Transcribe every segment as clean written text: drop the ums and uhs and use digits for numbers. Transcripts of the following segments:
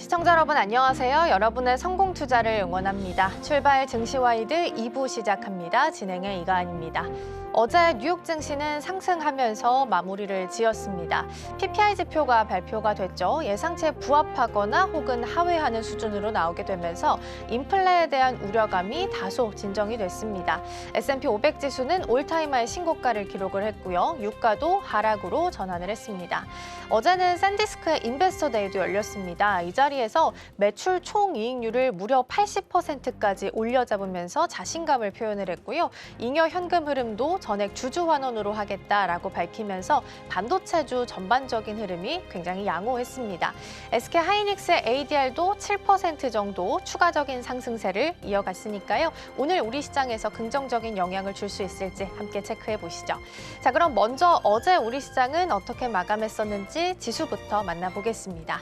시청자 여러분 안녕하세요. 여러분의 성공 투자를 응원합니다. 출발 증시와이드 2부 시작합니다. 진행의 이가은입니다. 어제 뉴욕 증시는 상승하면서 마무리를 지었습니다. PPI 지표가 발표가 됐죠. 예상치에 부합하거나 혹은 하회하는 수준으로 나오게 되면서 인플레에 대한 우려감이 다소 진정이 됐습니다. S&P 500 지수는 올타임하이 신고가를 기록을 했고요. 유가도 하락으로 전환을 했습니다. 어제는 샌디스크의 인베스터 데이도 열렸습니다. 이 자리에서 매출 총이익률을 무려 80%까지 올려잡으면서 자신감을 표현을 했고요. 잉여 현금 흐름도 전액 주주 환원으로 하겠다라고 밝히면서 반도체주 전반적인 흐름이 굉장히 양호했습니다. SK 하이닉스의 ADR도 7% 정도 추가적인 상승세를 이어갔으니까요. 오늘 우리 시장에서 긍정적인 영향을 줄 수 있을지 함께 체크해 보시죠. 자, 그럼 먼저 어제 우리 시장은 어떻게 마감했었는지 지수부터 만나보겠습니다.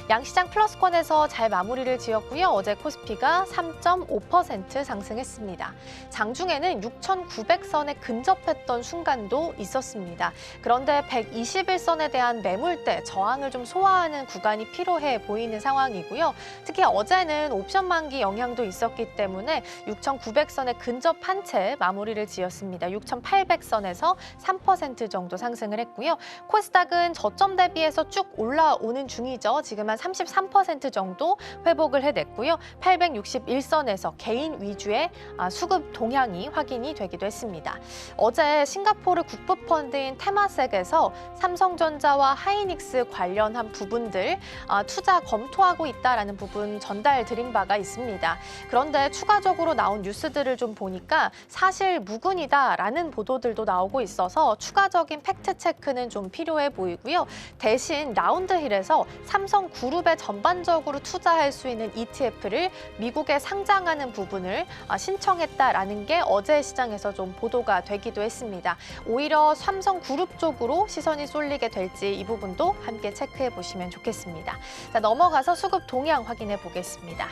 양시장 플러스권에서 잘 마무리를 지었고요. 어제 코스피가 3.5% 상승했습니다. 장중에는 6,900선에 근접했던 순간도 있었습니다. 그런데 121선에 대한 매물대, 저항을 좀 소화하는 구간이 필요해 보이는 상황이고요. 특히 어제는 옵션 만기 영향도 있었기 때문에 6,900선에 근접한 채 마무리를 지었습니다. 6,800선에서 3% 정도 상승을 했고요. 코스닥은 저점 대비해서 쭉 올라오는 중이죠. 지금 한 33% 정도 회복을 해냈고요. 861선에서 개인 위주의 수급 동향이 확인이 되기도 했습니다. 어제 싱가포르 국부펀드인 테마섹에서 삼성전자와 하이닉스 관련한 부분들 투자 검토하고 있다라는 부분 전달 드린 바가 있습니다. 그런데 추가적으로 나온 뉴스들을 좀 보니까 사실 무근이다라는 보도들도 나오고 있어서 추가적인 팩트 체크는 좀 필요해 보이고요. 대신 라운드힐에서 삼성그룹에 전반적으로 투자할 수 있는 ETF를 미국에 상장하는 부분을 신청했다라는 게 어제 시장에서 좀 보도가 되기도 했습니다. 오히려 삼성그룹 쪽으로 시선이 쏠리게 될지 이 부분도 함께 체크해 보시면 좋겠습니다. 자, 넘어가서 수급 동향 확인해 보겠습니다.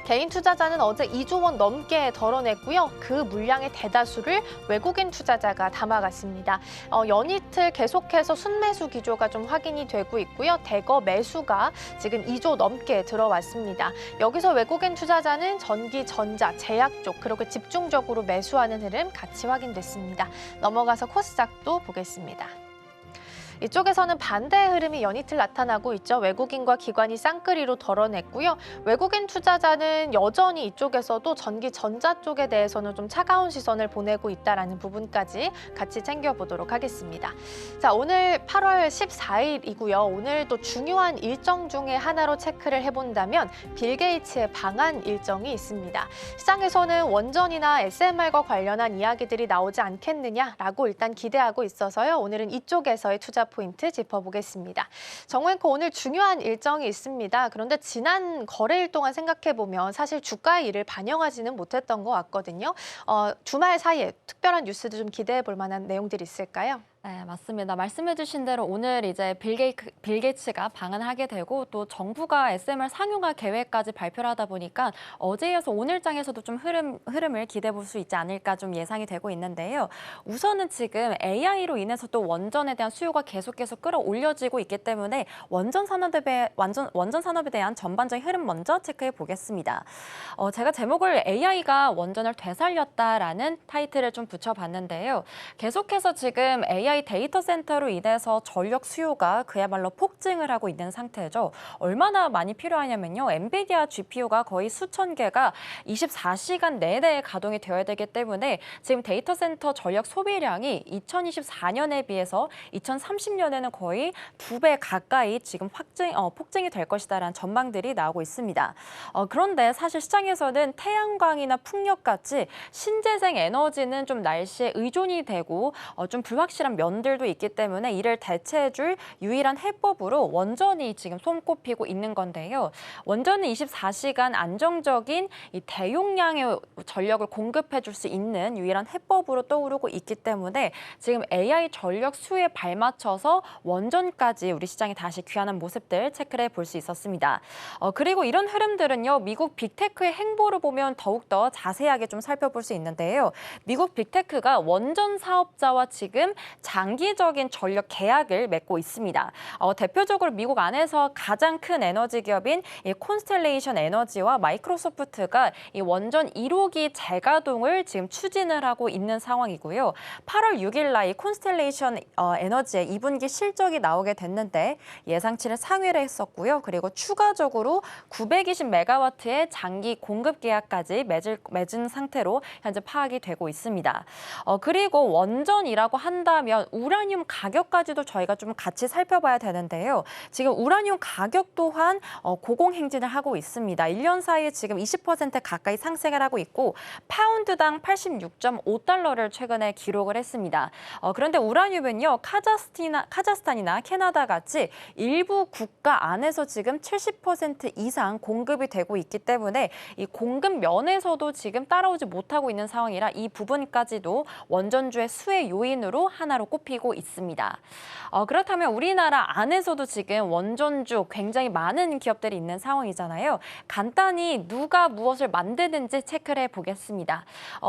개인 투자자는 어제 2조 원 넘게 덜어냈고요. 그 물량의 대다수를 외국인 투자자가 담아갔습니다. 연이틀 계속해서 순매수 기조가 좀 확인이 되고 있고요. 대거 매수가 지금 2조 넘게 들어왔습니다. 여기서 외국인 투자자는 전기, 전자, 제약 쪽 그렇게 집중적으로 매수하는 흐름 같이 확인됐습니다. 넘어가서 코스닥도 보겠습니다. 이쪽에서는 반대의 흐름이 연이틀 나타나고 있죠. 외국인과 기관이 쌍끌이로 덜어냈고요. 외국인 투자자는 여전히 이쪽에서도 전기, 전자 쪽에 대해서는 좀 차가운 시선을 보내고 있다는 부분까지 같이 챙겨보도록 하겠습니다. 자, 오늘 8월 14일이고요. 오늘 또 중요한 일정 중에 하나로 체크를 해본다면 빌 게이츠의 방한 일정이 있습니다. 시장에서는 원전이나 SMR과 관련한 이야기들이 나오지 않겠느냐라고 일단 기대하고 있어서요. 오늘은 이쪽에서의 투자 포인트 짚어보겠습니다. 정우앵커 오늘 중요한 일정이 있습니다. 그런데 지난 거래일 동안 생각해보면 사실 주가의 일을 반영하지는 못했던 것 같거든요. 주말 사이에 특별한 뉴스도 좀 기대해볼 만한 내용들이 있을까요? 네, 맞습니다. 말씀해주신 대로 오늘 이제 빌 게이츠가 방한을 하게 되고 또 정부가 SMR 상용화 계획까지 발표를 하다 보니까 어제 이어서 오늘장에서도 좀 흐름을 기대해 볼 수 있지 않을까 좀 예상이 되고 있는데요. 우선은 지금 AI로 인해서 또 원전에 대한 수요가 계속해서 끌어올려지고 있기 때문에 원전 산업에 대한 전반적인 흐름 먼저 체크해 보겠습니다. 제가 제목을 AI가 원전을 되살렸다라는 타이틀을 좀 붙여봤는데요. 계속해서 지금 AI 데이터 센터로 인해서 전력 수요가 그야말로 폭증을 하고 있는 상태죠. 얼마나 많이 필요하냐면요. 엔비디아 GPU가 거의 수천 개가 24시간 내내 가동이 되어야 되기 때문에 지금 데이터 센터 전력 소비량이 2024년에 비해서 2030년에는 거의 2배 가까이 지금 폭증이 될 것이다라는 전망들이 나오고 있습니다. 그런데 사실 시장에서는 태양광이나 풍력같이 신재생 에너지는 좀 날씨에 의존이 되고 좀 불확실한 면들도 있기 때문에 이를 대체해줄 유일한 해법으로 원전이 지금 손꼽히고 있는 건데요. 원전은 24시간 안정적인 이 대용량의 전력을 공급해줄 수 있는 유일한 해법으로 떠오르고 있기 때문에 지금 AI 전력 수요에 발맞춰서 원전까지 우리 시장에 다시 귀환한 모습들 체크를 해볼 수 있었습니다. 그리고 이런 흐름들은요. 미국 빅테크의 행보를 보면 더욱더 자세하게 좀 살펴볼 수 있는데요. 미국 빅테크가 원전 사업자와 지금 장기적인 전력 계약을 맺고 있습니다. 대표적으로 미국 안에서 가장 큰 에너지 기업인 이 콘스텔레이션 에너지와 마이크로소프트가 이 원전 1호기 재가동을 지금 추진을 하고 있는 상황이고요. 8월 6일 날 이 콘스텔레이션 에너지의 2분기 실적이 나오게 됐는데 예상치를 상회를 했었고요. 그리고 추가적으로 920메가와트의 장기 공급 계약까지 맺은 상태로 현재 파악이 되고 있습니다. 그리고 원전이라고 한다면 우라늄 가격까지도 저희가 좀 같이 살펴봐야 되는데요. 지금 우라늄 가격 또한 고공행진을 하고 있습니다. 1년 사이에 지금 20% 가까이 상승을 하고 있고 파운드당 86.5달러를 최근에 기록을 했습니다. 그런데 우라늄은요, 카자흐스탄이나 캐나다 같이 일부 국가 안에서 지금 70% 이상 공급이 되고 있기 때문에 이 공급 면에서도 지금 따라오지 못하고 있는 상황이라 이 부분까지도 원전주의 수혜 요인으로 하나로 꼽히고 있습니다. 그렇다면 우리나라 안에서도 지금 원전주 굉장히 많은 기업들이 있는 상황이잖아요. 간단히 누가 무엇을 만드는지 체크를 해보겠습니다.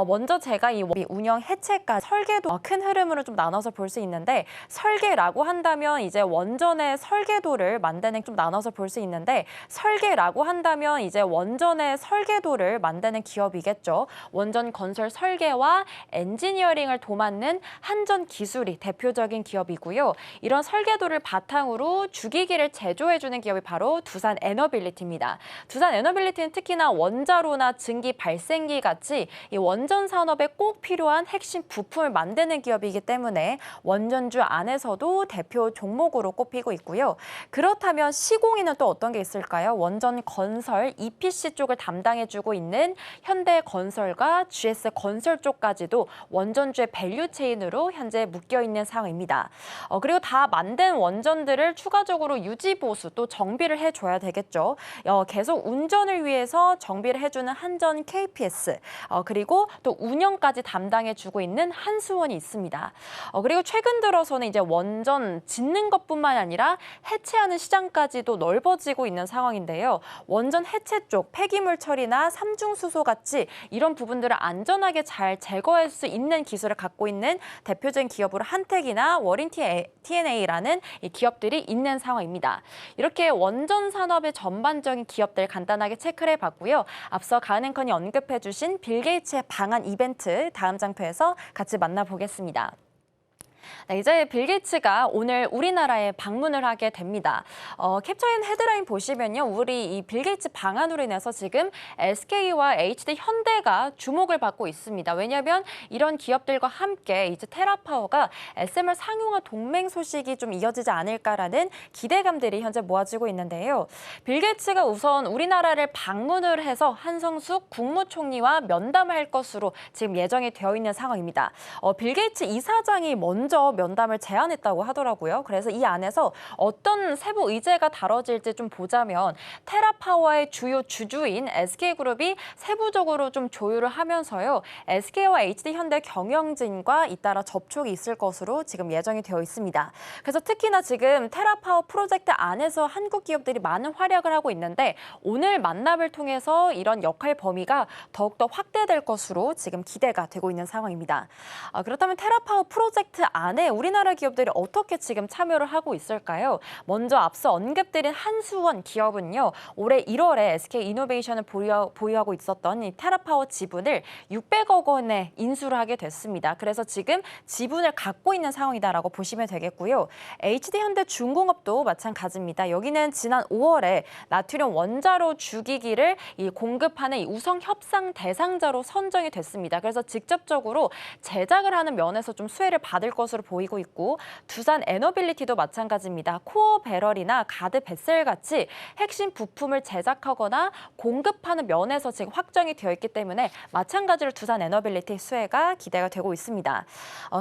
먼저 제가 이 운영 해체까지 설계도 큰 흐름으로 좀 나눠서 볼 수 있는데 설계라고 한다면 이제 원전의 설계도를 만드는 좀 나눠서 볼 수 있는데 설계라고 한다면 이제 원전의 설계도를 만드는 기업이겠죠. 원전 건설 설계와 엔지니어링을 도맡는 한전 기술이 대표적인 기업이고요. 이런 설계도를 바탕으로 주기기를 제조해주는 기업이 바로 두산 에너빌리티입니다. 두산 에너빌리티는 특히나 원자로나 증기 발생기 같이 이 원전 산업에 꼭 필요한 핵심 부품을 만드는 기업이기 때문에 원전주 안에서도 대표 종목으로 꼽히고 있고요. 그렇다면 시공에는 또 어떤 게 있을까요? 원전 건설 EPC 쪽을 담당해주고 있는 현대건설과 GS건설 쪽까지도 원전주의 밸류체인으로 현재 묶여있는 상황입니다. 그리고 다 만든 원전들을 추가적으로 유지보수 또 정비를 해줘야 되겠죠. 계속 운전을 위해서 정비를 해주는 한전 KPS 그리고 또 운영까지 담당해주고 있는 한수원이 있습니다. 그리고 최근 들어서는 이제 원전 짓는 것뿐만 아니라 해체하는 시장까지도 넓어지고 있는 상황인데요. 원전 해체 쪽 폐기물 처리나 삼중수소 같이 이런 부분들을 안전하게 잘 제거할 수 있는 기술을 갖고 있는 대표적인 기업으로 한택이나 워린 TNA라는 이 기업들이 있는 상황입니다. 이렇게 원전 산업의 전반적인 기업들 간단하게 체크를 해봤고요. 앞서 가은앵커니 언급해주신 빌 게이츠의 방한 이벤트 다음 장표에서 같이 만나보겠습니다. 네, 이제 빌 게이츠가 오늘 우리나라에 방문을 하게 됩니다. 캡처인 헤드라인 보시면요. 우리 이 빌 게이츠 방한으로 인해서 지금 SK와 HD 현대가 주목을 받고 있습니다. 왜냐하면 이런 기업들과 함께 이제 테라파워가 SMR 상용화 동맹 소식이 좀 이어지지 않을까라는 기대감들이 현재 모아지고 있는데요. 빌 게이츠가 우선 우리나라를 방문을 해서 한성숙 국무총리와 면담을 할 것으로 지금 예정이 되어 있는 상황입니다. 빌 게이츠 이사장이 먼저 면담을 제안했다고 하더라고요. 그래서 이 안에서 어떤 세부 의제가 다뤄질지 좀 보자면 테라파워의 주요 주주인 SK그룹이 세부적으로 좀 조율을 하면서요. SK와 HD현대 경영진과 잇따라 접촉이 있을 것으로 지금 예정이 되어 있습니다. 그래서 특히나 지금 테라파워 프로젝트 안에서 한국 기업들이 많은 활약을 하고 있는데 오늘 만남을 통해서 이런 역할 범위가 더욱더 확대될 것으로 지금 기대가 되고 있는 상황입니다. 그렇다면 테라파워 프로젝트 안에 우리나라 기업들이 어떻게 지금 참여를 하고 있을까요? 먼저 앞서 언급드린 한수원 기업은요. 올해 1월에 SK이노베이션을 보유하고 있었던 이 테라파워 지분을 600억 원에 인수를 하게 됐습니다. 그래서 지금 지분을 갖고 있는 상황이다라고 보시면 되겠고요. HD현대중공업도 마찬가지입니다. 여기는 지난 5월에 나트륨 원자로 주기기를 공급하는 이 우성 협상 대상자로 선정이 됐습니다. 그래서 직접적으로 제작을 하는 면에서 좀 수혜를 받을 것으로 보이고 있고 두산 에너빌리티도 마찬가지입니다. 코어 배럴이나 가드 베셀 같이 핵심 부품을 제작하거나 공급하는 면에서 지금 확정이 되어 있기 때문에 마찬가지로 두산 에너빌리티 수혜가 기대가 되고 있습니다.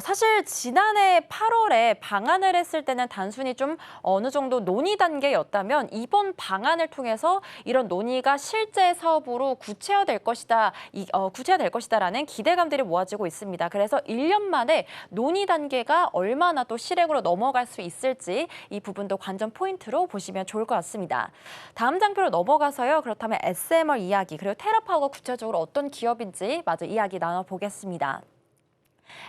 사실 지난해 8월에 방한을 했을 때는 단순히 좀 어느 정도 논의 단계였다면 이번 방안을 통해서 이런 논의가 실제 사업으로 구체화될 것이다라는 기대감들이 모아지고 있습니다. 그래서 1년 만에 논의 단계가 얼마나 또 실행으로 넘어갈 수 있을지 이 부분도 관전 포인트로 보시면 좋을 것 같습니다. 다음 장표로 넘어가서요. 그렇다면 SMR 이야기 그리고 테라파워가 구체적으로 어떤 기업인지 마저 이야기 나눠보겠습니다.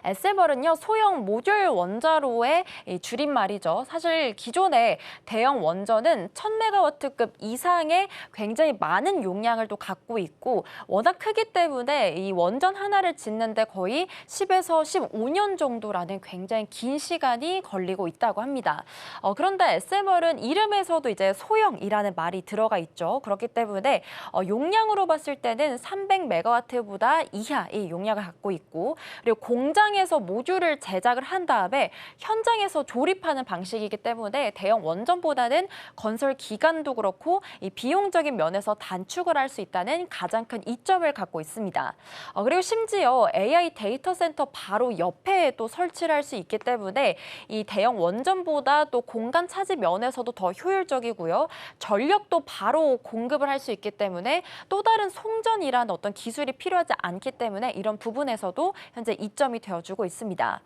SMR은요, 소형 모듈 원자로의 이 줄임말이죠. 사실 기존의 대형 원전은 1000메가와트급 이상의 굉장히 많은 용량을 또 갖고 있고 워낙 크기 때문에 이 원전 하나를 짓는데 거의 10에서 15년 정도라는 굉장히 긴 시간이 걸리고 있다고 합니다. 그런데 SMR은 이름에서도 이제 소형이라는 말이 들어가 있죠. 그렇기 때문에 용량으로 봤을 때는 300메가와트보다 이하의 용량을 갖고 있고 그리고 공장에서 모듈을 제작을 한 다음에 현장에서 조립하는 방식이기 때문에 대형 원전보다는 건설 기간도 그렇고 이 비용적인 면에서 단축을 할 수 있다는 가장 큰 이점을 갖고 있습니다. 그리고 심지어 AI 데이터 센터 바로 옆에 또 설치를 할 수 있기 때문에 이 대형 원전보다 또 공간 차지 면에서도 더 효율적이고요. 전력도 바로 공급을 할 수 있기 때문에 또 다른 송전이라는 어떤 기술이 필요하지 않기 때문에 이런 부분에서도 현재 이점이 되어주고 있습니다.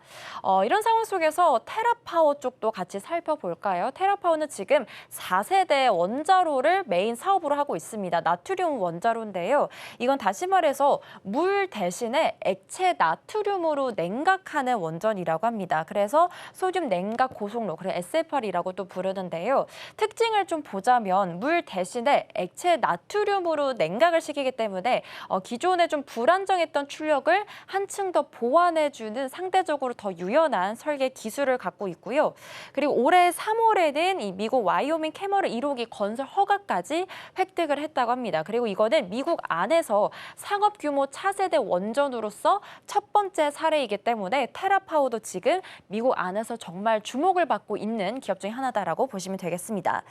이런 상황 속에서 테라파워 쪽도 같이 살펴볼까요? 테라파워는 지금 4세대 원자로를 메인 사업으로 하고 있습니다. 나트륨 원자로인데요. 이건 다시 말해서 물 대신에 액체 나트륨으로 냉각하는 원전이라고 합니다. 그래서 소듐 냉각 고속로, 그래서 SFR이라고 또 부르는데요. 특징을 좀 보자면 물 대신에 액체 나트륨으로 냉각을 시키기 때문에 기존에 좀 불안정했던 출력을 한층 더 보완해주는 상대적으로 더 유연한 설계 기술을 갖고 있고요. 그리고 올해 3월에는 이 미국 와이오밍 캐머럴 1호기 건설 허가까지 획득을 했다고 합니다. 그리고 이거는 미국 안에서 상업 규모 차세대 원전으로서 첫 번째 사례이기 때문에 테라파워도 지금 미국 안에서 정말 주목을 받고 있는 기업 중에 하나다라고 보시면 되겠습니다.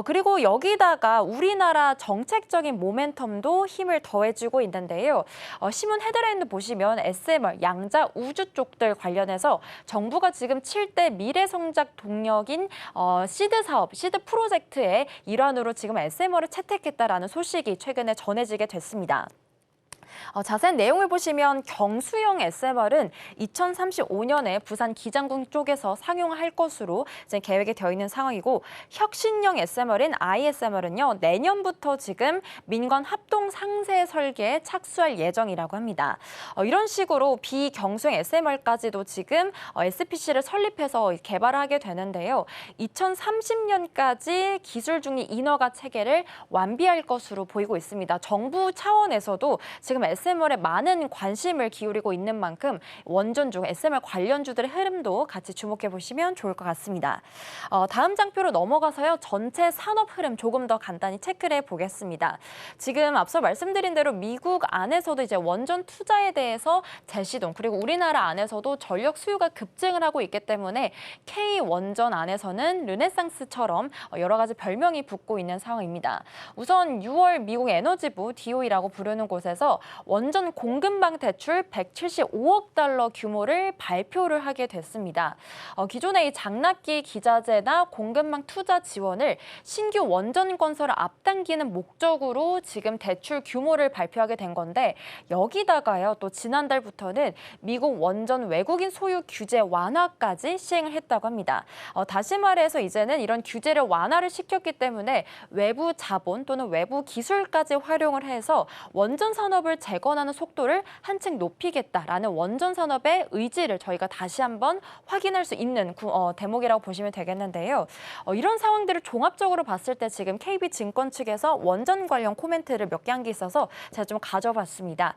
그리고 여기다가 우리나라 정책적인 모멘텀도 힘을 더해주고 있는데요. 신문 헤드라인도 보시면 SMR, 양자 우주 쪽들 관련해서 정부가 지금 7대 미래성장 동력인 시드 사업, 시드 프로젝트의 일환으로 지금 SMR을 채택했다라는 소식이 최근에 전해지게 됐습니다. 자세한 내용을 보시면 경수형 SMR은 2035년에 부산 기장군 쪽에서 상용할 것으로 이제 계획이 되어 있는 상황이고 혁신형 SMR인 ISMR은요 내년부터 지금 민관 합동 상세 설계에 착수할 예정이라고 합니다. 이런 식으로 비경수형 SMR까지도 지금 SPC를 설립해서 개발하게 되는데요. 2030년까지 기술 중립 인허가 체계를 완비할 것으로 보이고 있습니다. 정부 차원에서도 지금 SMR에 많은 관심을 기울이고 있는 만큼 원전 중 SMR 관련주들의 흐름도 같이 주목해 보시면 좋을 것 같습니다. 다음 장표로 넘어가서요. 전체 산업 흐름 조금 더 간단히 체크를 해보겠습니다. 지금 앞서 말씀드린 대로 미국 안에서도 이제 원전 투자에 대해서 재시동 그리고 우리나라 안에서도 전력 수요가 급증을 하고 있기 때문에 K 원전 안에서는 르네상스처럼 여러 가지 별명이 붙고 있는 상황입니다. 우선 6월 미국 에너지부 DOE라고 부르는 곳에서 원전 공급망 대출 175억 달러 규모를 발표를 하게 됐습니다. 기존의 이 장납기 기자재나 공급망 투자 지원을 신규 원전 건설을 앞당기는 목적으로 지금 대출 규모를 발표하게 된 건데 여기다가요 또 지난달부터는 미국 원전 외국인 소유 규제 완화까지 시행을 했다고 합니다. 다시 말해서 이제는 이런 규제를 완화를 시켰기 때문에 외부 자본 또는 외부 기술까지 활용을 해서 원전 산업을 재건하는 속도를 한층 높이겠다라는 원전 산업의 의지를 저희가 다시 한번 확인할 수 있는 대목이라고 보시면 되겠는데요. 이런 상황들을 종합적으로 봤을 때 지금 KB증권 측에서 원전 관련 코멘트를 몇 개 한 게 있어서 제가 좀 가져봤습니다.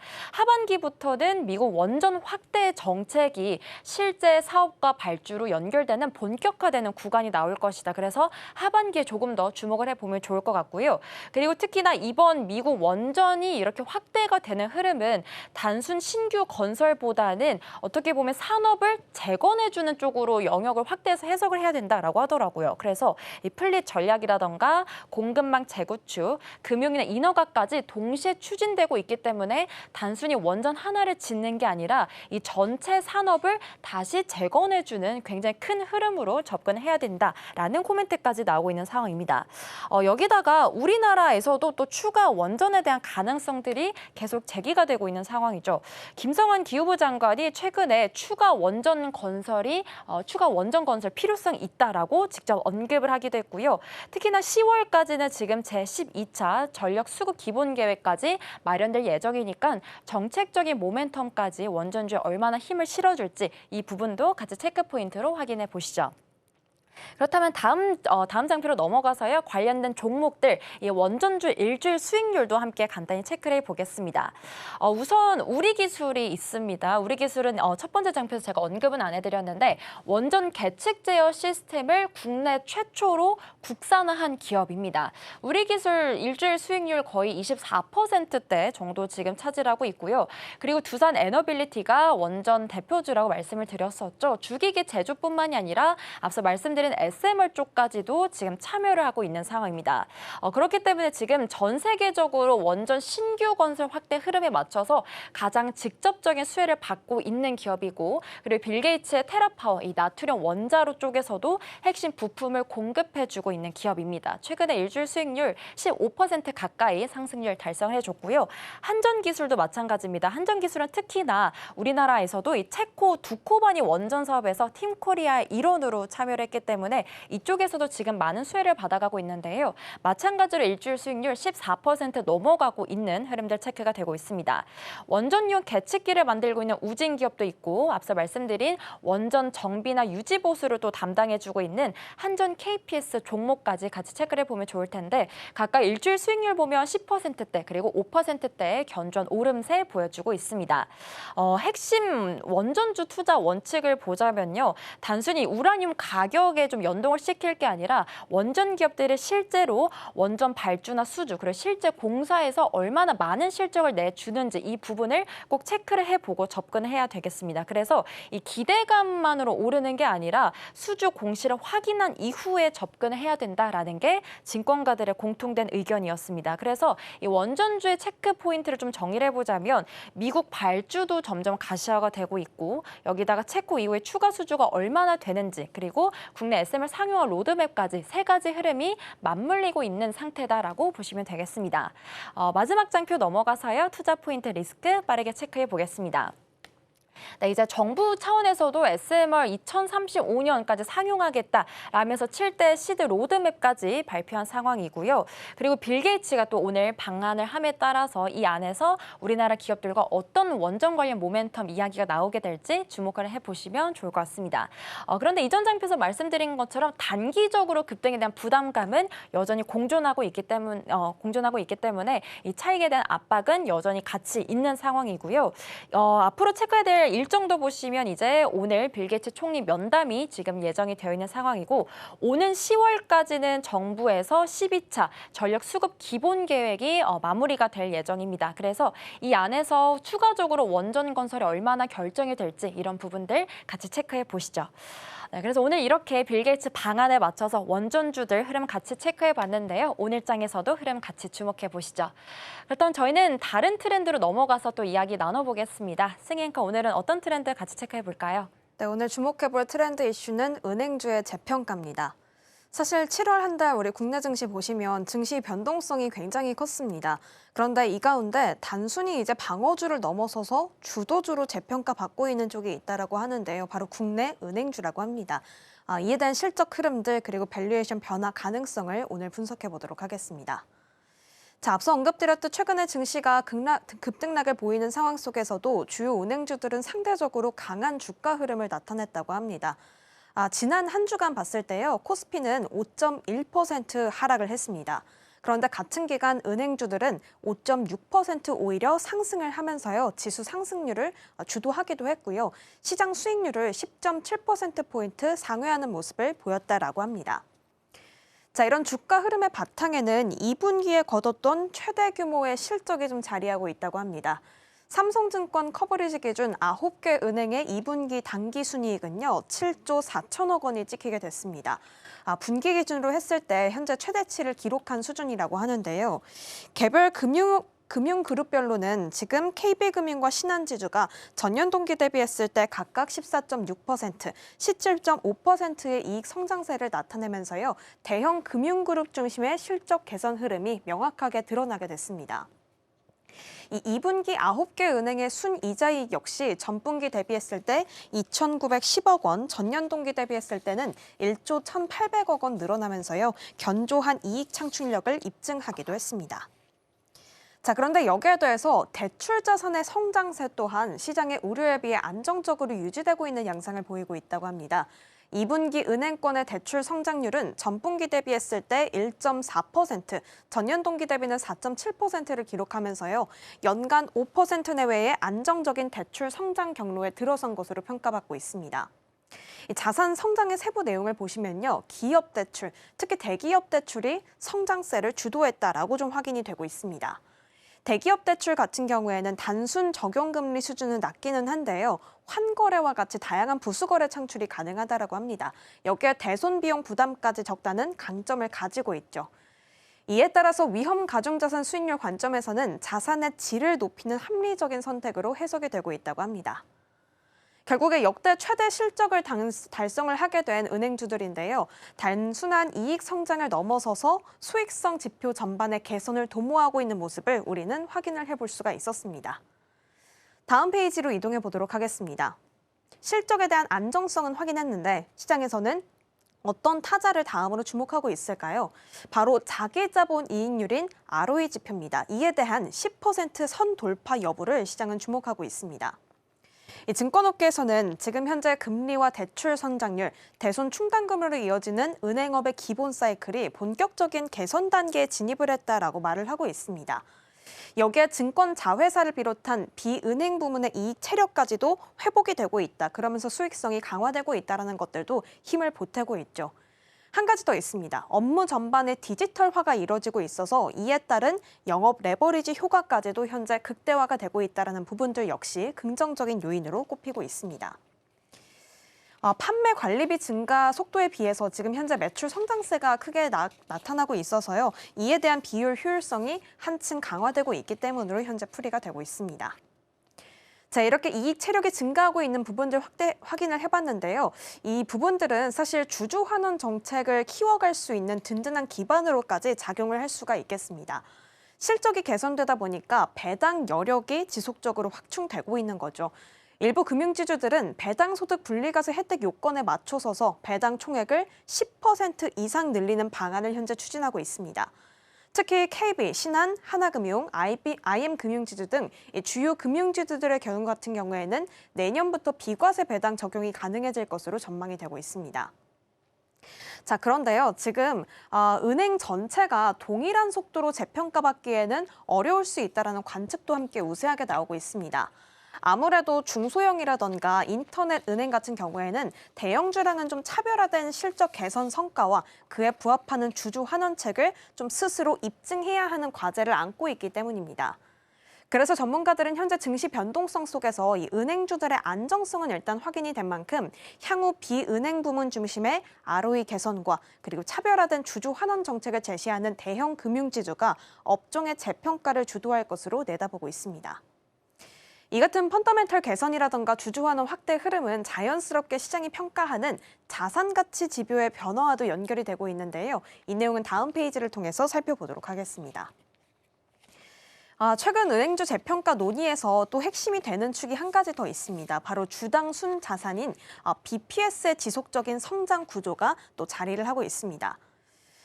하반기부터는 미국 원전 확대 정책이 실제 사업과 발주로 연결되는 본격화되는 구간이 나올 것이다. 그래서 하반기에 조금 더 주목을 해보면 좋을 것 같고요. 그리고 특히나 이번 미국 원전이 이렇게 확대가 되는 흐름은 단순 신규 건설보다는 어떻게 보면 산업을 재건해주는 쪽으로 영역을 확대해서 해석을 해야 된다라고 하더라고요. 그래서 이 플릿 전략이라던가 공급망 재구축, 금융이나 인허가까지 동시에 추진되고 있기 때문에 단순히 원전 하나를 짓는 게 아니라 이 전체 산업을 다시 재건해주는 굉장히 큰 흐름으로 접근해야 된다라는 코멘트까지 나오고 있는 상황입니다. 여기다가 우리나라에서도 또 추가 원전에 대한 가능성들이 계속 제기가 되고 있는 상황이죠. 김성환 기후부 장관이 최근에 추가 원전 건설 필요성이 있다라고 직접 언급을 하기도 했고요. 특히나 10월까지는 지금 제12차 전력 수급 기본 계획까지 마련될 예정이니까 정책적인 모멘텀까지 원전주에 얼마나 힘을 실어줄지 이 부분도 같이 체크 포인트로 확인해 보시죠. 그렇다면 다음 장표로 넘어가서요. 관련된 종목들, 이 원전주 일주일 수익률도 함께 간단히 체크를 해보겠습니다. 우선 우리기술이 있습니다. 우리기술은 첫 번째 장표에서 제가 언급은 안 해드렸는데 원전 계측 제어 시스템을 국내 최초로 국산화한 기업입니다. 우리기술 일주일 수익률 거의 24%대 정도 지금 차지하고 있고요. 그리고 두산 에너빌리티가 원전 대표주라고 말씀을 드렸었죠. 주기기 제조뿐만이 아니라 앞서 말씀드린 SMR 쪽까지도 지금 참여를 하고 있는 상황입니다. 그렇기 때문에 지금 전 세계적으로 원전 신규 건설 확대 흐름에 맞춰서 가장 직접적인 수혜를 받고 있는 기업이고 그리고 빌 게이츠의 테라파워, 이 나트륨 원자로 쪽에서도 핵심 부품을 공급해주고 있는 기업입니다. 최근에 일주일 수익률 15% 가까이 상승률 달성을 해줬고요. 한전기술도 마찬가지입니다. 한전기술은 특히나 우리나라에서도 이 체코 두코바니 원전 사업에서 팀코리아의 일원으로 참여를 했기 때문에 이쪽에서도 지금 많은 수혜를 받아가고 있는데요. 마찬가지로 일주일 수익률 14% 넘어가고 있는 흐름들 체크가 되고 있습니다. 원전용 계측기를 만들고 있는 우진 기업도 있고 앞서 말씀드린 원전 정비나 유지 보수를 또 담당해주고 있는 한전 KPS 종목까지 같이 체크를 해보면 좋을 텐데 각각 일주일 수익률 보면 10%대 그리고 5%대의 견조한 오름세 보여주고 있습니다. 핵심 원전주 투자 원칙을 보자면요. 단순히 우라늄 가격에 좀 연동을 시킬 게 아니라 원전 기업들이 실제로 원전 발주나 수주 그리고 실제 공사에서 얼마나 많은 실적을 내주는지 이 부분을 꼭 체크를 해보고 접근해야 되겠습니다. 그래서 이 기대감만으로 오르는 게 아니라 수주 공시를 확인한 이후에 접근을 해야 된다라는 게 증권가들의 공통된 의견이었습니다. 그래서 이 원전주의 체크 포인트를 좀 정리를 해보자면 미국 발주도 점점 가시화가 되고 있고 여기다가 체코 이후에 추가 수주가 얼마나 되는지 그리고 국내 SMR 상용화 로드맵까지 세 가지 흐름이 맞물리고 있는 상태다라고 보시면 되겠습니다. 마지막 장표 넘어가서요. 투자 포인트 리스크 빠르게 체크해 보겠습니다. 네, 이제 정부 차원에서도 SMR 2035년까지 상용하겠다라면서 7대 시드 로드맵까지 발표한 상황이고요. 그리고 빌 게이츠가 또 오늘 방한을 함에 따라서 이 안에서 우리나라 기업들과 어떤 원전 관련 모멘텀 이야기가 나오게 될지 주목을 해보시면 좋을 것 같습니다. 그런데 이전 장표에서 말씀드린 것처럼 단기적으로 급등에 대한 부담감은 여전히 공존하고 있기 때문에 이 차익에 대한 압박은 여전히 같이 있는 상황이고요. 앞으로 체크해야 될 일정도 보시면 이제 오늘 빌 게이츠 총리 면담이 지금 예정이 되어 있는 상황이고 오는 10월까지는 정부에서 12차 전력 수급 기본 계획이 마무리가 될 예정입니다. 그래서 이 안에서 추가적으로 원전 건설이 얼마나 결정이 될지 이런 부분들 같이 체크해 보시죠. 네, 그래서 오늘 이렇게 빌 게이츠 방안에 맞춰서 원전주들 흐름 같이 체크해 봤는데요. 오늘 장에서도 흐름 같이 주목해 보시죠. 그렇다면 저희는 다른 트렌드로 넘어가서 또 이야기 나눠보겠습니다. 승희앵커 오늘은 어떤 트렌드 같이 체크해 볼까요? 네, 오늘 주목해볼 트렌드 이슈는 은행주의 재평가입니다. 사실 7월 한 달 우리 국내 증시 보시면 증시 변동성이 굉장히 컸습니다. 그런데 이 가운데 단순히 이제 방어주를 넘어서서 주도주로 재평가 받고 있는 쪽이 있다라고 하는데요. 바로 국내 은행주라고 합니다. 이에 대한 실적 흐름들 그리고 밸류에이션 변화 가능성을 오늘 분석해 보도록 하겠습니다. 자, 앞서 언급드렸듯 최근에 증시가 급등락을 보이는 상황 속에서도 주요 은행주들은 상대적으로 강한 주가 흐름을 나타냈다고 합니다. 지난 한 주간 봤을 때요, 코스피는 5.1% 하락을 했습니다. 그런데 같은 기간 은행주들은 5.6% 오히려 상승을 하면서요, 지수 상승률을 주도하기도 했고요, 시장 수익률을 10.7%포인트 상회하는 모습을 보였다라고 합니다. 자, 이런 주가 흐름의 바탕에는 2분기에 거뒀던 최대 규모의 실적이 좀 자리하고 있다고 합니다. 삼성증권 커버리지 기준 9개 은행의 2분기 당기순이익은요, 7조 4천억 원이 찍히게 됐습니다. 분기 기준으로 했을 때 현재 최대치를 기록한 수준이라고 하는데요. 개별 금융그룹별로는 지금 KB금융과 신한지주가 전년 동기 대비했을 때 각각 14.6%, 17.5%의 이익 성장세를 나타내면서요, 대형 금융그룹 중심의 실적 개선 흐름이 명확하게 드러나게 됐습니다. 이 2분기 9개 은행의 순이자이익 역시 전분기 대비했을 때 2,910억 원, 전년 동기 대비했을 때는 1조 1,800억 원 늘어나면서요. 견조한 이익 창출력을 입증하기도 했습니다. 자, 그런데 여기에 더해서 대출 자산의 성장세 또한 시장의 우려에 비해 안정적으로 유지되고 있는 양상을 보이고 있다고 합니다. 2분기 은행권의 대출 성장률은 전분기 대비했을 때 1.4%, 전년 동기 대비는 4.7%를 기록하면서요. 연간 5% 내외의 안정적인 대출 성장 경로에 들어선 것으로 평가받고 있습니다. 이 자산 성장의 세부 내용을 보시면요. 기업 대출, 특히 대기업 대출이 성장세를 주도했다라고 좀 확인이 되고 있습니다. 대기업 대출 같은 경우에는 단순 적용금리 수준은 낮기는 한데요. 환거래와 같이 다양한 부수거래 창출이 가능하다고 합니다. 여기에 대손 비용 부담까지 적다는 강점을 가지고 있죠. 이에 따라서 위험 가중자산 수익률 관점에서는 자산의 질을 높이는 합리적인 선택으로 해석이 되고 있다고 합니다. 결국에 역대 최대 실적을 달성을 하게 된 은행주들인데요. 단순한 이익 성장을 넘어서서 수익성 지표 전반의 개선을 도모하고 있는 모습을 우리는 확인을 해볼 수가 있었습니다. 다음 페이지로 이동해 보도록 하겠습니다. 실적에 대한 안정성은 확인했는데 시장에서는 어떤 타자를 다음으로 주목하고 있을까요? 바로 자기자본 이익률인 ROE 지표입니다. 이에 대한 10% 선 돌파 여부를 시장은 주목하고 있습니다. 이 증권업계에서는 지금 현재 금리와 대출 성장률, 대손 충당금으로 이어지는 은행업의 기본 사이클이 본격적인 개선 단계에 진입을 했다라고 말을 하고 있습니다. 여기에 증권 자회사를 비롯한 비은행 부문의 이익 체력까지도 회복이 되고 있다. 그러면서 수익성이 강화되고 있다는 것들도 힘을 보태고 있죠. 한 가지 더 있습니다. 업무 전반의 디지털화가 이뤄지고 있어서 이에 따른 영업 레버리지 효과까지도 현재 극대화가 되고 있다는 부분들 역시 긍정적인 요인으로 꼽히고 있습니다. 판매 관리비 증가 속도에 비해서 지금 현재 매출 성장세가 크게 나타나고 있어서요. 이에 대한 비율 효율성이 한층 강화되고 있기 때문으로 현재 풀이가 되고 있습니다. 자, 이렇게 이익 체력이 증가하고 있는 부분들 확인을 해봤는데요. 이 부분들은 사실 주주 환원 정책을 키워갈 수 있는 든든한 기반으로까지 작용을 할 수가 있겠습니다. 실적이 개선되다 보니까 배당 여력이 지속적으로 확충되고 있는 거죠. 일부 금융지주들은 배당 소득 분리과세 혜택 요건에 맞춰서서 배당 총액을 10% 이상 늘리는 방안을 현재 추진하고 있습니다. 특히 KB, 신한, 하나금융, IM금융지주 등 주요 금융지주들의 경우 같은 경우에는 내년부터 비과세 배당 적용이 가능해질 것으로 전망이 되고 있습니다. 자, 그런데요. 지금 은행 전체가 동일한 속도로 재평가받기에는 어려울 수 있다는 관측도 함께 우세하게 나오고 있습니다. 아무래도 중소형이라던가 인터넷 은행 같은 경우에는 대형주랑은 좀 차별화된 실적 개선 성과와 그에 부합하는 주주 환원책을 좀 스스로 입증해야 하는 과제를 안고 있기 때문입니다. 그래서 전문가들은 현재 증시 변동성 속에서 이 은행주들의 안정성은 일단 확인이 된 만큼 향후 비은행 부문 중심의 ROE 개선과 그리고 차별화된 주주 환원 정책을 제시하는 대형 금융지주가 업종의 재평가를 주도할 것으로 내다보고 있습니다. 이 같은 펀더멘털 개선이라던가 주주 환원 확대 흐름은 자연스럽게 시장이 평가하는 자산 가치 지표의 변화와도 연결이 되고 있는데요. 이 내용은 다음 페이지를 통해서 살펴보도록 하겠습니다. 최근 은행주 재평가 논의에서 또 핵심이 되는 축이 한 가지 더 있습니다. 바로 주당 순 자산인 BPS의 지속적인 성장 구조가 또 자리를 하고 있습니다.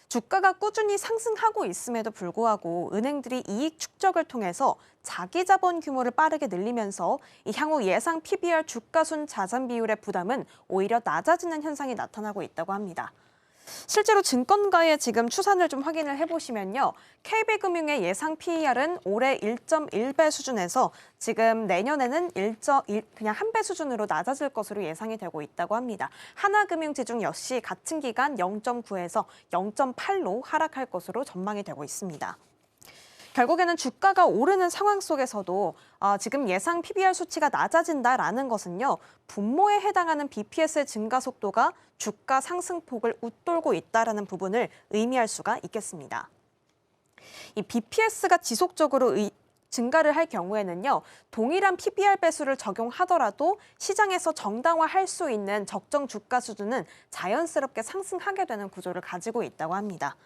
주가가 꾸준히 상승하고 있음에도 불구하고 은행들이 이익 축적을 통해서 자기 자본 규모를 빠르게 늘리면서 향후 예상 PBR 주가순 자산 비율의 부담은 오히려 낮아지는 현상이 나타나고 있다고 합니다. 실제로 증권가의 지금 추산을 좀 확인을 해보시면요. KB금융의 예상 PER은 올해 1.1배 수준에서 지금 내년에는 그냥 한 배 수준으로 낮아질 것으로 예상이 되고 있다고 합니다. 하나금융지중 역시 같은 기간 0.9에서 0.8로 하락할 것으로 전망이 되고 있습니다. 결국에는 주가가 오르는 상황 속에서도 지금 예상 PBR 수치가 낮아진다라는 것은요. 분모에 해당하는 BPS의 증가 속도가 주가 상승폭을 웃돌고 있다는 부분을 의미할 수가 있겠습니다. 이 BPS가 지속적으로 증가를 할 경우에는요. 동일한 PBR 배수를 적용하더라도 시장에서 정당화할 수 있는 적정 주가 수준은 자연스럽게 상승하게 되는 구조를 가지고 있다고 합니다.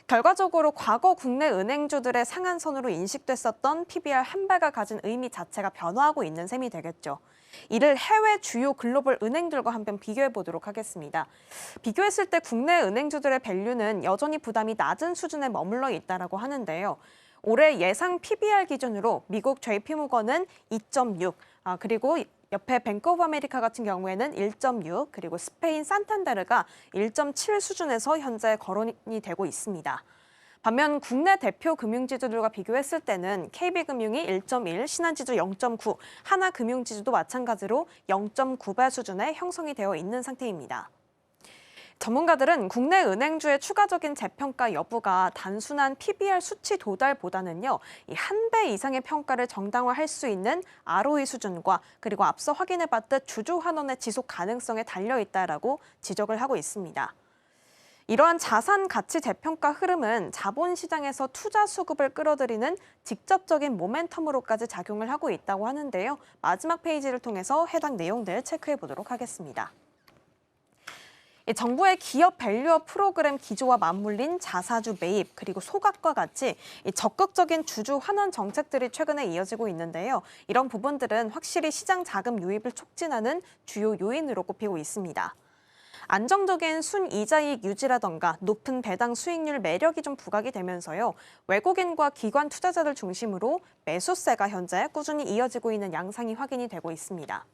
결과적으로 과거 국내 은행주들의 상한선으로 인식됐었던 PBR 한 배가 가진 의미 자체가 변화하고 있는 셈이 되겠죠. 이를 해외 주요 글로벌 은행들과 한번 비교해 보도록 하겠습니다. 비교했을 때 국내 은행주들의 밸류는 여전히 부담이 낮은 수준에 머물러 있다고 하는데요. 올해 예상 PBR 기준으로 미국 JP모건은 2.6, 그리고 옆에 뱅크 오브 아메리카 같은 경우에는 1.6, 그리고 스페인 산탄데르가 1.7 수준에서 현재 거론이 되고 있습니다. 반면 국내 대표 금융지주들과 비교했을 때는 KB금융이 1.1, 신한지주 0.9, 하나금융지주도 마찬가지로 0.9배 수준에 형성이 되어 있는 상태입니다. 전문가들은 국내 은행주의 추가적인 재평가 여부가 단순한 PBR 수치 도달보다는요, 이 한 배 이상의 평가를 정당화할 수 있는 ROE 수준과 그리고 앞서 환원의 주주 환원의 지속 가능성에 달려 있다라고 지적을 하고 있습니다. 이러한 자산 가치 재평가 흐름은 자본시장에서 투자 수급을 끌어들이는 직접적인 모멘텀으로까지 작용을 하고 있다고 하는데요. 마지막 페이지를 통해서 해당 내용들 체크해 보도록 하겠습니다. 정부의 기업 밸류업 프로그램 기조와 맞물린 자사주 매입 그리고 소각과 같이 적극적인 주주 환원 정책들이 최근에 이어지고 있는데요. 이런 부분들은 확실히 시장 자금 유입을 촉진하는 주요 요인으로 꼽히고 있습니다. 안정적인 순이자이익 유지라던가 높은 배당 수익률 매력이 좀 부각이 되면서요. 외국인과 기관 투자자들 중심으로 매수세가 현재 꾸준히 이어지고 있는 양상이 확인이 되고 있습니다.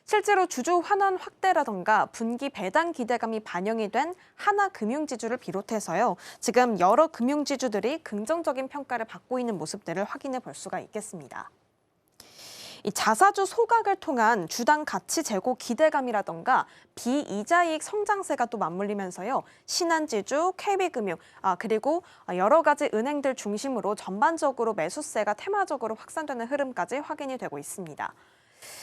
실제로 주주 환원 확대라던가 분기 배당 기대감이 반영이 된 하나금융지주를 비롯해서요. 지금 여러 금융지주들이 긍정적인 평가를 받고 있는 모습들을 확인해 볼 수가 있겠습니다. 이 자사주 소각을 통한 주당 가치 제고 기대감이라던가 비이자이익 성장세가 또 맞물리면서요. 신한지주, KB금융, 그리고 여러 가지 은행들 중심으로 전반적으로 매수세가 테마적으로 확산되는 흐름까지 확인이 되고 있습니다.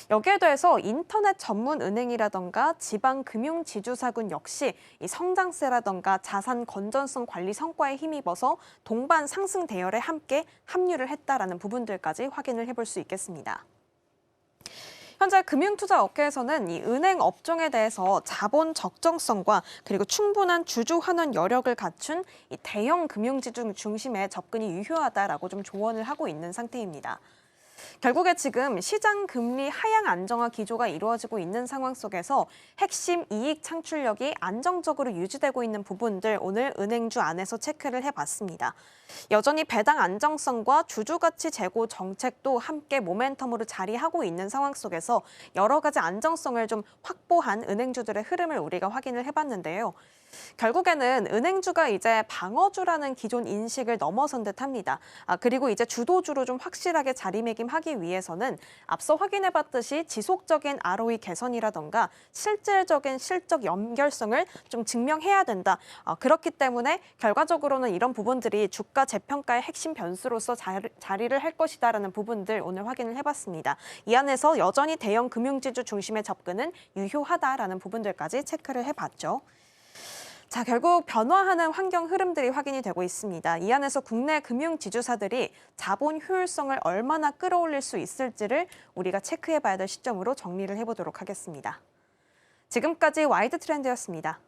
여기에 더해서 인터넷 전문 은행이라던가 지방 금융 지주사군 역시 이 성장세라던가 자산 건전성 관리 성과에 힘입어서 동반 상승 대열에 함께 합류를 했다라는 부분들까지 확인을 해볼 수 있겠습니다. 현재 금융투자 업계에서는 이 은행 업종에 대해서 자본 적정성과 그리고 충분한 주주 환원 여력을 갖춘 이 대형 금융지주 중심의 접근이 유효하다라고 좀 조언을 하고 있는 상태입니다. 결국에 지금 시장 금리 하향 안정화 기조가 이루어지고 있는 상황 속에서 핵심 이익 창출력이 안정적으로 유지되고 있는 부분들 오늘 은행주 안에서 체크를 해봤습니다. 여전히 배당 안정성과 주주가치 제고 정책도 함께 모멘텀으로 자리하고 있는 상황 속에서 여러 가지 안정성을 좀 확보한 은행주들의 흐름을 우리가 확인을 해봤는데요. 결국에는 은행주가 이제 방어주라는 기존 인식을 넘어선 듯합니다. 그리고 이제 주도주로 좀 확실하게 자리매김하기 위해서는 앞서 확인해봤듯이 지속적인 ROE 개선이라던가 실질적인 실적 연결성을 좀 증명해야 된다. 그렇기 때문에 결과적으로는 이런 부분들이 주가 재평가의 핵심 변수로서 자리를 할 것이다라는 부분들 오늘 확인을 해봤습니다. 이 안에서 여전히 대형 금융지주 중심의 접근은 유효하다라는 부분들까지 체크를 해봤죠. 자, 결국 변화하는 환경 흐름들이 확인이 되고 있습니다. 이 안에서 국내 금융지주사들이 자본 효율성을 얼마나 끌어올릴 수 있을지를 우리가 체크해봐야 될 시점으로 정리를 해보도록 하겠습니다. 지금까지 와이드 트렌드였습니다.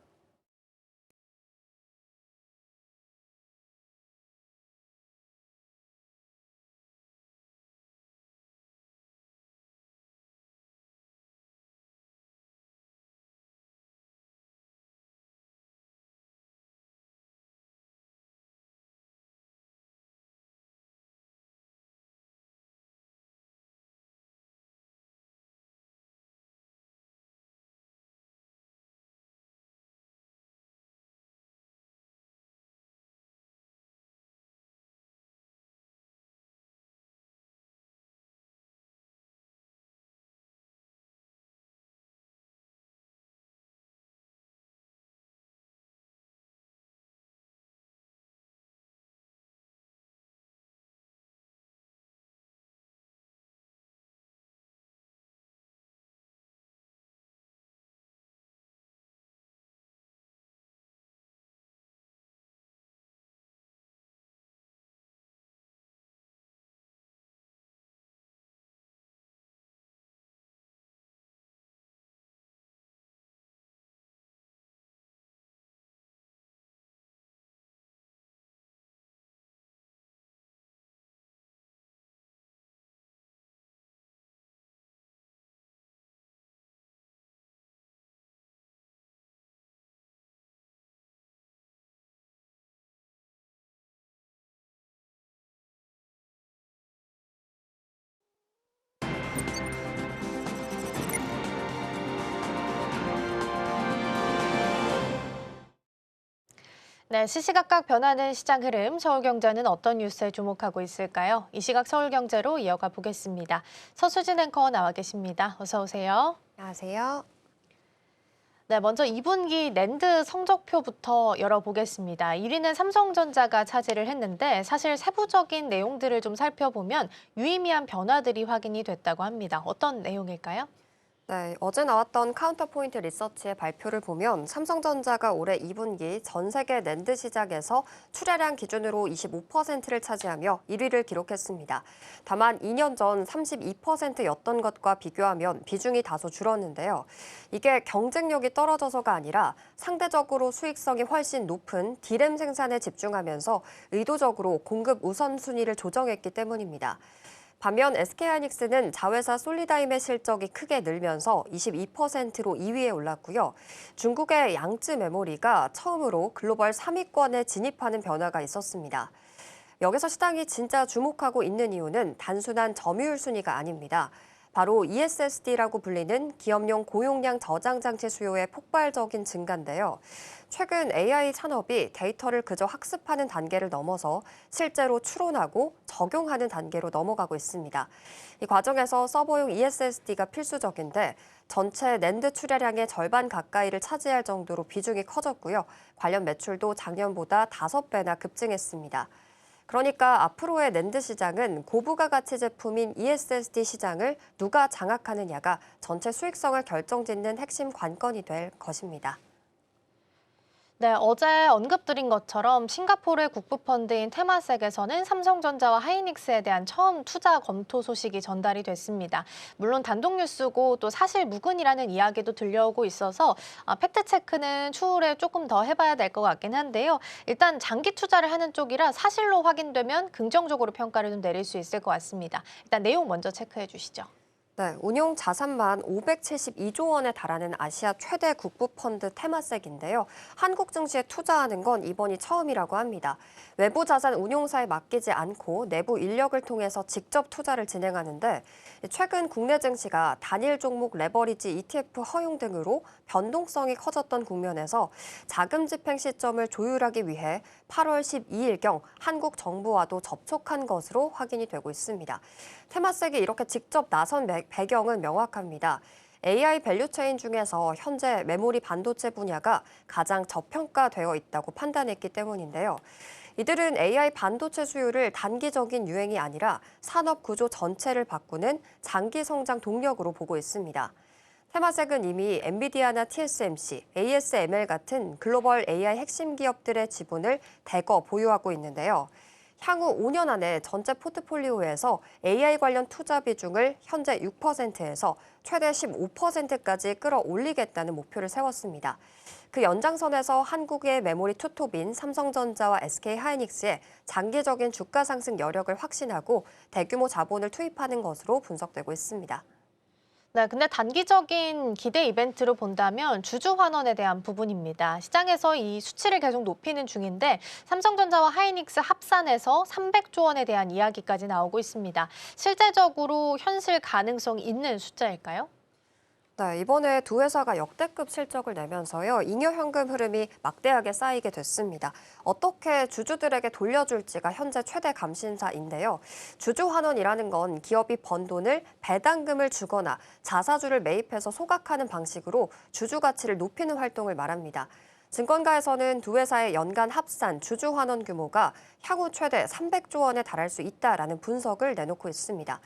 네, 시시각각 변하는 시장 흐름, 서울경제는 어떤 뉴스에 주목하고 있을까요? 이 시각 서울경제로 이어가 보겠습니다. 서수진 앵커 나와 계십니다. 어서 오세요. 안녕하세요. 네, 먼저 2분기 낸드 성적표부터 열어보겠습니다. 1위는 삼성전자가 차지를 했는데 사실 세부적인 내용들을 좀 살펴보면 유의미한 변화들이 확인이 됐다고 합니다. 어떤 내용일까요? 네, 어제 나왔던 카운터포인트 리서치의 발표를 보면 삼성전자가 올해 2분기 전 세계 낸드 시장에서 출하량 기준으로 25%를 차지하며 1위를 기록했습니다. 다만 2년 전 32%였던 것과 비교하면 비중이 다소 줄었는데요. 이게 경쟁력이 떨어져서가 아니라 상대적으로 수익성이 훨씬 높은 D램 생산에 집중하면서 의도적으로 공급 우선순위를 조정했기 때문입니다. 반면 SK하이닉스는 자회사 솔리다임의 실적이 크게 늘면서 22%로 2위에 올랐고요. 중국의 양쯔 메모리가 처음으로 글로벌 3위권에 진입하는 변화가 있었습니다. 여기서 시장이 진짜 주목하고 있는 이유는 단순한 점유율 순위가 아닙니다. 바로 ESSD라고 불리는 기업용 고용량 저장 장치 수요의 폭발적인 증가인데요. 최근 AI 산업이 데이터를 그저 학습하는 단계를 넘어서 실제로 추론하고 적용하는 단계로 넘어가고 있습니다. 이 과정에서 서버용 ESSD가 필수적인데 전체 낸드 출하량의 절반 가까이를 차지할 정도로 비중이 커졌고요. 관련 매출도 작년보다 5배나 급증했습니다. 그러니까 앞으로의 낸드 시장은 고부가 가치 제품인 ESSD 시장을 누가 장악하느냐가 전체 수익성을 결정짓는 핵심 관건이 될 것입니다. 네, 어제 언급드린 것처럼 싱가포르의 국부펀드인 테마섹에서는 삼성전자와 하이닉스에 대한 처음 투자 검토 소식이 전달이 됐습니다. 물론 단독 뉴스고 또 사실 무근이라는 이야기도 들려오고 있어서 팩트체크는 추후에 조금 더 해봐야 될 것 같긴 한데요. 일단 장기 투자를 하는 쪽이라 사실로 확인되면 긍정적으로 평가를 좀 내릴 수 있을 것 같습니다. 일단 내용 먼저 체크해 주시죠. 네, 운용 자산만 572조 원에 달하는 아시아 최대 국부펀드 테마섹인데요. 한국 증시에 투자하는 건 이번이 처음이라고 합니다. 외부 자산 운용사에 맡기지 않고 내부 인력을 통해서 직접 투자를 진행하는데 최근 국내 증시가 단일 종목 레버리지 ETF 허용 등으로 변동성이 커졌던 국면에서 자금 집행 시점을 조율하기 위해 8월 12일경 한국 정부와도 접촉한 것으로 확인이 되고 있습니다. 테마섹이 이렇게 직접 나선 배경은 명확합니다. AI 밸류체인 중에서 현재 메모리 반도체 분야가 가장 저평가되어 있다고 판단했기 때문인데요. 이들은 AI 반도체 수요를 단기적인 유행이 아니라 산업 구조 전체를 바꾸는 장기 성장 동력으로 보고 있습니다. 테마섹은 이미 엔비디아나 TSMC, ASML 같은 글로벌 AI 핵심 기업들의 지분을 대거 보유하고 있는데요. 향후 5년 안에 전체 포트폴리오에서 AI 관련 투자 비중을 현재 6%에서 최대 15%까지 끌어올리겠다는 목표를 세웠습니다. 그 연장선에서 한국의 메모리 투톱인 삼성전자와 SK하이닉스의 장기적인 주가 상승 여력을 확신하고 대규모 자본을 투입하는 것으로 분석되고 있습니다. 네, 근데 단기적인 기대 이벤트로 본다면 주주 환원에 대한 부분입니다. 시장에서 이 수치를 계속 높이는 중인데 삼성전자와 하이닉스 합산해서 300조 원에 대한 이야기까지 나오고 있습니다. 실제적으로 현실 가능성이 있는 숫자일까요? 네, 이번에 두 회사가 역대급 실적을 내면서요. 잉여 현금 흐름이 막대하게 쌓이게 됐습니다. 어떻게 주주들에게 돌려줄지가 현재 최대 관심사인데요. 주주 환원이라는 건 기업이 번 돈을 배당금을 주거나 자사주를 매입해서 소각하는 방식으로 주주 가치를 높이는 활동을 말합니다. 증권가에서는 두 회사의 연간 합산 주주 환원 규모가 향후 최대 300조 원에 달할 수 있다라는 분석을 내놓고 있습니다.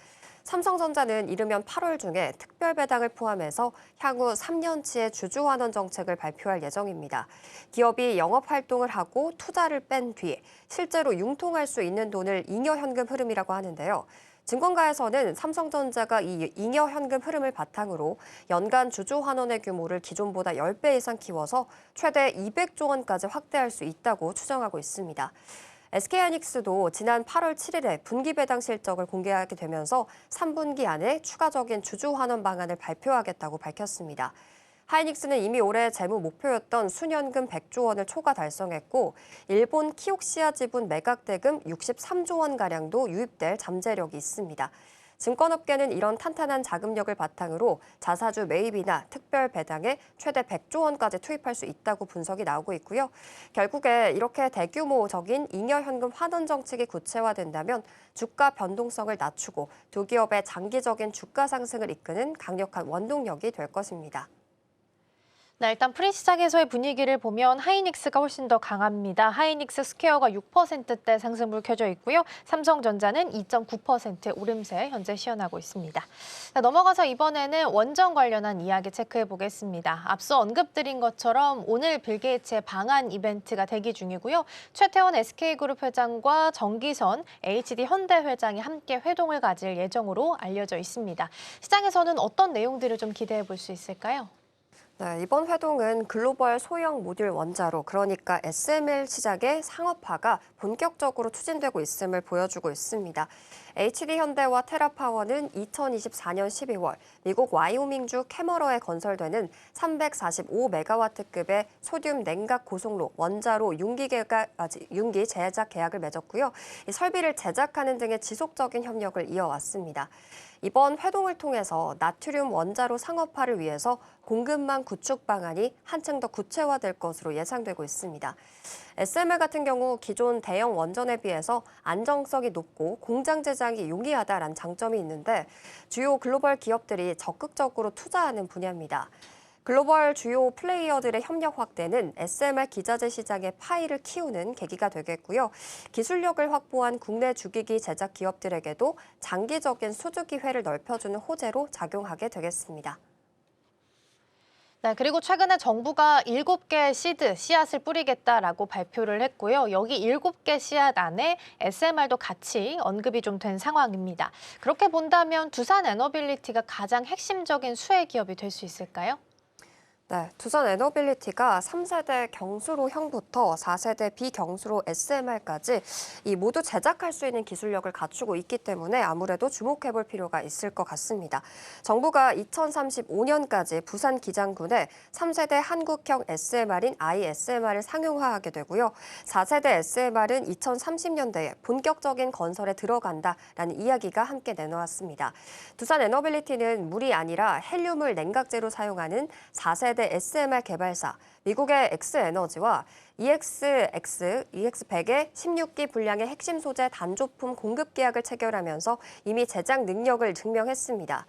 삼성전자는 이르면 8월 중에 특별 배당을 포함해서 향후 3년치의 주주 환원 정책을 발표할 예정입니다. 기업이 영업 활동을 하고 투자를 뺀 뒤 실제로 융통할 수 있는 돈을 잉여 현금 흐름이라고 하는데요. 증권가에서는 삼성전자가 이 잉여 현금 흐름을 바탕으로 연간 주주 환원의 규모를 기존보다 10배 이상 키워서 최대 200조 원까지 확대할 수 있다고 추정하고 있습니다. SK하이닉스도 지난 8월 7일에 분기 배당 실적을 공개하게 되면서 3분기 안에 추가적인 주주 환원 방안을 발표하겠다고 밝혔습니다. 하이닉스는 이미 올해 재무 목표였던 순현금 100조 원을 초과 달성했고 일본 키옥시아 지분 매각 대금 63조 원가량도 유입될 잠재력이 있습니다. 증권업계는 이런 탄탄한 자금력을 바탕으로 자사주 매입이나 특별 배당에 최대 100조 원까지 투입할 수 있다고 분석이 나오고 있고요. 결국에 이렇게 대규모적인 잉여 현금 환원 정책이 구체화된다면 주가 변동성을 낮추고 두 기업의 장기적인 주가 상승을 이끄는 강력한 원동력이 될 것입니다. 네, 일단 프리시장에서의 분위기를 보면 하이닉스가 훨씬 더 강합니다. 하이닉스 스퀘어가 6%대 상승을 켜져 있고요. 삼성전자는 2.9% 오름세 현재 시현하고 있습니다. 자, 넘어가서 이번에는 원전 관련한 이야기 체크해 보겠습니다. 앞서 언급드린 것처럼 오늘 빌 게이츠의 방한 이벤트가 대기 중이고요. 최태원 SK그룹 회장과 정기선 HD 현대 회장이 함께 회동을 가질 예정으로 알려져 있습니다. 시장에서는 어떤 내용들을 좀 기대해 볼 수 있을까요? 네, 이번 회동은 글로벌 소형 모듈 원자로, 그러니까 SMR 시장의 상업화가 본격적으로 추진되고 있음을 보여주고 있습니다. HD현대와 테라파워는 2024년 12월 미국 와이오밍주 캐머러에 건설되는 345메가와트급의 소듐 냉각 고속로 원자로 융기 제작 계약을 맺었고요. 이 설비를 제작하는 등의 지속적인 협력을 이어왔습니다. 이번 회동을 통해서 나트륨 원자로 상업화를 위해서 공급망 구축 방안이 한층 더 구체화될 것으로 예상되고 있습니다. SMR 같은 경우 기존 대형 원전에 비해서 안정성이 높고 공장 제작이 용이하다는 장점이 있는데 주요 글로벌 기업들이 적극적으로 투자하는 분야입니다. 글로벌 주요 플레이어들의 협력 확대는 SMR 기자재 시장의 파이를 키우는 계기가 되겠고요. 기술력을 확보한 국내 주기기 제작 기업들에게도 장기적인 수주 기회를 넓혀주는 호재로 작용하게 되겠습니다. 네, 그리고 최근에 정부가 7개 시드, 씨앗을 뿌리겠다라고 발표를 했고요. 여기 7개 씨앗 안에 SMR도 같이 언급이 좀 된 상황입니다. 그렇게 본다면 두산 에너빌리티가 가장 핵심적인 수혜 기업이 될 수 있을까요? 네, 두산 에너빌리티가 3세대 경수로형부터 4세대 비경수로 SMR까지 이 모두 제작할 수 있는 기술력을 갖추고 있기 때문에 아무래도 주목해볼 필요가 있을 것 같습니다. 정부가 2035년까지 부산 기장군에 3세대 한국형 SMR인 ISMR을 상용화하게 되고요. 4세대 SMR은 2030년대에 본격적인 건설에 들어간다라는 이야기가 함께 내놓았습니다. 두산 에너빌리티는 물이 아니라 헬륨을 냉각제로 사용하는 4세대 SMR 개발사, 미국의 엑스에너지와 EX100의 16기 분량의 핵심 소재 단조품 공급 계약을 체결하면서 이미 제작 능력을 증명했습니다.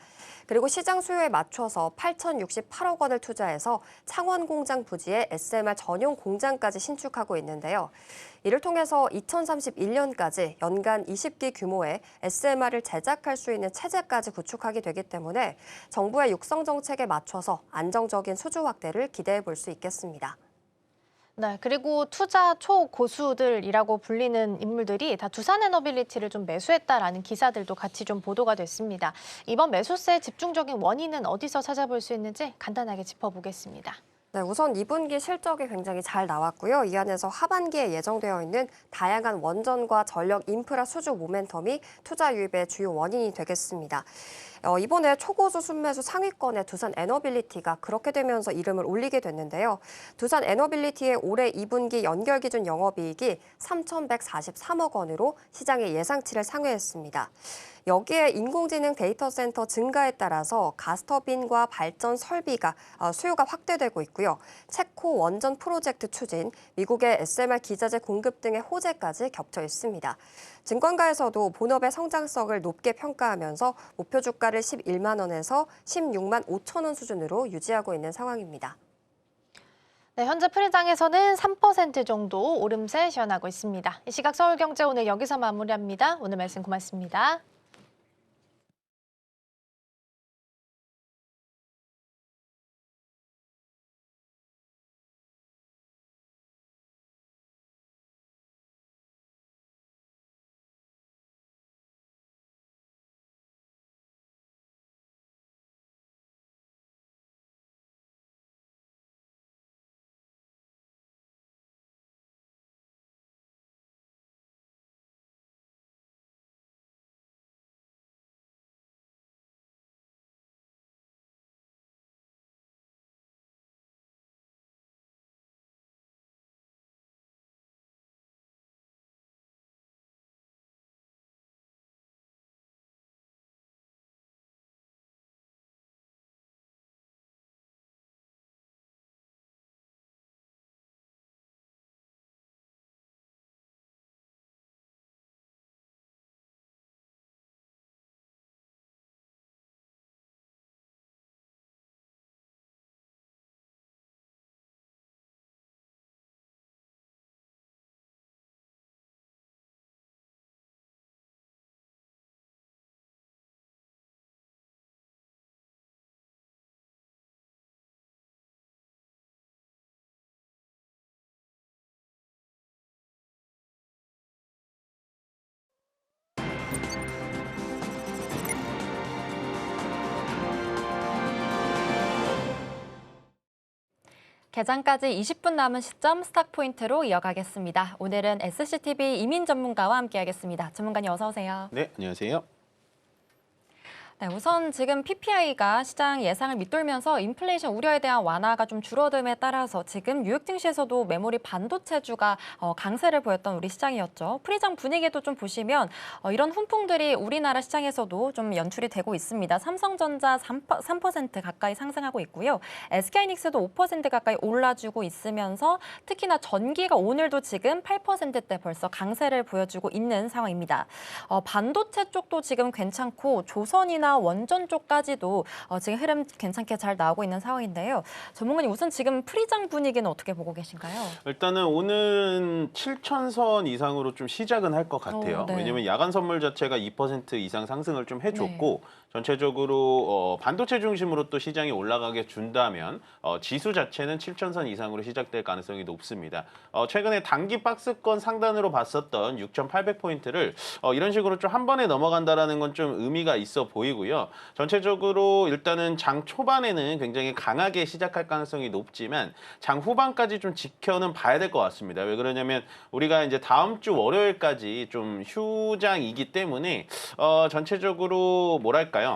그리고 시장 수요에 맞춰서 8,068억 원을 투자해서 창원 공장 부지에 SMR 전용 공장까지 신축하고 있는데요. 이를 통해서 2031년까지 연간 20기 규모의 SMR을 제작할 수 있는 체제까지 구축하게 되기 때문에 정부의 육성 정책에 맞춰서 안정적인 수주 확대를 기대해 볼 수 있겠습니다. 네, 그리고 투자 초고수들이라고 불리는 인물들이 다 두산에너빌리티를 좀 매수했다라는 기사들도 같이 좀 보도가 됐습니다. 이번 매수세의 집중적인 원인은 어디서 찾아볼 수 있는지 간단하게 짚어보겠습니다. 네, 우선 2분기 실적이 굉장히 잘 나왔고요. 이 안에서 하반기에 예정되어 있는 다양한 원전과 전력 인프라 수주 모멘텀이 투자 유입의 주요 원인이 되겠습니다. 이번에 초고수 순매수 상위권에 두산 에너빌리티가 그렇게 되면서 이름을 올리게 됐는데요. 두산 에너빌리티의 올해 2분기 연결 기준 영업이익이 3,143억 원으로 시장의 예상치를 상회했습니다. 여기에 인공지능 데이터 센터 증가에 따라서 가스터빈과 발전 설비가 수요가 확대되고 있고요. 체코 원전 프로젝트 추진, 미국의 SMR 기자재 공급 등의 호재까지 겹쳐 있습니다. 증권가에서도 본업의 성장성을 높게 평가하면서 목표 주가를 11만 원에서 16만 5천 원 수준으로 유지하고 있는 상황입니다. 네, 현재 프리장에서는 3% 정도 오름세 시현하고 있습니다. 이 시각 서울경제 오늘 여기서 마무리합니다. 오늘 말씀 고맙습니다. 개장까지 20분 남은 시점 스탁 포인트로 이어가겠습니다. 오늘은 SCTV 이민 전문가와 함께하겠습니다. 전문가님 어서 오세요. 네, 안녕하세요. 네, 우선 지금 PPI가 시장 예상을 밑돌면서 인플레이션 우려에 대한 완화가 좀 줄어듦에 따라서 지금 뉴욕 증시에서도 메모리 반도체주가 강세를 보였던 우리 시장이었죠. 프리장 분위기도 좀 보시면 이런 훈풍들이 우리나라 시장에서도 좀 연출이 되고 있습니다. 삼성전자 3% 가까이 상승하고 있고요. SK하이닉스도 5% 가까이 올라주고 있으면서 특히나 전기가 오늘도 지금 8%대 벌써 강세를 보여주고 있는 상황입니다. 반도체 쪽도 지금 괜찮고 조선이나 원전 쪽까지도 지금 흐름 괜찮게 잘 나오고 있는 상황인데요. 전문가님 우선 지금 프리장 분위기는 어떻게 보고 계신가요? 일단은 오늘은 7,000선 이상으로 좀 시작은 할 것 같아요. 네. 왜냐하면 야간 선물 자체가 2% 이상 상승을 좀 해줬고 전체적으로 반도체 중심으로 또 시장이 올라가게 준다면 지수 자체는 7,000선 이상으로 시작될 가능성이 높습니다. 최근에 단기 박스권 상단으로 봤었던 6,800포인트를 이런 식으로 좀 한 번에 넘어간다라는 건 좀 의미가 있어 보이고요. 전체적으로 일단은 장 초반에는 굉장히 강하게 시작할 가능성이 높지만 장 후반까지 좀 지켜는 봐야 될 것 같습니다. 왜 그러냐면 우리가 이제 다음 주 월요일까지 좀 휴장이기 때문에 전체적으로 뭐랄까요?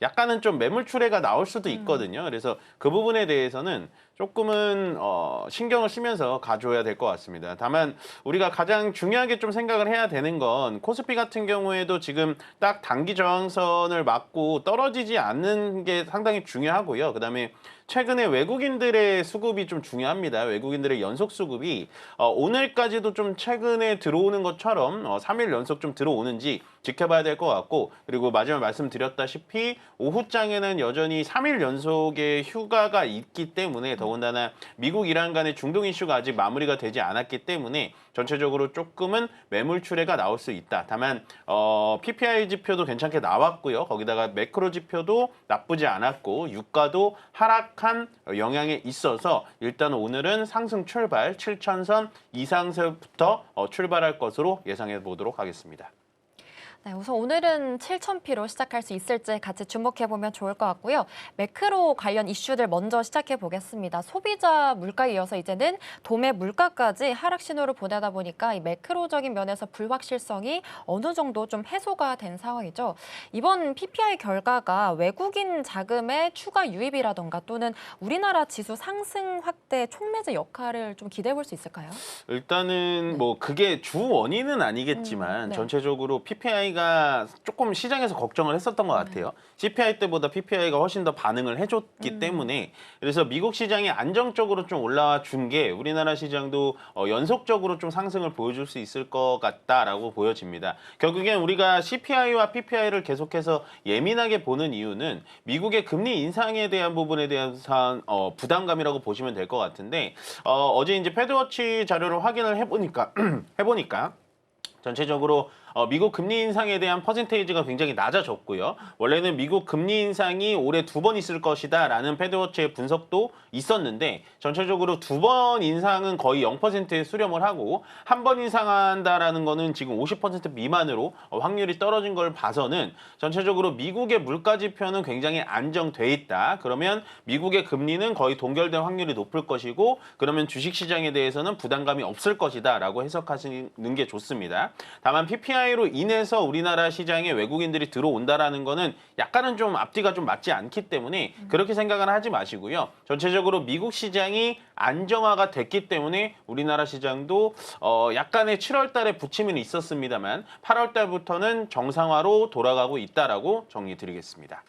약간은 좀 매물 출회가 나올 수도 있거든요. 그래서 그 부분에 대해서는 조금은 신경을 쓰면서 가져야 될 것 같습니다. 다만 우리가 가장 중요하게 좀 생각을 해야 되는 건 코스피 같은 경우에도 지금 딱 단기 저항선을 맞고 떨어지지 않는 게 상당히 중요하고요. 그다음에 최근에 외국인들의 수급이 좀 중요합니다. 외국인들의 연속 수급이 오늘까지도 좀 최근에 들어오는 것처럼 3일 연속 좀 들어오는지 지켜봐야 될 것 같고, 그리고 마지막 말씀드렸다시피 오후장에는 여전히 3일 연속의 휴가가 있기 때문에 더군다나 미국 이란 간의 중동 이슈가 아직 마무리가 되지 않았기 때문에 전체적으로 조금은 매물 출회가 나올 수 있다. 다만 PPI 지표도 괜찮게 나왔고요. 거기다가 매크로 지표도 나쁘지 않았고 유가도 하락한 영향에 있어서 일단 오늘은 상승 출발 7,000선 이상서부터 출발할 것으로 예상해 보도록 하겠습니다. 네, 우선 오늘은 7,000피로 시작할 수 있을지 같이 주목해보면 좋을 것 같고요. 매크로 관련 이슈들 먼저 시작해 보겠습니다. 소비자 물가에 이어서 이제는 도매 물가까지 하락 신호를 보내다 보니까 이 매크로적인 면에서 불확실성이 어느 정도 좀 해소가 된 상황이죠. 이번 PPI 결과가 외국인 자금의 추가 유입이라던가 또는 우리나라 지수 상승 확대 촉매제 역할을 좀 기대해 볼 수 있을까요? 일단은 뭐 그게 주 원인은 아니겠지만 네. 전체적으로 PPI가 조금 시장에서 걱정을 했었던 것 같아요. CPI 때보다 PPI가 훨씬 더 반응을 해줬기 때문에 그래서 미국 시장이 안정적으로 좀 올라와 준 게 우리나라 시장도 연속적으로 좀 상승을 보여줄 수 있을 것 같다라고 보여집니다. 결국엔 우리가 CPI와 PPI를 계속해서 예민하게 보는 이유는 미국의 금리 인상에 대한 부분에 대한 부담감이라고 보시면 될 것 같은데 어제 이제 패드워치 자료를 확인을 해보니까 전체적으로 미국 금리 인상에 대한 퍼센테이지가 굉장히 낮아졌고요. 원래는 미국 금리 인상이 올해 2번 있을 것이다라는 패드워치의 분석도 있었는데 전체적으로 2번 인상은 거의 0%에 수렴을 하고 한 번 인상한다라는 거는 지금 50% 미만으로 확률이 떨어진 걸 봐서는 전체적으로 미국의 물가 지표는 굉장히 안정돼 있다. 그러면 미국의 금리는 거의 동결된 확률이 높을 것이고 그러면 주식시장에 대해서는 부담감이 없을 것이다라고 해석하시는 게 좋습니다. 다만 PPI로 인해서 우리나라 시장에 외국인들이 들어온다라는 거는 약간은 좀 앞뒤가 좀 맞지 않기 때문에 그렇게 생각은 하지 마시고요. 전체적으로 미국 시장이 안정화가 됐기 때문에 우리나라 시장도 약간의 7월 달에 부침은 있었습니다만 8월 달부터는 정상화로 돌아가고 있다라고 정리 드리겠습니다.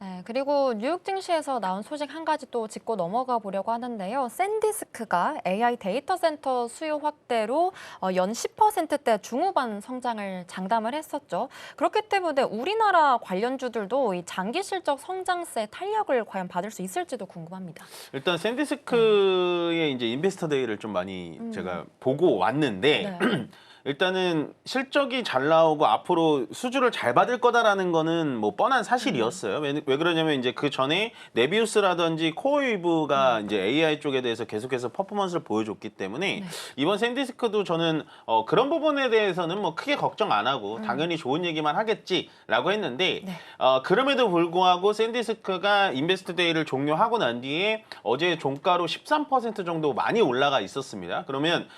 네, 그리고 뉴욕 증시에서 나온 소식 한 가지 또 짚고 넘어가 보려고 하는데요. 샌디스크가 AI 데이터 센터 수요 확대로 연 10%대 중후반 성장을 장담을 했었죠. 그렇기 때문에 우리나라 관련주들도 이 장기 실적 성장세 탄력을 과연 받을 수 있을지도 궁금합니다. 일단 샌디스크의 이제 인베스터 데이를 좀 많이 제가 보고 왔는데 네. 일단은 실적이 잘 나오고 앞으로 수주를 잘 받을 거다라는 거는 뭐 뻔한 사실이었어요. 왜 그러냐면 이제 그 전에 네비우스라든지 코어웨이브가 이제 AI 쪽에 대해서 계속해서 퍼포먼스를 보여줬기 때문에 이번 샌디스크도 저는 그런 부분에 대해서는 뭐 크게 걱정 안 하고 당연히 좋은 얘기만 하겠지라고 했는데 그럼에도 불구하고 샌디스크가 인베스트 데이를 종료하고 난 뒤에 어제 종가로 13% 정도 많이 올라가 있었습니다. 그러면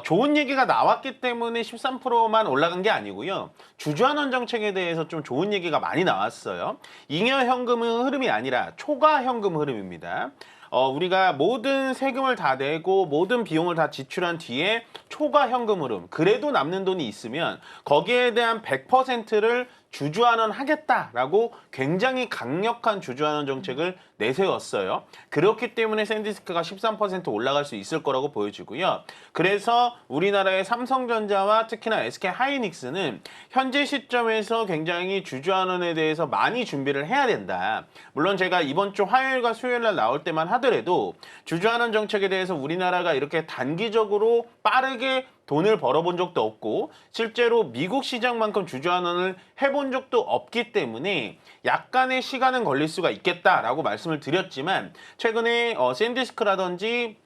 좋은 얘기가 나왔기 때문에 13%만 올라간 게 아니고요. 주주환원 정책에 대해서 좀 좋은 얘기가 많이 나왔어요. 잉여 현금 흐름이 아니라 초과 현금 흐름입니다. 우리가 모든 세금을 다 내고 모든 비용을 다 지출한 뒤에 초과 현금 흐름, 그래도 남는 돈이 있으면 거기에 대한 100%를 주주환원 하겠다라고 굉장히 강력한 주주환원 정책을 내세웠어요. 그렇기 때문에 샌디스크가 13% 올라갈 수 있을 거라고 보여지고요. 그래서 우리나라의 삼성전자와 특히나 SK하이닉스는 현재 시점에서 굉장히 주주환원에 대해서 많이 준비를 해야 된다. 물론 제가 이번 주 화요일과 수요일 날 나올 때만 하더라도 주주환원 정책에 대해서 우리나라가 이렇게 단기적으로 빠르게 돈을 벌어본 적도 없고 실제로 미국 시장만큼 주주환원을 해본 적도 없기 때문에 약간의 시간은 걸릴 수가 있겠다라고 말씀을 드렸지만 최근에 샌디스크라든지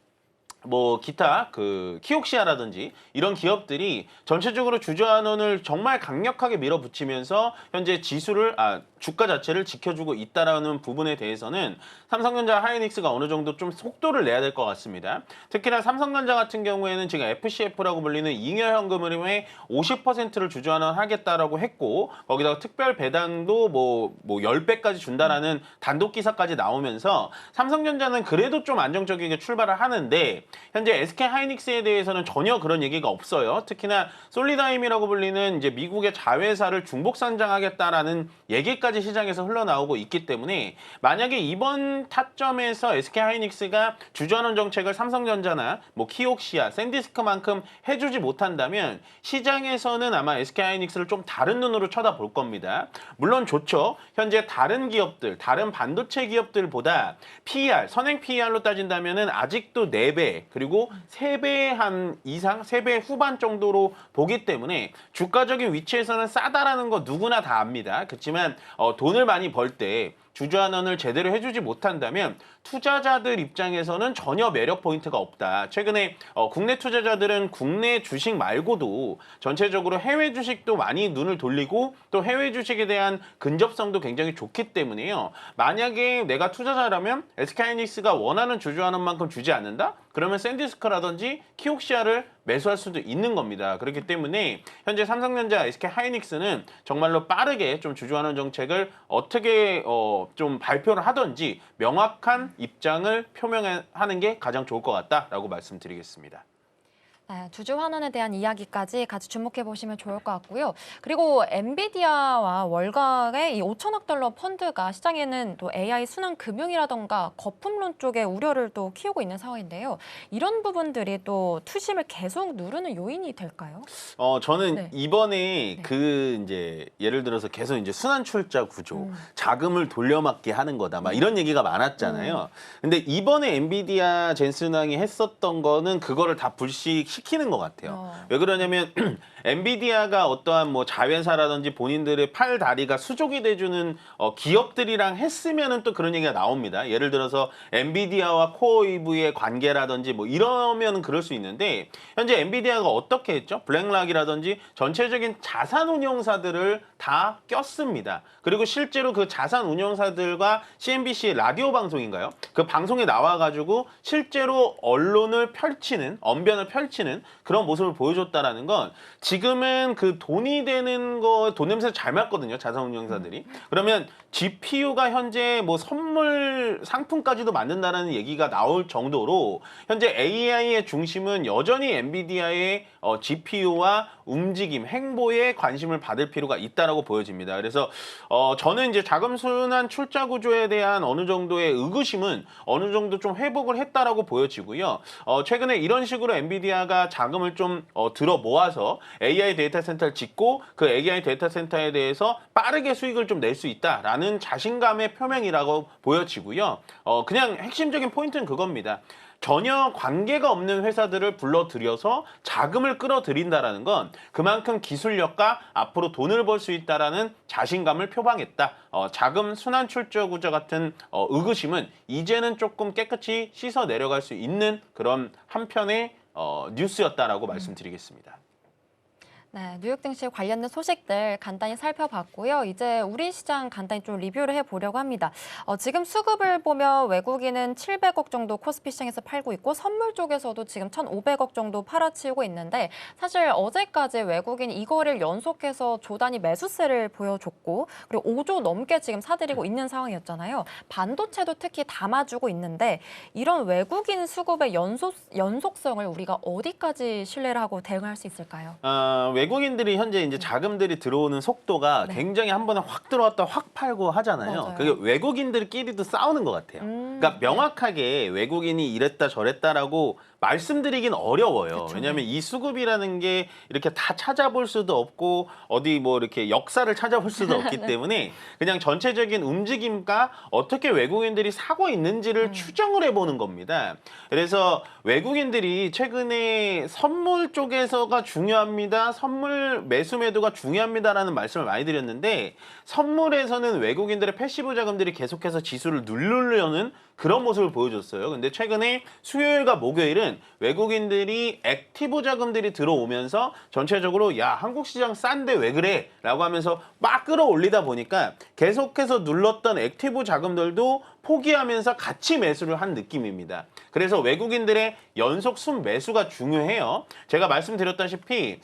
뭐 기타 그 키옥시아라든지 이런 기업들이 전체적으로 주주환원을 정말 강력하게 밀어붙이면서 현재 주가 자체를 지켜주고 있다라는 부분에 대해서는 삼성전자, 하이닉스가 어느 정도 좀 속도를 내야 될 것 같습니다. 특히나 삼성전자 같은 경우에는 지금 FCF라고 불리는 잉여 현금 흐름의 50%를 주주환원 하겠다라고 했고 거기다가 특별 배당도 뭐 10배까지 준다라는 단독 기사까지 나오면서 삼성전자는 그래도 좀 안정적이게 출발을 하는데 현재 SK하이닉스에 대해서는 전혀 그런 얘기가 없어요. 특히나 솔리다임이라고 불리는 이제 미국의 자회사를 중복 상장하겠다라는 얘기까지 시장에서 흘러나오고 있기 때문에 만약에 이번 타점에서 SK하이닉스가 주주환원 정책을 삼성전자나 뭐 키옥시아, 샌디스크만큼 해주지 못한다면 시장에서는 아마 SK하이닉스를 좀 다른 눈으로 쳐다볼 겁니다. 물론 좋죠. 현재 다른 기업들, 다른 반도체 기업들보다 PER, 선행 PER로 따진다면은 아직도 4배 그리고 3배 한 이상, 3배 후반 정도로 보기 때문에 주가적인 위치에서는 싸다라는 거 누구나 다 압니다. 그렇지만 돈을 많이 벌 때 주주환원을 제대로 해주지 못한다면 투자자들 입장에서는 전혀 매력 포인트가 없다. 최근에 국내 투자자들은 국내 주식 말고도 전체적으로 해외 주식도 많이 눈을 돌리고 또 해외 주식에 대한 근접성도 굉장히 좋기 때문에요. 만약에 내가 투자자라면 SK하이닉스가 원하는 주주환원만큼 주지 않는다? 그러면 샌디스크라든지 키옥시아를 매수할 수도 있는 겁니다. 그렇기 때문에 현재 삼성전자, SK하이닉스는 정말로 빠르게 좀 주주환원 정책을 어떻게 좀 발표를 하든지 명확한 입장을 표명하는 게 가장 좋을 것 같다라고 말씀드리겠습니다. 네, 주주환원에 대한 이야기까지 같이 주목해 보시면 좋을 것 같고요. 그리고 엔비디아와 월가의 이 5천억 달러 펀드가 시장에는 또 AI 순환 금융이라던가 거품론 쪽에 우려를 또 키우고 있는 상황인데요. 이런 부분들이 또 투심을 계속 누르는 요인이 될까요? 저는 네. 이번에 그 이제 예를 들어서 계속 이제 순환 출자 구조, 자금을 돌려막기 하는 거다, 막 이런 얘기가 많았잖아요. 근데 이번에 엔비디아 젠슨왕이 했었던 거는 그거를 다 불식시키는 것 같아요. 왜 그러냐면 엔비디아가 어떠한 뭐 자회사라든지 본인들의 팔 다리가 수족이 돼주는 기업들이랑 했으면은 또 그런 얘기가 나옵니다. 예를 들어서 엔비디아와 코어웨이브의 관계라든지 뭐 이러면 그럴 수 있는데 현재 엔비디아가 어떻게 했죠? 블랙락이라든지 전체적인 자산 운용사들을 다 꼈습니다. 그리고 실제로 그 자산 운용사들과 CNBC의 라디오 방송인가요? 그 방송에 나와가지고 실제로 언론을 펼치는, 언변을 펼치는 그런 모습을 보여줬다라는 건 지금은 그 돈이 되는 거, 돈 냄새 잘 맡거든요, 자산 운용사들이. 그러면 GPU가 현재 뭐 선물 상품까지도 만든다는 얘기가 나올 정도로 현재 AI의 중심은 여전히 엔비디아의 GPU와 움직임, 행보에 관심을 받을 필요가 있다라고 보여집니다. 그래서 저는 이제 자금 순환 출자 구조에 대한 어느 정도의 의구심은 어느 정도 좀 회복을 했다라고 보여지고요. 최근에 이런 식으로 엔비디아가 자금을 좀 들어 모아서 AI 데이터 센터를 짓고 그 AI 데이터 센터에 대해서 빠르게 수익을 좀 낼 수 있다라는 자신감의 표명이라고 보여지고요. 그냥 핵심적인 포인트는 그겁니다. 전혀 관계가 없는 회사들을 불러들여서 자금을 끌어들인다라는 건 그만큼 기술력과 앞으로 돈을 벌 수 있다라는 자신감을 표방했다. 자금 순환 출처 구조 같은 의구심은 이제는 조금 깨끗이 씻어 내려갈 수 있는 그런 한편의 뉴스였다라고 말씀드리겠습니다. 네, 뉴욕 증시 관련된 소식들 간단히 살펴봤고요. 이제 우리 시장 간단히 좀 리뷰를 해보려고 합니다. 지금 수급을 보면 외국인은 700억 정도 코스피 시장에서 팔고 있고 선물 쪽에서도 지금 1,500억 정도 팔아치우고 있는데 사실 어제까지 외국인이 이거를 연속해서 조단위 매수세를 보여줬고 그리고 5조 넘게 지금 사들이고 있는 상황이었잖아요. 반도체도 특히 담아주고 있는데 이런 외국인 수급의 연속성을 우리가 어디까지 신뢰를 하고 대응할 수 있을까요? 외국인들이 현재 이제 자금들이 들어오는 속도가 네. 굉장히 한 번에 확 들어왔다 확 팔고 하잖아요. 맞아요. 그게 외국인들끼리도 싸우는 것 같아요. 그러니까 명확하게 외국인이 이랬다 저랬다라고 말씀드리긴 어려워요. 그쵸. 왜냐하면 이 수급이라는 게 이렇게 다 찾아볼 수도 없고 어디 뭐 이렇게 역사를 찾아볼 수도 없기 때문에 그냥 전체적인 움직임과 어떻게 외국인들이 사고 있는지를 추정을 해보는 겁니다. 그래서 외국인들이 최근에 선물 쪽에서가 중요합니다. 선물 매수 매도가 중요합니다라는 말씀을 많이 드렸는데 선물에서는 외국인들의 패시브 자금들이 계속해서 지수를 누르려는 그런 모습을 보여줬어요. 근데 최근에 수요일과 목요일은 외국인들이 액티브 자금들이 들어오면서 전체적으로 야 한국 시장 싼데 왜 그래? 라고 하면서 막 끌어올리다 보니까 계속해서 눌렀던 액티브 자금들도 포기하면서 같이 매수를 한 느낌입니다. 그래서 외국인들의 연속 순매수가 중요해요. 제가 말씀드렸다시피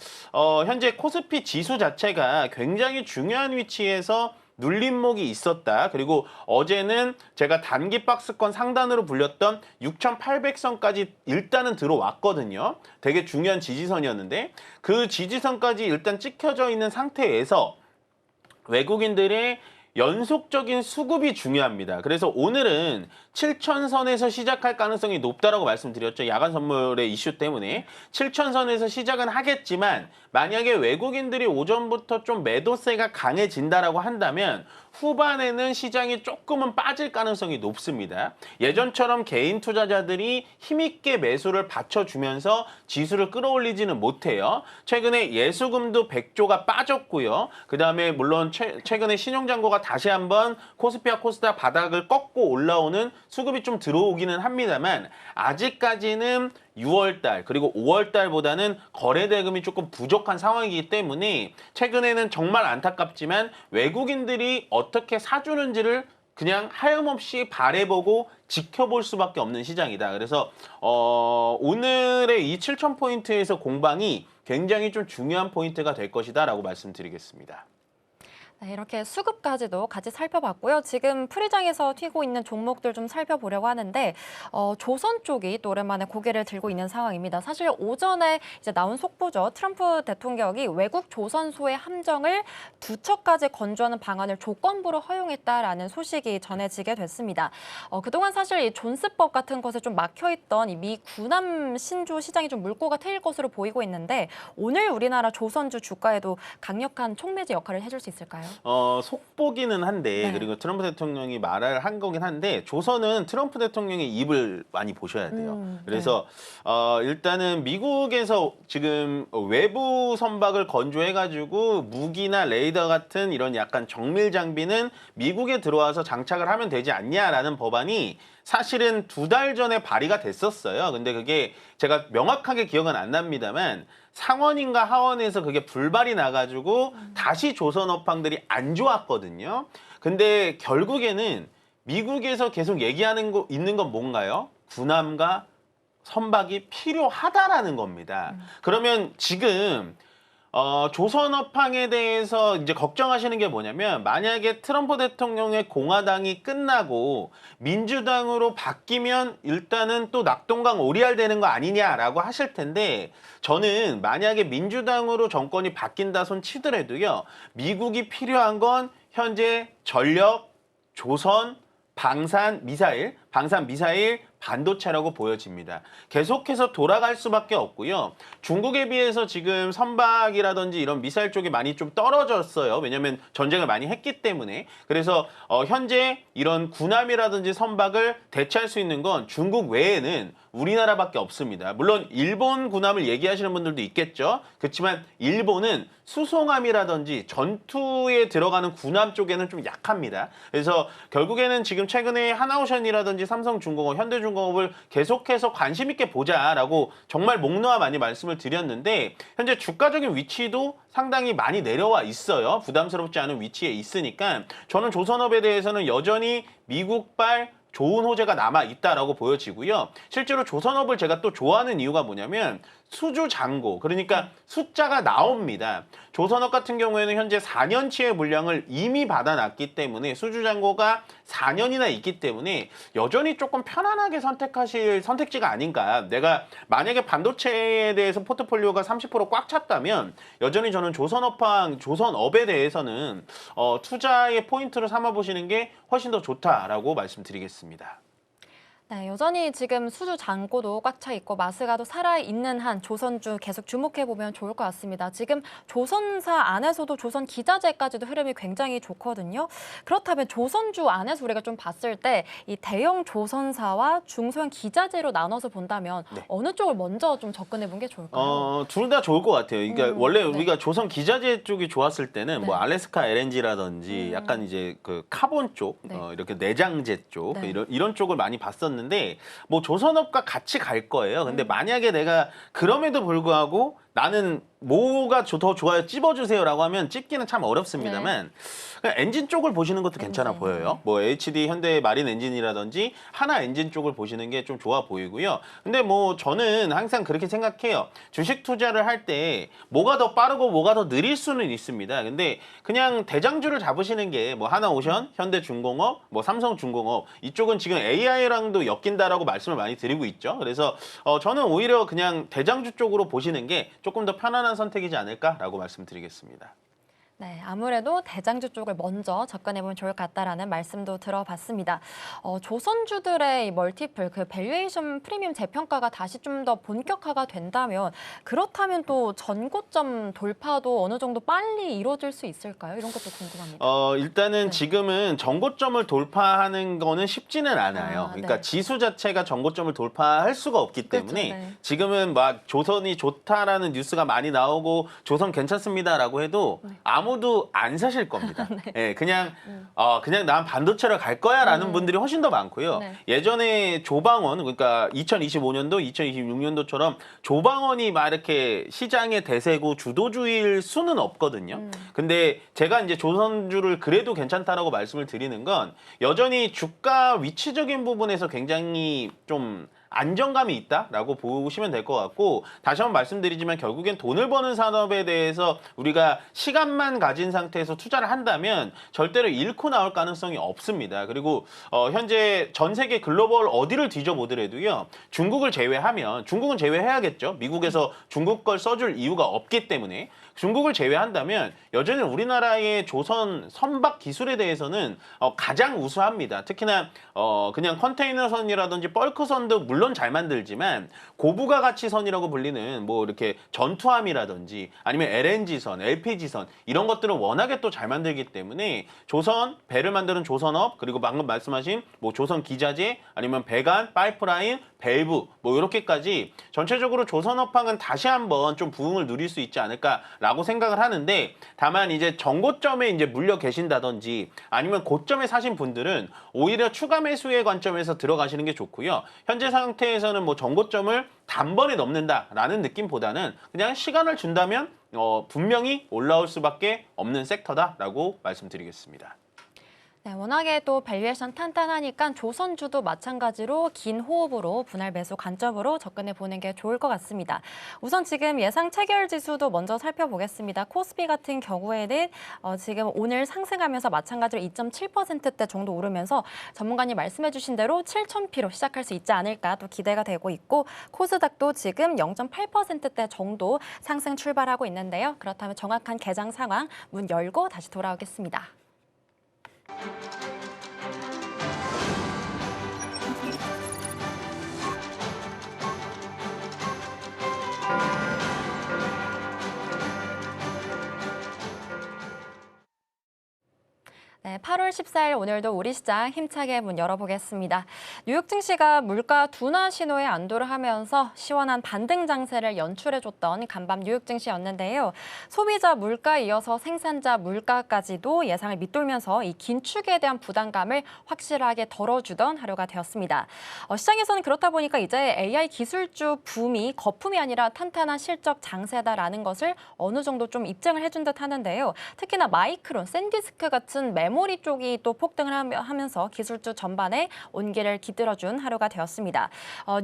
현재 코스피 지수 자체가 굉장히 중요한 위치에서 눌림목이 있었다. 그리고 어제는 제가 단기 박스권 상단으로 불렸던 6,800선까지 일단은 들어왔거든요. 되게 중요한 지지선이었는데 그 지지선까지 일단 찍혀져 있는 상태에서 외국인들의 연속적인 수급이 중요합니다. 그래서 오늘은 7,000선에서 시작할 가능성이 높다라고 말씀드렸죠. 야간 선물의 이슈 때문에 7,000선에서 시작은 하겠지만 만약에 외국인들이 오전부터 좀 매도세가 강해진다라고 한다면 후반에는 시장이 조금은 빠질 가능성이 높습니다. 예전처럼 개인 투자자들이 힘있게 매수를 받쳐주면서 지수를 끌어올리지는 못해요. 최근에 예수금도 100조가 빠졌고요. 그 다음에 물론 최근에 신용잔고가 다시 한번 코스피와 코스닥 바닥을 꺾고 올라오는 수급이 좀 들어오기는 합니다만 아직까지는 6월달 그리고 5월달보다는 거래대금이 조금 부족한 상황이기 때문에 최근에는 정말 안타깝지만 외국인들이 어떻게 사주는지를 그냥 하염없이 바라보고 지켜볼 수밖에 없는 시장이다. 그래서 오늘의 이 7,000포인트에서 공방이 굉장히 좀 중요한 포인트가 될 것이다 라고 말씀드리겠습니다. 네, 이렇게 수급까지도 같이 살펴봤고요. 지금 프리장에서 튀고 있는 종목들 좀 살펴보려고 하는데 조선 쪽이 또 오랜만에 고개를 들고 있는 상황입니다. 사실 오전에 이제 나온 속보죠. 트럼프 대통령이 외국 조선소의 함정을 2척까지 건조하는 방안을 조건부로 허용했다라는 소식이 전해지게 됐습니다. 그동안 사실 이 존스법 같은 것에 좀 막혀있던 이 미 구남 신주 시장이 좀 물꼬가 트일 것으로 보이고 있는데 오늘 우리나라 조선주 주가에도 강력한 촉매제 역할을 해줄 수 있을까요? 속보기는 한데 네. 그리고 트럼프 대통령이 말을 한 거긴 한데 조선은 트럼프 대통령의 입을 많이 보셔야 돼요. 그래서 일단은 미국에서 지금 외부 선박을 건조해가지고 무기나 레이더 같은 이런 약간 정밀 장비는 미국에 들어와서 장착을 하면 되지 않냐라는 법안이 사실은 2달 전에 발의가 됐었어요. 근데 그게 제가 명확하게 기억은 안 납니다만 상원인가 하원에서 그게 불발이 나가지고 다시 조선 업황들이 안 좋았거든요. 근데 결국에는 미국에서 계속 얘기하는 있는 건 뭔가요? 군함과 선박이 필요하다라는 겁니다. 그러면 지금 조선업황에 대해서 이제 걱정하시는 게 뭐냐면 만약에 트럼프 대통령의 공화당이 끝나고 민주당으로 바뀌면 일단은 또 낙동강 오리알 되는 거 아니냐라고 하실 텐데 저는 만약에 민주당으로 정권이 바뀐다 손 치더라도요. 미국이 필요한 건 현재 전력, 조선, 방산 미사일, 반도체라고 보여집니다. 계속해서 돌아갈 수밖에 없고요. 중국에 비해서 지금 선박이라든지 이런 미사일 쪽이 많이 좀 떨어졌어요. 왜냐하면 전쟁을 많이 했기 때문에. 그래서 현재 이런 군함이라든지 선박을 대체할 수 있는 건 중국 외에는 우리나라밖에 없습니다. 물론 일본 군함을 얘기하시는 분들도 있겠죠. 그렇지만 일본은 수송함이라든지 전투에 들어가는 군함 쪽에는 좀 약합니다. 그래서 결국에는 지금 최근에 하나오션이라든지 삼성중공업, 현대중공업을 계속해서 관심 있게 보자라고 정말 목 놓아 많이 말씀을 드렸는데 현재 주가적인 위치도 상당히 많이 내려와 있어요. 부담스럽지 않은 위치에 있으니까 저는 조선업에 대해서는 여전히 미국발 좋은 호재가 남아 있다라고 보여지고요. 실제로 조선업을 제가 또 좋아하는 이유가 뭐냐면 수주 잔고, 그러니까 숫자가 나옵니다. 조선업 같은 경우에는 현재 4년치의 물량을 이미 받아놨기 때문에 수주 잔고가 4년이나 있기 때문에 여전히 조금 편안하게 선택하실 선택지가 아닌가. 내가 만약에 반도체에 대해서 포트폴리오가 30% 꽉 찼다면 여전히 저는 조선업에 대해서는 투자의 포인트로 삼아보시는 게 훨씬 더 좋다라고 말씀드리겠습니다. 네, 여전히 지금 수주 잔고도 꽉 차 있고 마스가도 살아있는 한 조선주 계속 주목해보면 좋을 것 같습니다. 지금 조선사 안에서도 조선 기자재까지도 흐름이 굉장히 좋거든요. 그렇다면 조선주 안에서 우리가 좀 봤을 때 이 대형 조선사와 중소형 기자재로 나눠서 본다면 네. 어느 쪽을 먼저 좀 접근해본 게 좋을까요? 둘 다 좋을 것 같아요. 그러니까 원래 네. 우리가 조선 기자재 쪽이 좋았을 때는 네. 뭐 알래스카 LNG라든지 약간 이제 그 카본 쪽, 네. 이렇게 내장재 쪽 네. 이런 쪽을 많이 봤었는데 뭐 조선업과 같이 갈 거예요. 근데 만약에 내가 그럼에도 불구하고 나는 뭐가 더 좋아요 찝어주세요라고 하면 찝기는 참 어렵습니다만 그냥 엔진 쪽을 보시는 것도 괜찮아 엔진. 보여요. 뭐 HD 현대 마린 엔진이라든지 하나 엔진 쪽을 보시는 게 좀 좋아 보이고요. 근데 뭐 저는 항상 그렇게 생각해요. 주식 투자를 할 때 뭐가 더 빠르고 뭐가 더 느릴 수는 있습니다. 근데 그냥 대장주를 잡으시는 게 뭐 하나오션, 현대중공업, 뭐 삼성중공업 이쪽은 지금 AI랑도 엮인다라고 말씀을 많이 드리고 있죠. 그래서 저는 오히려 그냥 대장주 쪽으로 보시는 게 조금 더 편안한 선택이지 않을까라고 말씀드리겠습니다. 네, 아무래도 대장주 쪽을 먼저 접근해보면 좋을 것 같다라는 말씀도 들어봤습니다. 조선주들의 이 멀티플, 그 밸류에이션 프리미엄 재평가가 다시 좀 더 본격화가 된다면 그렇다면 또 전고점 돌파도 어느 정도 빨리 이루어질 수 있을까요? 이런 것도 궁금합니다. 일단은 네. 지금은 전고점을 돌파하는 거는 쉽지는 않아요. 아, 그러니까 네. 지수 자체가 전고점을 돌파할 수가 없기 때문에 그렇죠, 네. 지금은 막 조선이 좋다라는 뉴스가 많이 나오고 조선 괜찮습니다라고 해도 아무도 안 사실 겁니다. 네, 그냥 난 반도체로 갈 거야라는 분들이 훨씬 더 많고요. 네. 예전에 조방원 그러니까 2025년도, 2026년도처럼 조방원이 막 이렇게 시장의 대세고 주도주일 수는 없거든요. 근데 제가 이제 조선주를 그래도 괜찮다라고 말씀을 드리는 건 여전히 주가 위치적인 부분에서 굉장히 좀 안정감이 있다라고 보시면 될 것 같고 다시 한번 말씀드리지만 결국엔 돈을 버는 산업에 대해서 우리가 시간만 가진 상태에서 투자를 한다면 절대로 잃고 나올 가능성이 없습니다. 그리고 현재 전 세계 글로벌 어디를 뒤져보더라도요. 중국을 제외하면 중국은 제외해야겠죠. 미국에서 중국 걸 써줄 이유가 없기 때문에 중국을 제외한다면 여전히 우리나라의 조선 선박 기술에 대해서는 가장 우수합니다. 특히나 그냥 컨테이너선이라든지 벌크선도 물론 잘 만들지만 고부가 가치선이라고 불리는 뭐 이렇게 전투함이라든지 아니면 LNG선, LPG선 이런 것들은 워낙에 또 잘 만들기 때문에 조선, 배를 만드는 조선업 그리고 방금 말씀하신 뭐 조선 기자재 아니면 배관, 파이프라인, 밸브 뭐 이렇게까지 전체적으로 조선업황은 다시 한번 좀 부흥을 누릴 수 있지 않을까라고 생각을 하는데 다만 이제 정고점에 이제 물려 계신다든지 아니면 고점에 사신 분들은 오히려 추가 매수의 관점에서 들어가시는 게 좋고요. 현재 상태에서는 뭐 정고점을 단번에 넘는다라는 느낌보다는 그냥 시간을 준다면 분명히 올라올 수밖에 없는 섹터다라고 말씀드리겠습니다. 네, 워낙에 또 밸류에이션 탄탄하니까 조선주도 마찬가지로 긴 호흡으로 분할 매수 관점으로 접근해 보는 게 좋을 것 같습니다. 우선 지금 예상 체결 지수도 먼저 살펴보겠습니다. 코스피 같은 경우에는 지금 오늘 상승하면서 마찬가지로 2.7%대 정도 오르면서 전문가님 말씀해 주신 대로 7,000피로 시작할 수 있지 않을까 또 기대가 되고 있고 코스닥도 지금 0.8%대 정도 상승 출발하고 있는데요. 그렇다면 정확한 개장 상황 문 열고 다시 돌아오겠습니다. 네, 8월 10월 14일 오늘도 우리 시장 힘차게 문 열어보겠습니다. 뉴욕 증시가 물가 둔화 신호에 안도를 하면서 시원한 반등 장세를 연출해줬던 간밤 뉴욕 증시였는데요. 소비자 물가에 이어서 생산자 물가까지도 예상을 밑돌면서 이 긴축에 대한 부담감을 확실하게 덜어주던 하루가 되었습니다. 시장에서는 그렇다 보니까 이제 AI 기술주 붐이 거품이 아니라 탄탄한 실적 장세다라는 것을 어느 정도 좀 입증을 해준 듯 하는데요. 특히나 마이크론, 샌디스크 같은 메모리 쪽이 또 폭등을 하면서 기술주 전반에 온기를 깃들어준 하루가 되었습니다.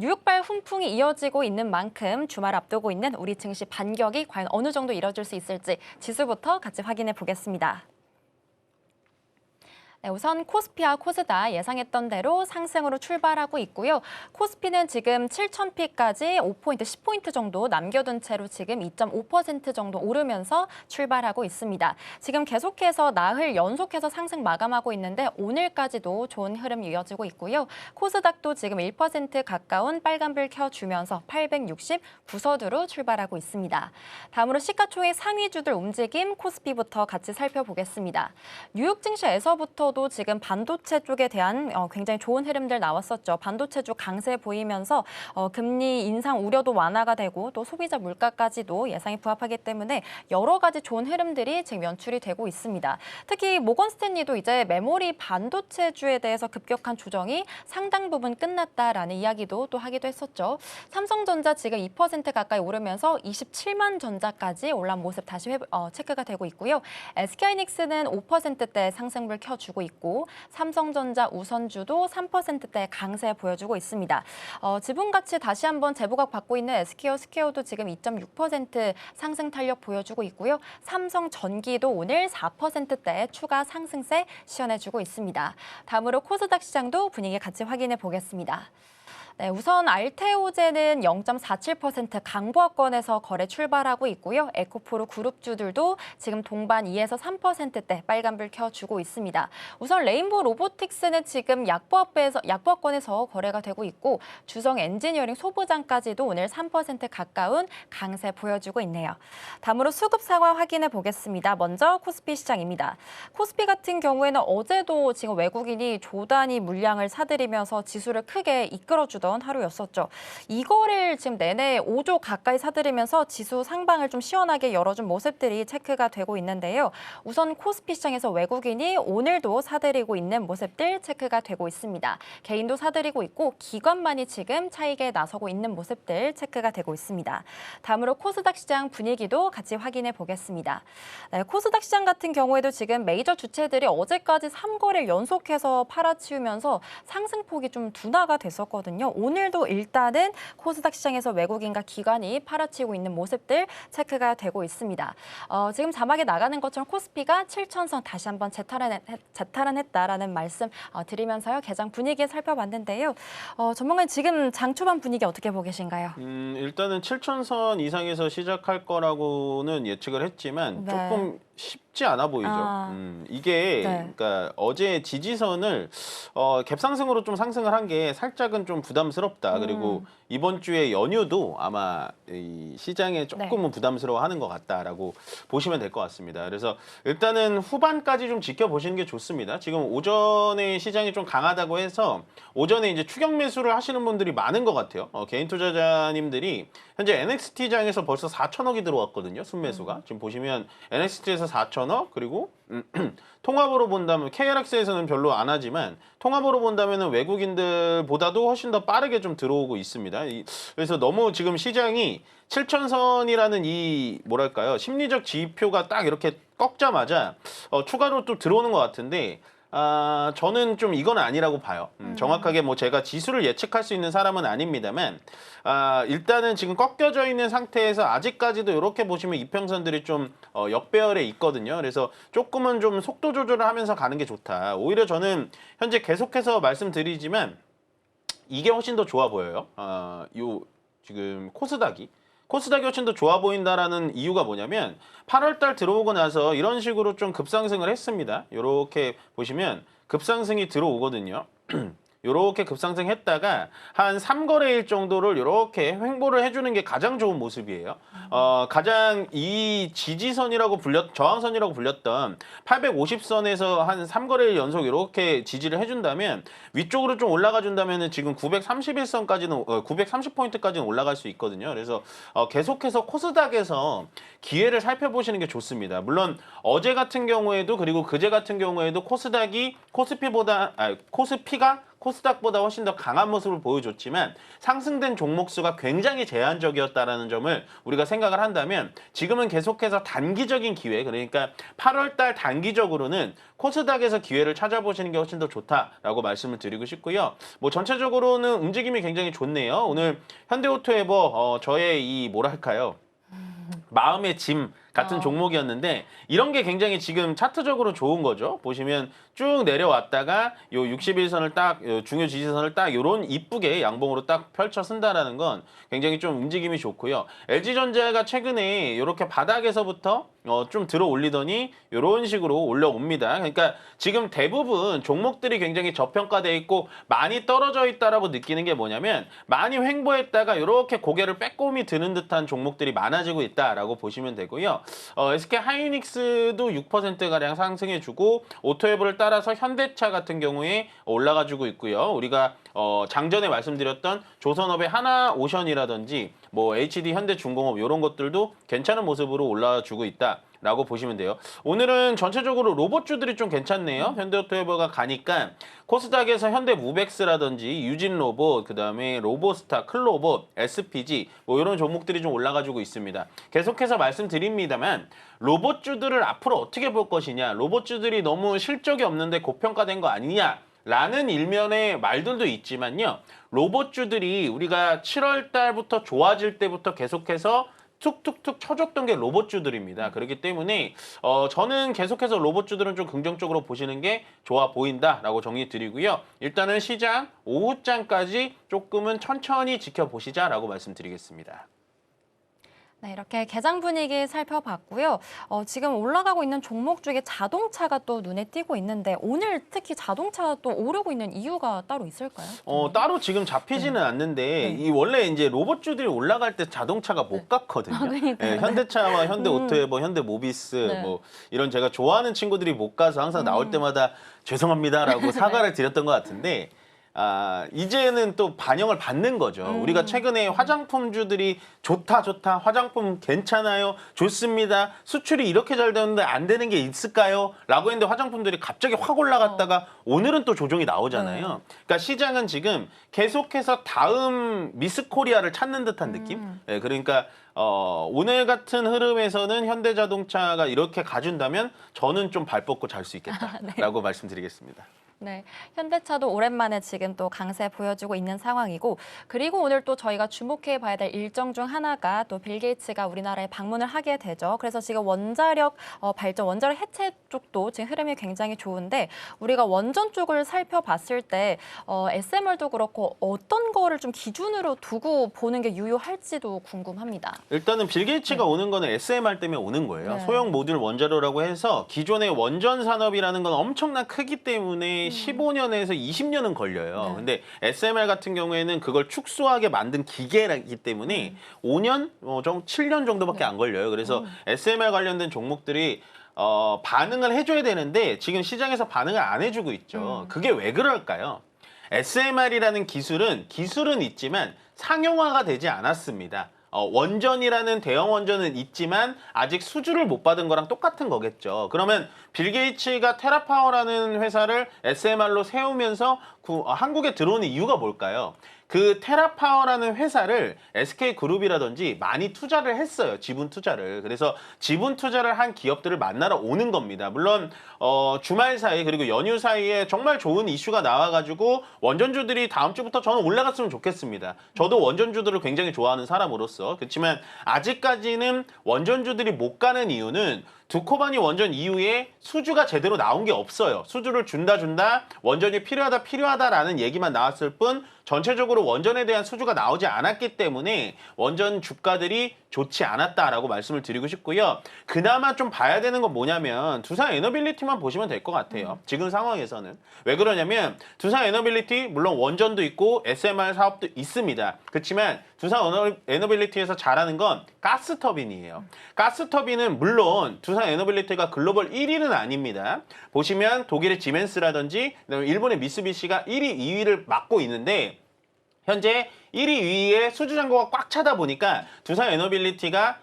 뉴욕발 훈풍이 이어지고 있는 만큼 주말 앞두고 있는 우리 증시 반격이 과연 어느 정도 이뤄질 수 있을지 지수부터 같이 확인해 보겠습니다. 네, 우선 코스피와 코스닥 예상했던 대로 상승으로 출발하고 있고요. 코스피는 지금 7,000피까지 5포인트, 10포인트 정도 남겨둔 채로 지금 2.5% 정도 오르면서 출발하고 있습니다. 지금 계속해서 나흘 연속해서 상승 마감하고 있는데 오늘까지도 좋은 흐름이 이어지고 있고요. 코스닥도 지금 1% 가까운 빨간불 켜주면서 869서두로 출발하고 있습니다. 다음으로 시가총액 상위주들 움직임 코스피부터 같이 살펴보겠습니다. 뉴욕 증시에서부터 도 지금 반도체 쪽에 대한 굉장히 좋은 흐름들 나왔었죠. 반도체주 강세 보이면서 금리 인상 우려도 완화가 되고 또 소비자 물가까지도 예상이 부합하기 때문에 여러 가지 좋은 흐름들이 지금 연출이 되고 있습니다. 특히 모건 스탠리도 이제 메모리 반도체주에 대해서 급격한 조정이 상당 부분 끝났다라는 이야기도 또 하기도 했었죠. 삼성전자 지금 2% 가까이 오르면서 27만 전자까지 올라온 모습 다시 체크가 되고 있고요. SK하이닉스는 5%대 상승불 켜주고 있고 삼성전자 우선주도 3%대 강세 보여주고 있습니다. 지분 가치 다시 한번 재부각 받고 있는 SK스퀘어도 지금 2.6% 상승 탄력 보여주고 있고요. 삼성전기도 오늘 4%대 추가 상승세 시연해주고 있습니다. 다음으로 코스닥 시장도 분위기 같이 확인해 보겠습니다. 네, 우선 알테오제는 0.47% 강보합권에서 거래 출발하고 있고요. 에코프로 그룹주들도 지금 동반 2에서 3%대 빨간불 켜주고 있습니다. 우선 레인보우 로보틱스는 지금 약보합권에서 거래가 되고 있고 주성 엔지니어링 소부장까지도 오늘 3% 가까운 강세 보여주고 있네요. 다음으로 수급 상황 확인해 보겠습니다. 먼저 코스피 시장입니다. 코스피 같은 경우에는 어제도 지금 외국인이 조단위 물량을 사들이면서 지수를 크게 이끌어주던 하루였었죠. 이거를 지금 내내 5조 가까이 사들이면서 지수 상방을 좀 시원하게 열어준 모습들이 체크가 되고 있는데요. 우선 코스피 시장에서 외국인이 오늘도 사들이고 있는 모습들 체크가 되고 있습니다. 개인도 사들이고 있고 기관만이 지금 차익에 나서고 있는 모습들 체크가 되고 있습니다. 다음으로 코스닥 시장 분위기도 같이 확인해 보겠습니다. 네, 코스닥 시장 같은 경우에도 지금 메이저 주체들이 어제까지 3거래를 연속해서 팔아치우면서 상승폭이 좀 둔화가 됐었거든요. 오늘도 일단은 코스닥 시장에서 외국인과 기관이 팔아치우고 있는 모습들 체크가 되고 있습니다. 지금 자막에 나가는 것처럼 코스피가 7,000선 다시 한번 재탈환했다라는 말씀 드리면서요. 개장 분위기 살펴봤는데요. 전문가님 지금 장 초반 분위기 어떻게 보고 계신가요? 일단은 7,000선 이상에서 시작할 거라고는 예측을 했지만 네. 조금 쉽지 않아 보이죠. 이게 네. 그러니까 어제 지지선을 갭상승으로 좀 상승을 한 게 살짝은 좀 부담스럽다. 그리고 이번 주에 연휴도 아마 이 시장에 조금은 부담스러워하는 것 같다라고 보시면 될 것 같습니다. 그래서 일단은 후반까지 좀 지켜보시는 게 좋습니다. 지금 오전에 시장이 좀 강하다고 해서 오전에 이제 추격 매수를 하시는 분들이 많은 것 같아요. 개인 투자자님들이 현재 NXT장에서 벌써 4천억이 들어왔거든요. 순매수가. 지금 보시면 NXT에서 4천억 그리고 통합으로 본다면 KRX에서는 별로 안 하지만 통합으로 본다면 외국인들보다도 훨씬 더 빠르게 좀 들어오고 있습니다. 그래서 너무 지금 시장이 7,000선이라는 이 뭐랄까요 심리적 지표가 딱 이렇게 꺾자마자 추가로 또 들어오는 것 같은데 저는 좀 이건 아니라고 봐요. 정확하게 뭐 제가 지수를 예측할 수 있는 사람은 아닙니다만 일단은 지금 꺾여져 있는 상태에서 아직까지도 이렇게 보시면 이평선들이 좀 역배열에 있거든요. 그래서 조금은 좀 속도 조절을 하면서 가는 게 좋다. 오히려 저는 현재 계속해서 말씀드리지만 이게 훨씬 더 좋아 보여요. 요 지금 코스닥이 훨씬 더 좋아 보인다라는 이유가 뭐냐면 8월 달 들어오고 나서 이런 식으로 좀 급상승을 했습니다. 이렇게 보시면 급상승이 들어오거든요. 이렇게 급상승했다가 한 3거래일 정도를 이렇게 횡보를 해주는 게 가장 좋은 모습이에요. 가장 이 지지선이라고 저항선이라고 불렸던 850선에서 한 3거래일 연속 이렇게 지지를 해준다면 위쪽으로 좀 올라가 준다면 지금 931선까지는 930포인트까지는 올라갈 수 있거든요. 그래서 계속해서 코스닥에서 기회를 살펴보시는 게 좋습니다. 물론 어제 같은 경우에도 그리고 그제 같은 경우에도 코스피가 코스닥보다 훨씬 더 강한 모습을 보여줬지만 상승된 종목 수가 굉장히 제한적이었다라는 점을 우리가 생각을 한다면 지금은 계속해서 단기적인 기회, 그러니까 8월 달 단기적으로는 코스닥에서 기회를 찾아보시는 게 훨씬 더 좋다라고 말씀을 드리고 싶고요. 뭐 전체적으로는 움직임이 굉장히 좋네요. 오늘 현대오토에버 저의 이 뭐랄까요? 마음의 짐 같은 종목이었는데 이런 게 굉장히 지금 차트적으로 좋은 거죠. 보시면 쭉 내려왔다가 요 61선을 딱 중요 지지선을 딱 요런 이쁘게 양봉으로 딱 펼쳐 쓴다라는 건 굉장히 좀 움직임이 좋고요. LG전자가 최근에 이렇게 바닥에서부터 좀 들어 올리더니 이런 식으로 올라옵니다. 그러니까 지금 대부분 종목들이 굉장히 저평가돼 있고 많이 떨어져 있다라고 느끼는 게 뭐냐면 많이 횡보했다가 이렇게 고개를 빼꼼히 드는 듯한 종목들이 많아지고 있다라고 보시면 되고요. SK 하이닉스도 6%가량 상승해주고 오토에버를 따라서 현대차 같은 경우에 올라가지고 있고요. 우리가 장전에 말씀드렸던 조선업의 하나오션이라든지 뭐 HD 현대중공업 이런 것들도 괜찮은 모습으로 올라주고 있다라고 보시면 돼요. 오늘은 전체적으로 로봇주들이 좀 괜찮네요. 현대오토에버가 가니까 코스닥에서 현대무벡스라든지 유진로봇, 그다음에 로보스타, 클로봇, SPG 뭐 이런 종목들이 좀 올라가지고 있습니다. 계속해서 말씀드립니다만 로봇주들을 앞으로 어떻게 볼 것이냐, 로봇주들이 너무 실적이 없는데 고평가된 거 아니냐 라는 일면의 말들도 있지만요. 로봇주들이 우리가 7월 달부터 좋아질 때부터 계속해서 툭툭툭 쳐줬던 게 로봇주들입니다. 그렇기 때문에 저는 계속해서 로봇주들은 좀 긍정적으로 보시는 게 좋아 보인다라고 정리 드리고요. 일단은 시장 오후장까지 조금은 천천히 지켜보시자라고 말씀드리겠습니다. 네, 이렇게 개장 분위기 살펴봤고요. 지금 올라가고 있는 종목 중에 자동차가 또 눈에 띄고 있는데 오늘 특히 자동차가 또 오르고 있는 이유가 따로 있을까요? 따로 지금 잡히지는 않는데 이 원래 이제 로봇주들이 올라갈 때 자동차가 못 갔거든요. 그러니까요. 현대차와 현대오토에버, 현대모비스 뭐 이런 제가 좋아하는 친구들이 못 가서 항상 나올 때마다 죄송합니다라고 사과를 드렸던 것 같은데 이제는 또 반영을 받는 거죠. 우리가 최근에 화장품주들이 좋다, 화장품 괜찮아요, 좋습니다, 수출이 이렇게 잘 되는데 안 되는 게 있을까요? 라고 했는데 화장품들이 갑자기 확 올라갔다가 오늘은 또 조정이 나오잖아요. 그러니까 시장은 지금 계속해서 다음 미스 코리아를 찾는 듯한 느낌? 네, 그러니까 오늘 같은 흐름에서는 현대자동차가 이렇게 가준다면 저는 좀 발 뻗고 잘 수 있겠다라고 말씀드리겠습니다. 네, 현대차도 오랜만에 지금 또 강세 보여주고 있는 상황이고, 그리고 오늘 또 저희가 주목해 봐야 될 일정 중 하나가 또 빌 게이츠가 우리나라에 방문을 하게 되죠. 그래서 지금 원자력 발전, 원자력 해체 쪽도 지금 흐름이 굉장히 좋은데 우리가 원전 쪽을 살펴봤을 때 SMR도 그렇고 어떤 거를 좀 기준으로 두고 보는 게 유효할지도 궁금합니다. 일단은 빌 게이츠가 오는 거는 SMR 때문에 오는 거예요. 소형 모듈 원자로라고 해서 기존의 원전 산업이라는 건 엄청난 크기 때문에 15년에서 20년은 걸려요. 근데 SMR 같은 경우에는 그걸 축소하게 만든 기계이기 때문에 5년, 7년 정도밖에 안 걸려요. 그래서 SMR 관련된 종목들이 반응을 해줘야 되는데 지금 시장에서 반응을 안 해주고 있죠. 그게 왜 그럴까요? SMR이라는 기술은 있지만 상용화가 되지 않았습니다. 원전이라는 대형 원전은 있지만 아직 수주를 못 받은 거랑 똑같은 거겠죠. 그러면 빌 게이츠가 테라파워라는 회사를 SMR로 세우면서 한국에 들어오는 이유가 뭘까요? 그 테라파워라는 회사를 SK그룹이라든지 많이 투자를 했어요. 지분 투자를. 그래서 지분 투자를 한 기업들을 만나러 오는 겁니다. 물론 주말 사이 그리고 연휴 사이에 정말 좋은 이슈가 나와가지고 원전주들이 다음 주부터 저는 올라갔으면 좋겠습니다. 저도 원전주들을 굉장히 좋아하는 사람으로서. 그렇지만 아직까지는 원전주들이 못 가는 이유는 두코바니 원전 이후에 수주가 제대로 나온 게 없어요. 수주를 준다 원전이 필요하다라는 얘기만 나왔을 뿐 전체적으로 원전에 대한 수주가 나오지 않았기 때문에 원전 주가들이 좋지 않았다라고 말씀을 드리고 싶고요. 그나마 좀 봐야 되는 건 뭐냐면 두산 에너빌리티만 보시면 될 것 같아요. 지금 상황에서는. 왜 그러냐면 두산 에너빌리티 물론 원전도 있고 SMR 사업도 있습니다. 그렇지만 두산 에너빌리티에서 잘하는 건 가스터빈이에요. 가스터빈은 물론 두산 에너빌리티가 글로벌 1위는 아닙니다. 보시면 독일의 지멘스라든지 일본의 미쓰비시가 1위, 2위를 맡고 있는데 현재 1위, 2위에 수주 잔고가 꽉 차다 보니까 두산 에너빌리티가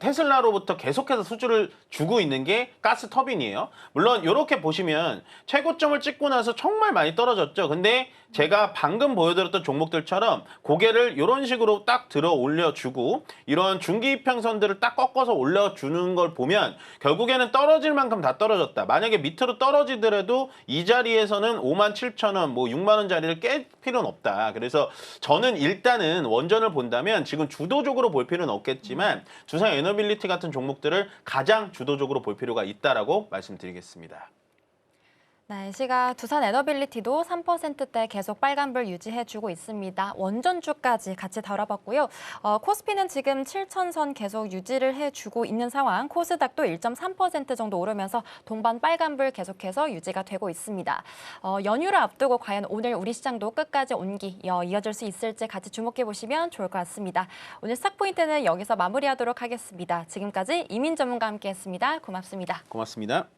테슬라로부터 계속해서 수주를 주고 있는 게 가스 터빈이에요. 물론 이렇게 보시면 최고점을 찍고 나서 정말 많이 떨어졌죠. 근데 제가 방금 보여드렸던 종목들처럼 고개를 이런 식으로 딱 들어 올려주고 이런 중기이평선들을 딱 꺾어서 올려주는 걸 보면 결국에는 떨어질 만큼 다 떨어졌다. 만약에 밑으로 떨어지더라도 이 자리에서는 57,000원, 뭐 6만 원짜리를 깰 필요는 없다. 그래서 저는 일단은 원전을 본다면 지금 주도적으로 볼 필요는 없겠지만 두산 에너빌리티 같은 종목들을 가장 주도적으로 볼 필요가 있다라고 말씀드리겠습니다. 네, 이 시각 두산 에너빌리티도 3%대 계속 빨간불 유지해주고 있습니다. 원전주까지 같이 다뤄봤고요. 코스피는 지금 7,000선 계속 유지를 해주고 있는 상황, 코스닥도 1.3% 정도 오르면서 동반 빨간불 계속해서 유지가 되고 있습니다. 연휴를 앞두고 과연 오늘 우리 시장도 끝까지 온기 이어질 수 있을지 같이 주목해보시면 좋을 것 같습니다. 오늘 스탁포인트는 여기서 마무리하도록 하겠습니다. 지금까지 이민 전문가와 함께했습니다. 고맙습니다. 고맙습니다.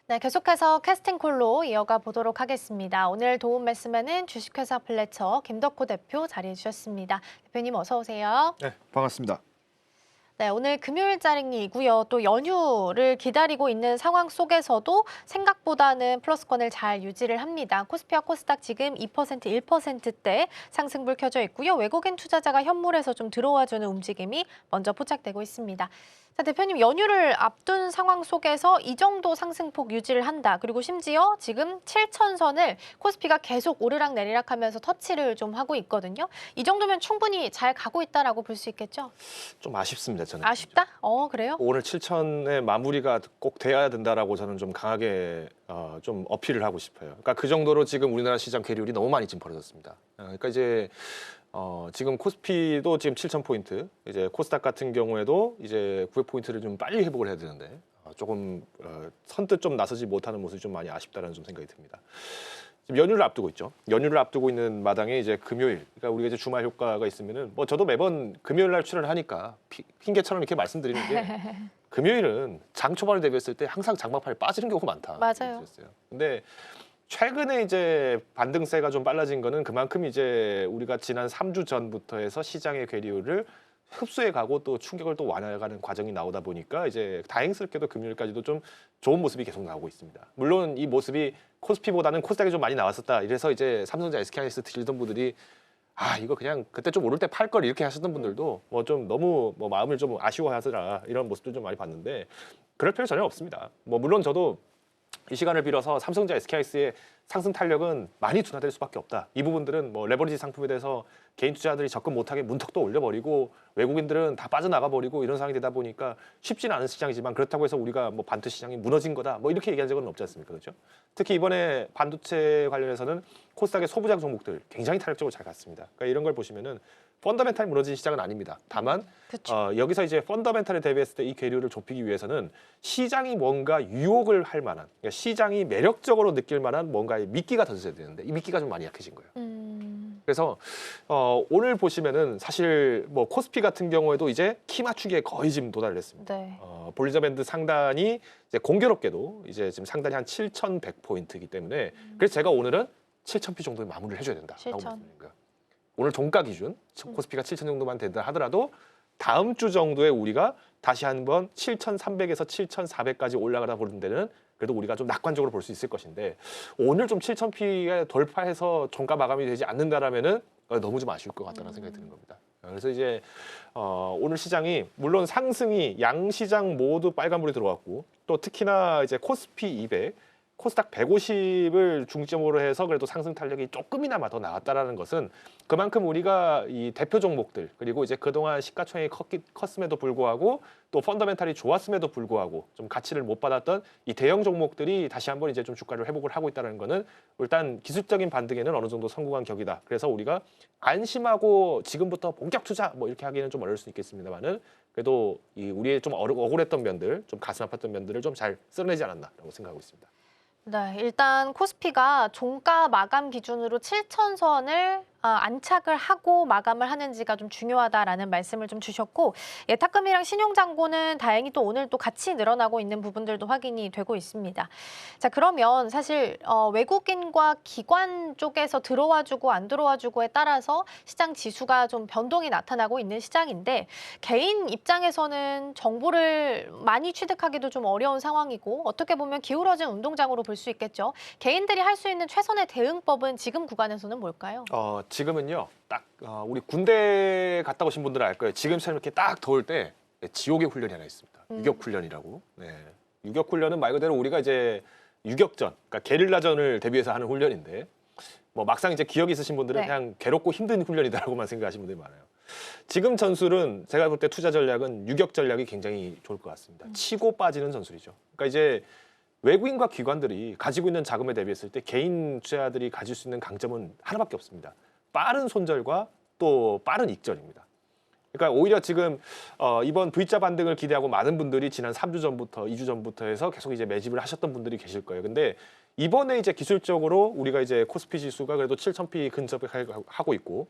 네, 계속해서 캐스팅콜로 이어가 보도록 하겠습니다. 오늘 도움 말씀에는 주식회사 플래처 김덕호 대표 자리해 주셨습니다. 대표님 어서 오세요. 네, 반갑습니다. 네, 오늘 금요일자리이고요. 또 연휴를 기다리고 있는 상황 속에서도 생각보다는 플러스권을 잘 유지를 합니다. 코스피와 코스닥 지금 2%, 1%대 상승불 켜져 있고요. 외국인 투자자가 현물에서 좀 들어와주는 움직임이 먼저 포착되고 있습니다. 자, 대표님 연휴를 앞둔 상황 속에서 이 정도 상승폭 유지를 한다. 그리고 심지어 지금 7,000선을 코스피가 계속 오르락 내리락 하면서 터치를 좀 하고 있거든요. 이 정도면 충분히 잘 가고 있다라고 볼 수 있겠죠? 좀 아쉽습니다, 저는. 아쉽다? 그래요? 오늘 7,000의 마무리가 꼭 돼야 된다라고 저는 좀 강하게 좀 어필을 하고 싶어요. 그러니까 그 정도로 지금 우리나라 시장 계율이 너무 많이 지금 벌어졌습니다. 그러니까 이제 지금 코스피도 지금 7,000포인트, 이제 코스닥 같은 경우에도 이제 900포인트를 좀 빨리 회복을 해야 되는데 조금 선뜻 좀 나서지 못하는 모습이 좀 많이 아쉽다라는 좀 생각이 듭니다. 지금 연휴를 앞두고 있죠. 연휴를 앞두고 있는 마당에 이제 금요일, 그러니까 우리가 이제 주말 효과가 있으면은 뭐 저도 매번 금요일 날 출연을 하니까 핑계처럼 이렇게 말씀드리는 게 금요일은 장 초반에 대비했을 때 항상 장막팔이 빠지는 경우가 많다. 맞아요. 근데 최근에 이제 반등세가 좀 빨라진 거는 그만큼 이제 우리가 지난 3주 전부터 해서 시장의 괴리율을 흡수해 가고 또 충격을 또 완화해가는 과정이 나오다 보니까 이제 다행스럽게도 금요일까지도 좀 좋은 모습이 계속 나오고 있습니다. 물론 이 모습이 코스피보다는 코스닥이 좀 많이 나왔었다. 이래서 이제 삼성전자 SK하이닉스 드시던 분들이 이거 그냥 그때 좀 오를 때 팔 걸 이렇게 하셨던 분들도 뭐 좀 너무 뭐 마음을 좀 아쉬워하더라 이런 모습도 좀 많이 봤는데 그럴 필요 전혀 없습니다. 뭐 물론 저도 이 시간을 빌어서 삼성전자 SK하이닉스의 상승 탄력은 많이 둔화될 수밖에 없다. 이 부분들은 뭐 레버리지 상품에 대해서 개인 투자자들이 접근 못하게 문턱도 올려버리고 외국인들은 다 빠져나가 버리고 이런 상황이 되다 보니까 쉽지는 않은 시장이지만 그렇다고 해서 우리가 뭐 반도체 시장이 무너진 거다 뭐 이렇게 얘기한 적은 없지 않습니까? 그렇죠? 특히 이번에 반도체 관련해서는 코스닥의 소부장 종목들 굉장히 탄력적으로 잘 갔습니다. 그러니까 이런 걸 보시면은 펀더멘탈이 무너진 시장은 아닙니다. 다만 여기서 이제 펀더멘탈에 대비했을 때 이 괴리를 좁히기 위해서는 시장이 뭔가 유혹을 할 만한, 그러니까 시장이 매력적으로 느낄 만한 뭔가의 미끼가 던져야 되는데 이 미끼가 좀 많이 약해진 거예요. 그래서 오늘 보시면은 사실 뭐 코스피 같은 경우에도 이제 키 맞추기에 거의 지금 도달을 했습니다. 네. 볼리저 밴드 상단이 이제 공교롭게도 이제 지금 상단이 한 7,100포인트이기 때문에 그래서 제가 오늘은 7,000피 정도의 마무리를 해줘야 된다라고 7,000. 말씀드린 거예요. 오늘 종가 기준 코스피가 7,000 정도만 된다 하더라도 다음 주 정도에 우리가 다시 한번 7,300에서 7,400까지 올라가다 보는 데는 그래도 우리가 좀 낙관적으로 볼 수 있을 것인데 오늘 좀 7,000피가 돌파해서 종가 마감이 되지 않는다라면은 너무 좀 아쉬울 것 같다는 생각이 드는 겁니다. 그래서 이제 오늘 시장이 물론 상승이 양 시장 모두 빨간불이 들어왔고 또 특히나 이제 코스피 200 코스닥 150을 중점으로 해서 그래도 상승 탄력이 조금이나마 더 나왔다라는 것은 그만큼 우리가 이 대표 종목들 그리고 이제 그동안 시가총액이 컸음에도 불구하고 또 펀더멘탈이 좋았음에도 불구하고 좀 가치를 못 받았던 이 대형 종목들이 다시 한번 이제 좀 주가를 회복을 하고 있다는 거는 일단 기술적인 반등에는 어느 정도 성공한 격이다. 그래서 우리가 안심하고 지금부터 본격 투자 뭐 이렇게 하기는 좀 어려울 수 있겠습니다만은 그래도 이 우리의 좀 억울했던 면들, 좀 가슴 아팠던 면들을 좀 잘 쓸어내지 않았나라고 생각하고 있습니다. 네, 일단 코스피가 종가 마감 기준으로 7,000선을 안착을 하고 마감을 하는지가 좀 중요하다라는 말씀을 좀 주셨고 예탁금이랑 신용잔고는 다행히 또 오늘 또 같이 늘어나고 있는 부분들도 확인이 되고 있습니다. 자, 그러면 사실 외국인과 기관 쪽에서 들어와주고 안 들어와주고에 따라서 시장 지수가 좀 변동이 나타나고 있는 시장인데 개인 입장에서는 정보를 많이 취득하기도 좀 어려운 상황이고 어떻게 보면 기울어진 운동장으로 볼 수 있겠죠. 개인들이 할 수 있는 최선의 대응법은 지금 구간에서는 뭘까요? 지금은요, 딱 우리 군대 갔다 오신 분들은 알 거예요. 지금처럼 이렇게 딱 더울 때 지옥의 훈련이 하나 있습니다. 유격 훈련이라고. 네. 유격 훈련은 말 그대로 우리가 이제 유격전, 그러니까 게릴라전을 대비해서 하는 훈련인데, 뭐 막상 이제 기억이 있으신 분들은 네. 그냥 괴롭고 힘든 훈련이다라고만 생각하시는 분들이 많아요. 지금 전술은 제가 볼 때 투자 전략은 유격 전략이 굉장히 좋을 것 같습니다. 치고 빠지는 전술이죠. 그러니까 이제 외국인과 기관들이 가지고 있는 자금에 대비했을 때 개인 투자자들이 가질 수 있는 강점은 하나밖에 없습니다. 빠른 손절과 또 빠른 익절입니다. 그러니까 오히려 지금 이번 V자 반등을 기대하고 많은 분들이 지난 3주 전부터 2주 전부터 해서 계속 이제 매집을 하셨던 분들이 계실 거예요. 근데 이번에 이제 기술적으로 우리가 이제 코스피 지수가 그래도 7,000피 근접을 하고 있고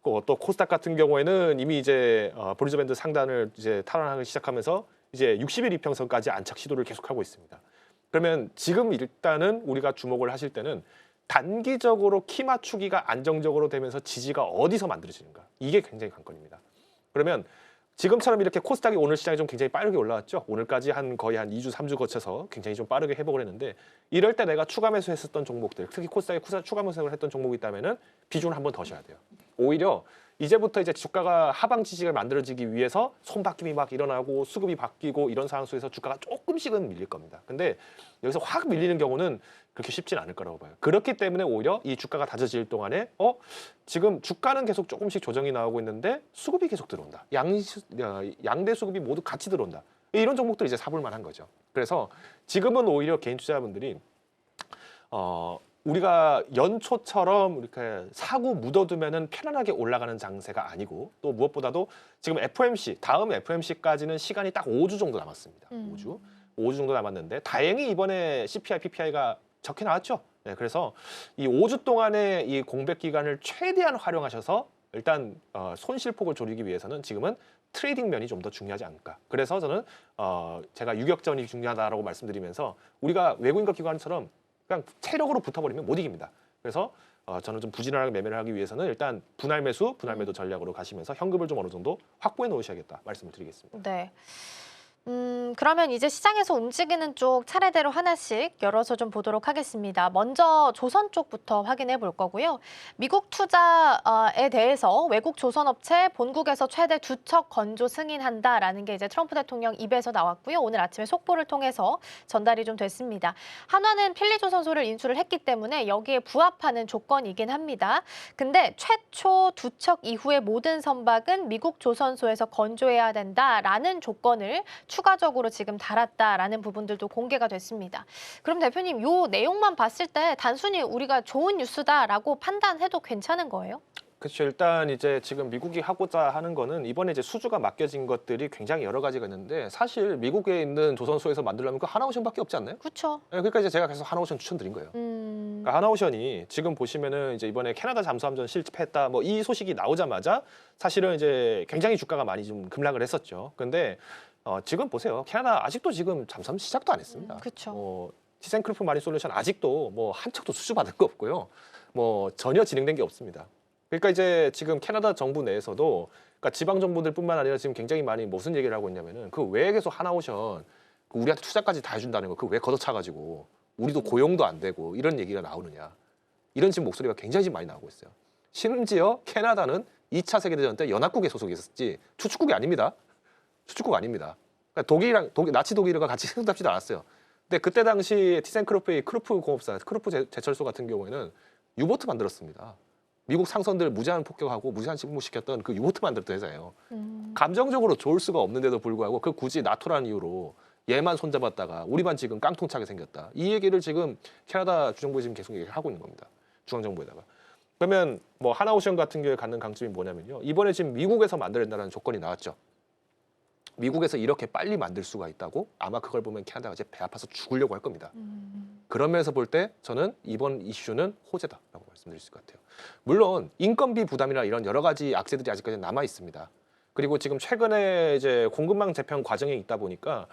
또 코스닥 같은 경우에는 이미 이제 볼리저 밴드 상단을 이제 탈환하기 시작하면서 이제 60일 이평선까지 안착 시도를 계속하고 있습니다. 그러면 지금 일단은 우리가 주목을 하실 때는 단기적으로 키 맞추기가 안정적으로 되면서 지지가 어디서 만들어지는가 이게 굉장히 관건입니다. 그러면 지금처럼 이렇게 코스닥이 오늘 시장이 좀 굉장히 빠르게 올라왔죠. 오늘까지 거의 한 2주, 3주 거쳐서 굉장히 좀 빠르게 회복을 했는데 이럴 때 내가 추가 매수했었던 종목들, 특히 코스닥에 추가 매수를 했던 종목이 있다면은 비중을 한번 더 셔야 돼요. 오히려 이제부터 이제 주가가 하방 지지가 만들어지기 위해서 손바뀜이 막 일어나고 수급이 바뀌고 이런 상황 속에서 주가가 조금씩은 밀릴 겁니다. 근데 여기서 확 밀리는 경우는 그렇게 쉽진 않을 거라고 봐요. 그렇기 때문에 오히려 이 주가가 다져질 동안에 지금 주가는 계속 조금씩 조정이 나오고 있는데 수급이 계속 들어온다. 양대 수급이 모두 같이 들어온다. 이런 종목들 이제 사볼 만한 거죠. 그래서 지금은 오히려 개인 투자자분들이 우리가 연초처럼 이렇게 사고 묻어두면은 편안하게 올라가는 장세가 아니고 또 무엇보다도 지금 FOMC 다음 FOMC까지는 시간이 딱 5주 정도 남았습니다. 5주 정도 남았는데 다행히 이번에 CPI, PPI가 적게 나왔죠. 네, 그래서 이 5주 동안의 이 공백 기간을 최대한 활용하셔서 일단 손실폭을 줄이기 위해서는 지금은 트레이딩 면이 좀 더 중요하지 않을까. 그래서 저는 제가 유격전이 중요하다라고 말씀드리면서 우리가 외국인과 기관처럼 그냥 체력으로 붙어버리면 못 이깁니다. 그래서 저는 좀 부진하게 매매를 하기 위해서는 일단 분할 매수, 분할 매도 전략으로 가시면서 현금을 좀 어느 정도 확보해 놓으셔야겠다 말씀을 드리겠습니다. 네. 그러면 이제 시장에서 움직이는 쪽 차례대로 하나씩 열어서 좀 보도록 하겠습니다. 먼저 조선 쪽부터 확인해 볼 거고요. 미국 투자에 대해서 외국 조선업체 본국에서 최대 2척 건조 승인한다라는 게 이제 트럼프 대통령 입에서 나왔고요. 오늘 아침에 속보를 통해서 전달이 좀 됐습니다. 한화는 필리조선소를 인수를 했기 때문에 여기에 부합하는 조건이긴 합니다. 근데 최초 2척 이후의 모든 선박은 미국 조선소에서 건조해야 된다라는 조건을 추가적으로 지금 달았다라는 부분들도 공개가 됐습니다. 그럼 대표님, 요 내용만 봤을 때 단순히 우리가 좋은 뉴스다라고 판단해도 괜찮은 거예요? 그렇죠. 일단 이제 지금 미국이 하고자 하는 거는 이번에 이제 수주가 맡겨진 것들이 굉장히 여러 가지가 있는데 사실 미국에 있는 조선소에서 만들려면 그 하나오션밖에 없지 않나요? 그렇죠. 그러니까 이제 제가 계속 하나오션 추천드린 거예요. 그러니까 하나오션이 지금 보시면은 이제 이번에 캐나다 잠수함전 실패했다 뭐 이 소식이 나오자마자 사실은 이제 굉장히 주가가 많이 좀 급락을 했었죠. 근데 지금 보세요. 캐나다 아직도 지금 잠수함 시작도 안 했습니다. 그렇죠. 티센크루프 마린 솔루션 아직도 뭐 한 척도 수주 받을 거 없고요. 뭐 전혀 진행된 게 없습니다. 그러니까 이제 지금 캐나다 정부 내에서도 그러니까 지방 정부들뿐만 아니라 지금 굉장히 많이 무슨 얘기를 하고 있냐면은 그 왜 계속 하나오션 우리한테 투자까지 다 해준다는 거 그 왜 걷어차가지고 우리도 고용도 안 되고 이런 얘기가 나오느냐 이런 지금 목소리가 굉장히 지금 많이 나오고 있어요. 심지어 캐나다는 2차 세계대전 때 연합국에 소속이 있었지 추축국이 아닙니다. 추축국 아닙니다. 그러니까 나치 독일과 같이 승답지도 않았어요. 근데 그때 당시 티센크루프의 크루프 공업사, 크루프 제철소 같은 경우에는 유보트 만들었습니다. 미국 상선들 무제한 폭격하고 무제한 침몰시켰던 그 유보트 만들었던 회사예요. 감정적으로 좋을 수가 없는데도 불구하고 그 굳이 나토라는 이유로 얘만 손잡았다가 우리만 지금 깡통차게 생겼다. 이 얘기를 지금 캐나다 주정부에 지금 계속 얘기하고 있는 겁니다. 중앙정부에다가. 그러면 뭐 하나오션 같은 경우에 갖는 강점이 뭐냐면요. 이번에 지금 미국에서 만들어낸다는 조건이 나왔죠. 미국에서 이렇게 빨리 만들 수가 있다고 아마 그걸 보면 캐나다가 이제 배 아파서 죽으려고 할 겁니다. 그런 면에서 볼 때 저는 이번 이슈는 호재다라고 말씀드릴 수 있을 것 같아요. 물론 인건비 부담이나 이런 여러 가지 악재들이 아직까지 남아 있습니다. 그리고 지금 최근에 이제 공급망 재편 과정에 있다 보니까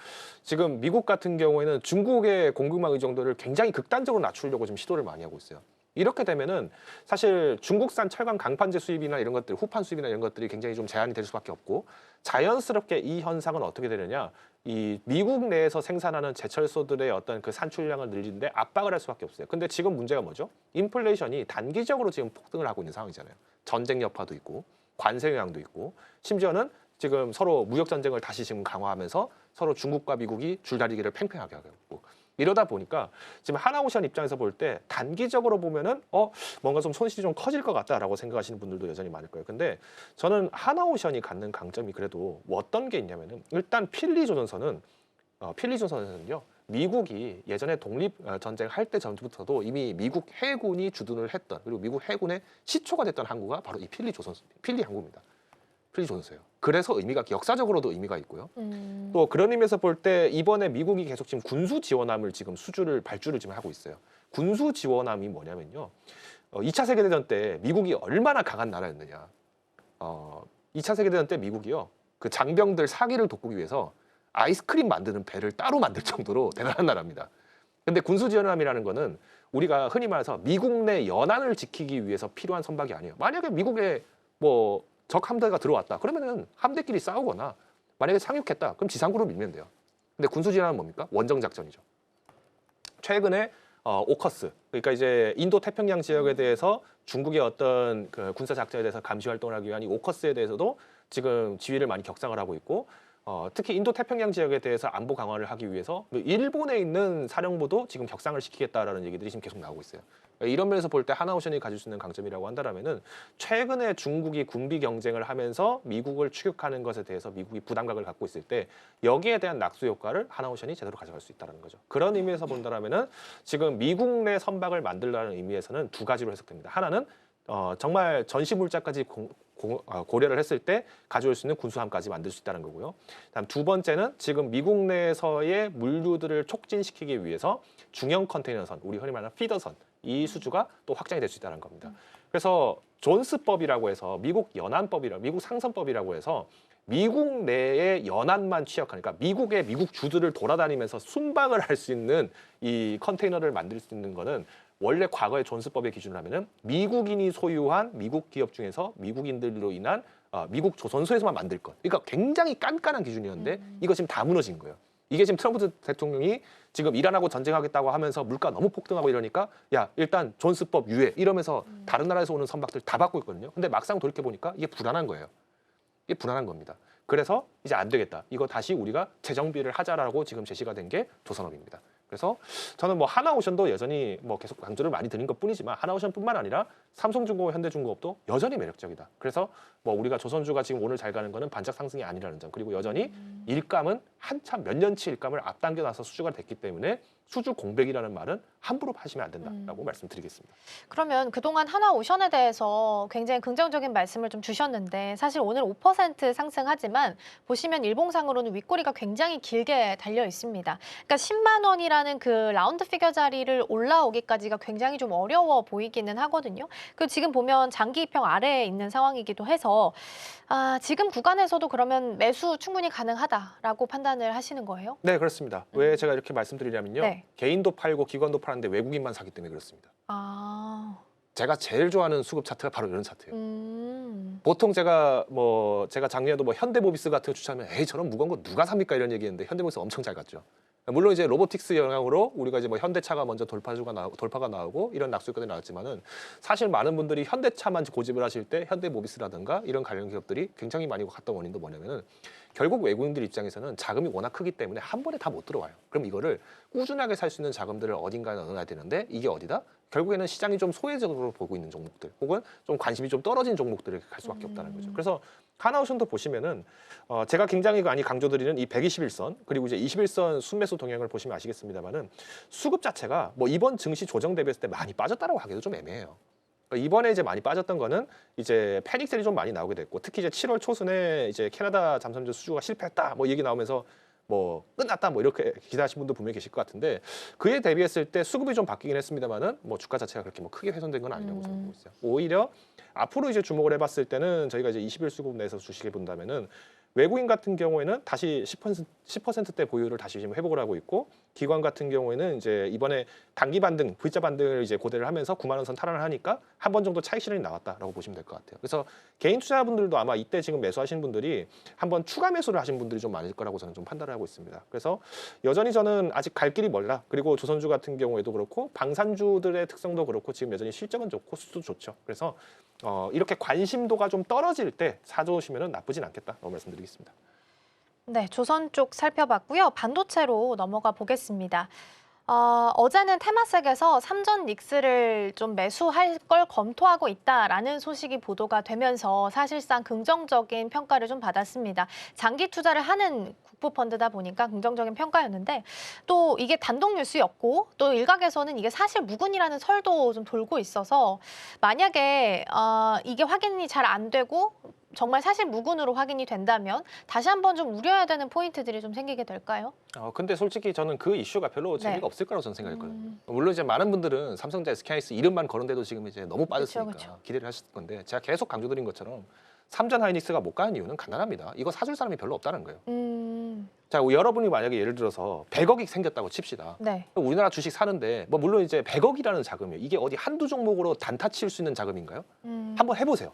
지금 미국 같은 경우에는 중국의 공급망 의존도를 굉장히 극단적으로 낮추려고 지금 시도를 많이 하고 있어요. 이렇게 되면은 사실 중국산 철강 강판재 수입이나 이런 것들, 후판 수입이나 이런 것들이 굉장히 좀 제한이 될 수밖에 없고 자연스럽게 이 현상은 어떻게 되느냐? 이 미국 내에서 생산하는 제철소들의 어떤 그 산출량을 늘리는데 압박을 할 수밖에 없어요. 근데 지금 문제가 뭐죠? 인플레이션이 단기적으로 지금 폭등을 하고 있는 상황이잖아요. 전쟁 여파도 있고 관세 영향도 있고 심지어는 지금 서로 무역 전쟁을 다시 지금 강화하면서 서로 중국과 미국이 줄다리기를 팽팽하게 하고 있고 이러다 보니까 지금 하나오션 입장에서 볼 때 단기적으로 보면은 뭔가 좀 손실이 좀 커질 것 같다라고 생각하시는 분들도 여전히 많을 거예요. 근데 저는 하나오션이 갖는 강점이 그래도 뭐 어떤 게 있냐면은 일단 필리조선선은요 미국이 예전에 독립 전쟁 할 때 전부터도 이미 미국 해군이 주둔을 했던 그리고 미국 해군의 시초가 됐던 항구가 바로 이 필리 항구입니다. 필리조선소예요. 그래서 의미가 역사적으로도 의미가 있고요. 또 그런 의미에서 볼 때 이번에 미국이 계속 지금 군수 지원함을 지금 발주를 지금 하고 있어요. 군수 지원함이 뭐냐면요. 2차 세계대전 때 미국이 얼마나 강한 나라였느냐. 2차 세계대전 때 미국이요. 그 장병들 사기를 돕기 위해서 아이스크림 만드는 배를 따로 만들 정도로 대단한 나라입니다. 근데 군수 지원함이라는 거는 우리가 흔히 말해서 미국 내 연안을 지키기 위해서 필요한 선박이 아니에요. 만약에 미국에 뭐 적 함대가 들어왔다. 그러면은 함대끼리 싸우거나 만약에 상륙했다. 그럼 지상구로 밀면 돼요. 근데 군수 지원함은 뭡니까? 원정 작전이죠. 최근에 오커스 그러니까 이제 인도 태평양 지역에 대해서 중국의 어떤 그 군사 작전에 대해서 감시 활동을 하기 위한 이 오커스에 대해서도 지금 지휘를 많이 격상을 하고 있고 특히 인도 태평양 지역에 대해서 안보 강화를 하기 위해서 일본에 있는 사령부도 지금 격상을 시키겠다라는 얘기들이 지금 계속 나오고 있어요. 이런 면에서 볼 때 하나오션이 가질 수 있는 강점이라고 한다면은 최근에 중국이 군비 경쟁을 하면서 미국을 추격하는 것에 대해서 미국이 부담감을 갖고 있을 때 여기에 대한 낙수 효과를 하나오션이 제대로 가져갈 수 있다는 거죠. 그런 의미에서 본다면은 지금 미국 내 선박을 만들라는 의미에서는 두 가지로 해석됩니다. 하나는 정말 전시 물자까지 고려를 했을 때 가져올 수 있는 군수함까지 만들 수 있다는 거고요. 다음 두 번째는 지금 미국 내에서의 물류들을 촉진시키기 위해서 중형 컨테이너선, 우리 흔히 말하는 피더선 이 수주가 또 확장이 될 수 있다는 겁니다. 그래서 존스법이라고 해서 미국 상선법이라고 해서 미국 내의 연안만 취역하니까 미국 주들을 돌아다니면서 순방을 할 수 있는 이 컨테이너를 만들 수 있는 거는 원래 과거의 존스법의 기준을 하면은 미국인이 소유한 미국 기업 중에서 미국인들로 인한 미국 조선소에서만 만들 것. 그러니까 굉장히 깐깐한 기준이었는데 이거 지금 다 무너진 거예요. 이게 지금 트럼프 대통령이 지금 이란하고 전쟁하겠다고 하면서 물가 너무 폭등하고 이러니까 야 일단 존스법 유예 이러면서 다른 나라에서 오는 선박들 다 받고 있거든요. 근데 막상 돌이켜 보니까 이게 불안한 거예요. 이게 불안한 겁니다. 그래서 이제 안 되겠다. 이거 다시 우리가 재정비를 하자라고 지금 제시가 된 게 조선업입니다. 그래서 저는 뭐 하나오션도 여전히 뭐 계속 강조를 많이 드린 것뿐이지만 하나오션뿐만 아니라 삼성중공업, 현대중공업도 여전히 매력적이다. 그래서 뭐 우리가 조선주가 지금 오늘 잘 가는 거는 반짝 상승이 아니라는 점. 그리고 여전히 일감은 한참 몇 년치 일감을 앞당겨놔서 수주가 됐기 때문에 수주 공백이라는 말은 함부로 하시면 안 된다라고 말씀드리겠습니다. 그러면 그동안 하나오션에 대해서 굉장히 긍정적인 말씀을 좀 주셨는데 사실 오늘 5% 상승하지만 보시면 일봉상으로는 윗꼬리가 굉장히 길게 달려 있습니다. 그러니까 10만 원이라는 그 라운드 피겨 자리를 올라오기까지가 굉장히 좀 어려워 보이기는 하거든요. 그리고 지금 보면 장기 입형 아래에 있는 상황이기도 해서 지금 구간에서도 그러면 매수 충분히 가능하다라고 판단을 하시는 거예요? 네, 그렇습니다. 왜 제가 이렇게 말씀드리냐면요. 네. 개인도 팔고 기관도 파는데 외국인만 사기 때문에 그렇습니다. 제가 제일 좋아하는 수급 차트가 바로 이런 차트예요. 보통 제가 작년에도 뭐 현대모비스 같은 거 추천하면 에이 저런 무거운 거 누가 삽니까 이런 얘기했는데 현대모비스 엄청 잘 갔죠. 물론 이제 로보틱스 영향으로 우리가 이제 뭐 현대차가 먼저 돌파가 나오고 이런 낙수효과들이 나왔지만은 사실 많은 분들이 현대차만 고집을 하실 때 현대모비스라든가 이런 관련 기업들이 굉장히 많이 갔던 원인도 뭐냐면은 결국 외국인들 입장에서는 자금이 워낙 크기 때문에 한 번에 다 못 들어와요. 그럼 이거를 꾸준하게 살 수 있는 자금들을 어딘가에 넣어놔야 되는데 이게 어디다? 결국에는 시장이 좀 소외적으로 보고 있는 종목들 혹은 좀 관심이 좀 떨어진 종목들을 갈 수밖에 없다는 거죠. 그래서 하나오션도 보시면은 제가 굉장히 많이 강조드리는 이 121선 그리고 이제 21선 순매수 동향을 보시면 아시겠습니다만은 수급 자체가 뭐 이번 증시 조정 대비했을 때 많이 빠졌다라고 하기도 좀 애매해요. 그러니까 이번에 이제 많이 빠졌던 거는 이제 패닉셀이 좀 많이 나오게 됐고 특히 이제 7월 초순에 이제 캐나다 잠수함 수주가 실패했다 뭐 얘기 나오면서 뭐 끝났다 뭐 이렇게 기대하신 분도 분명히 계실 것 같은데 그에 대비했을 때 수급이 좀 바뀌긴 했습니다만은 뭐 주가 자체가 그렇게 뭐 크게 훼손된 건 아니라고 저는 보고 있어요. 오히려 앞으로 이제 주목을 해봤을 때는 저희가 이제 20일 수급 내에서 주식을 본다면은 외국인 같은 경우에는 다시 10%대 보유를 다시 지금 회복을 하고 있고 기관 같은 경우에는 이제 이번에 단기 반등, V자 반등을 이제 고대를 하면서 9만 원 선 탈환을 하니까 한 번 정도 차익 실현이 나왔다라고 보시면 될 것 같아요. 그래서 개인 투자분들도 아마 이때 지금 매수하신 분들이 한번 추가 매수를 하신 분들이 좀 많을 거라고 저는 좀 판단을 하고 있습니다. 그래서 여전히 저는 아직 갈 길이 멀다. 그리고 조선주 같은 경우에도 그렇고 방산주들의 특성도 그렇고 지금 여전히 실적은 좋고 수도 좋죠. 그래서 이렇게 관심도가 좀 떨어질 때 사두시면 나쁘진 않겠다라고 말씀드리겠습니다. 네, 조선 쪽 살펴봤고요. 반도체로 넘어가 보겠습니다. 어제는 테마섹에서 삼전 닉스를 좀 매수할 걸 검토하고 있다라는 소식이 보도가 되면서 사실상 긍정적인 평가를 좀 받았습니다. 장기 투자를 하는 국부펀드다 보니까 긍정적인 평가였는데 또 이게 단독 뉴스였고 또 일각에서는 이게 사실 무근이라는 설도 좀 돌고 있어서 만약에 이게 확인이 잘 안 되고 정말 사실 무근으로 확인이 된다면 다시 한번 좀 우려해야 되는 포인트들이 좀 생기게 될까요? 근데 솔직히 저는 그 이슈가 별로 재미가 없을 거라고 저는 생각했거든요. 물론 이제 많은 분들은 삼성자 SK하이닉스 이름만 거론돼도 지금 이제 너무 빠졌으니까 그쵸. 기대를 하실 건데 제가 계속 강조드린 것처럼 삼전 하이닉스가 못 가는 이유는 간단합니다. 이거 사줄 사람이 별로 없다는 거예요. 자, 여러분이 만약에 예를 들어서 100억이 생겼다고 칩시다. 네. 우리나라 주식 사는데 뭐 물론 이제 100억이라는 자금이에요. 이게 어디 한두 종목으로 단타 칠 수 있는 자금인가요? 한번 해보세요.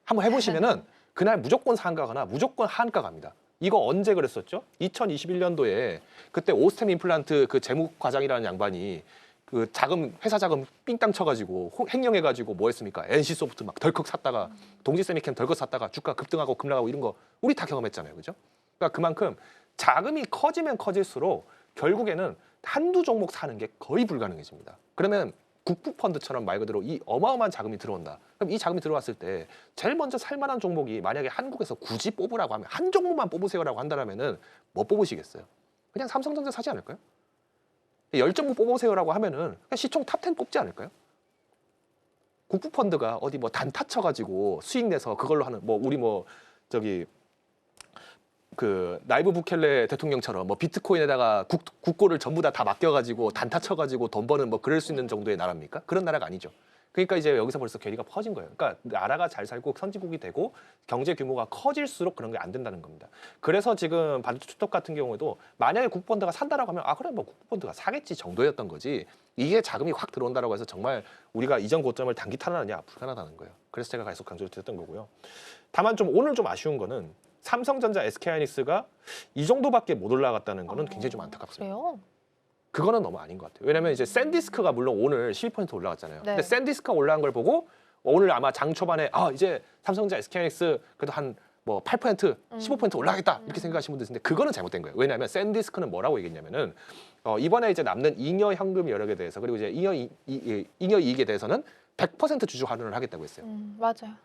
한번 해보시면은 그날 무조건 상가거나 무조건 한가 갑니다. 이거 언제 그랬었죠? 2021년도에 그때 오스템 임플란트 그 재무과장이라는 양반이 그 회사 자금 삥땅 쳐가지고 횡령해가지고 뭐 했습니까? NC소프트 막 덜컥 샀다가 동지세미캠 덜컥 샀다가 주가 급등하고 급락하고 이런 거 우리 다 경험했잖아요, 그죠? 그러니까 그만큼 자금이 커지면 커질수록 결국에는 한두 종목 사는 게 거의 불가능해집니다. 그러면 국부펀드처럼 말 그대로 이 어마어마한 자금이 들어온다. 그럼 이 자금이 들어왔을 때 제일 먼저 살만한 종목이 만약에 한국에서 굳이 뽑으라고 하면 한 종목만 뽑으세요라고 한다면은 뭐 뽑으시겠어요? 그냥 삼성전자 사지 않을까요? 10종목 뽑으세요라고 하면은 그냥 시총 탑10 뽑지 않을까요? 국부펀드가 어디 뭐 단타 쳐가지고 수익 내서 그걸로 하는 뭐 우리 뭐 저기 그 나이브 부켈레 대통령처럼 뭐 비트코인에다가 국고를 전부 다 맡겨가지고 단타 쳐가지고 돈 버는 뭐 그럴 수 있는 정도의 나라입니까? 그런 나라가 아니죠. 그러니까 이제 여기서 벌써 괴리가 퍼진 거예요. 그러니까 나라가 잘 살고 선진국이 되고 경제 규모가 커질수록 그런 게 안 된다는 겁니다. 그래서 지금 반도체 투톱 같은 경우에도 만약에 국부펀드가 산다라고 하면 아 그래 뭐 국부펀드가 사겠지 정도였던 거지 이게 자금이 확 들어온다라고 해서 정말 우리가 이전 고점을 단기 탈환하느냐 불가능하다는 거예요. 그래서 제가 계속 강조를 드렸던 거고요. 다만 좀 오늘 좀 아쉬운 거는 삼성전자, SK하이닉스가 이 정도밖에 못 올라갔다는 거는 굉장히 좀 안타깝습니다. 그래요? 그거는 너무 아닌 것 같아요. 왜냐면 이제 샌디스크가 물론 오늘 12% 올라갔잖아요. 네. 근데 샌디스크가 올라간 걸 보고 오늘 아마 장 초반에 아 이제 삼성전자, SK하이닉스 그래도 한 뭐 8%, 15% 올라가겠다 이렇게 생각하시는 분들 있는데 그거는 잘못된 거예요. 왜냐하면 샌디스크는 뭐라고 얘기했냐면은 이번에 이제 남는 잉여 현금 여력에 대해서 그리고 이제 잉여 이익에 대해서는 100% 주주 환원을 하겠다고 했어요. 맞아요.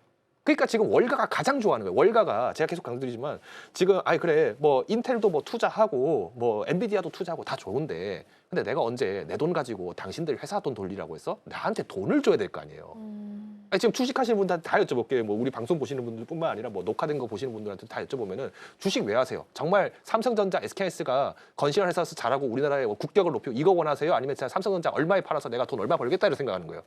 그러니까 지금 월가가 가장 좋아하는 거예요. 월가가 제가 계속 강조드리지만 지금 아이 그래 뭐 인텔도 뭐 투자하고 뭐 엔비디아도 투자하고 다 좋은데 근데 내가 언제 내 돈 가지고 당신들 회사 돈 돌리라고 했어? 나한테 돈을 줘야 될 거 아니에요. 아니, 지금 주식하시는 분들한테 다 여쭤볼게요. 뭐 우리 방송 보시는 분들뿐만 아니라 뭐 녹화된 거 보시는 분들한테 다 여쭤보면은 주식 왜 하세요? 정말 삼성전자, SK하이닉스가 건실한 회사에서 잘하고 우리나라의 국격을 높이고 이거 원하세요? 아니면 진짜 삼성전자 얼마에 팔아서 내가 돈 얼마 벌겠다 이렇게 생각하는 거예요.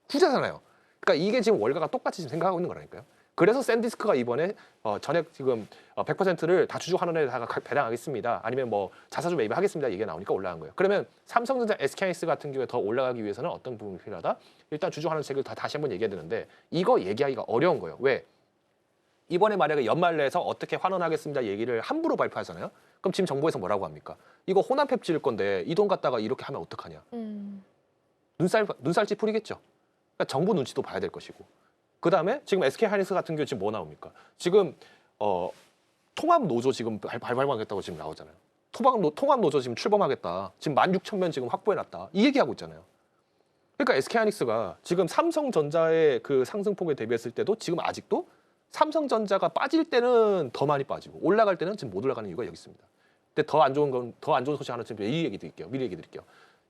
후자잖아요. 그러니까 이게 지금 월가가 똑같이 지금 생각하고 있는 거라니까요. 그래서 샌디스크가 이번에 전액 지금 100%를 다 주주 환원에다가 배당하겠습니다. 아니면 뭐 자사주 매입하겠습니다. 얘기가 나오니까 올라간 거예요. 그러면 삼성전자, SK하이닉스 같은 경우에 더 올라가기 위해서는 어떤 부분이 필요하다? 일단 주주 환원책을 다시 한번 얘기해야 되는데 이거 얘기하기가 어려운 거예요. 왜? 이번에 만약에 연말 내에서 어떻게 환원하겠습니다 얘기를 함부로 발표하잖아요. 그럼 지금 정부에서 뭐라고 합니까? 이거 호남팹 지을 건데 이 돈 갖다가 이렇게 하면 어떡하냐? 눈살 찌푸리겠죠. 그러니까 정부 눈치도 봐야 될 것이고. 그다음에 지금 SK하이닉스 같은 경우 지금 뭐 나옵니까? 지금 통합 노조 지금 발발하겠다고 지금 나오잖아요. 통합 노조 지금 출범하겠다. 지금 16,000명 지금 확보해놨다. 이 얘기하고 있잖아요. 그러니까 SK하이닉스가 지금 삼성전자의 그 상승폭에 대비했을 때도 지금 아직도 삼성전자가 빠질 때는 더 많이 빠지고 올라갈 때는 지금 못 올라가는 이유가 여기 있습니다. 근데 더 안 좋은 소식 하나 좀 미리 얘기 드릴게요.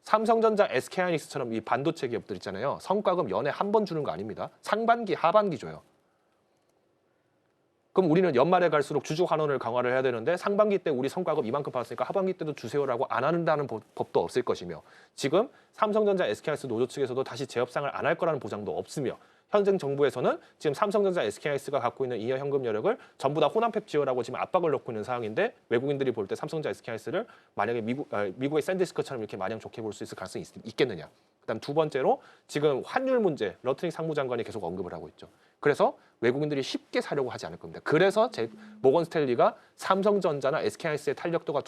삼성전자, SK하이닉스처럼 이 반도체 기업들 있잖아요. 성과금 연에 한 번 주는 거 아닙니다. 상반기, 하반기 줘요. 그럼 우리는 연말에 갈수록 주주 환원을 강화를 해야 되는데 상반기 때 우리 성과금 이만큼 받았으니까 하반기 때도 주세요라고 안 한다는 법도 없을 것이며 지금 삼성전자, SK하이닉스 노조 측에서도 다시 재협상을 안 할 거라는 보장도 없으며 현재 정부에서는 지금 삼성전자, SK하이닉스가 갖고 있는 잉여 현금 여력을 전부 다 호남팹 지어라고 지금 압박을 넣고 있는 상황인데 외국인들이 볼 때 삼성전자, SK하이닉스를 만약에 미국의 샌디스크처럼 이렇게 마냥 좋게 볼 수 있을 가능성이 있겠느냐. 그다음 두 번째로 지금 환율 문제 러트닝 상무장관이 계속 언급을 하고 있죠. 그래서 외국인들이 쉽게 사려고 하지 않을 겁니다. 그래서 모건 스탠리가 삼성전자나 SK하이닉스의 탄력도가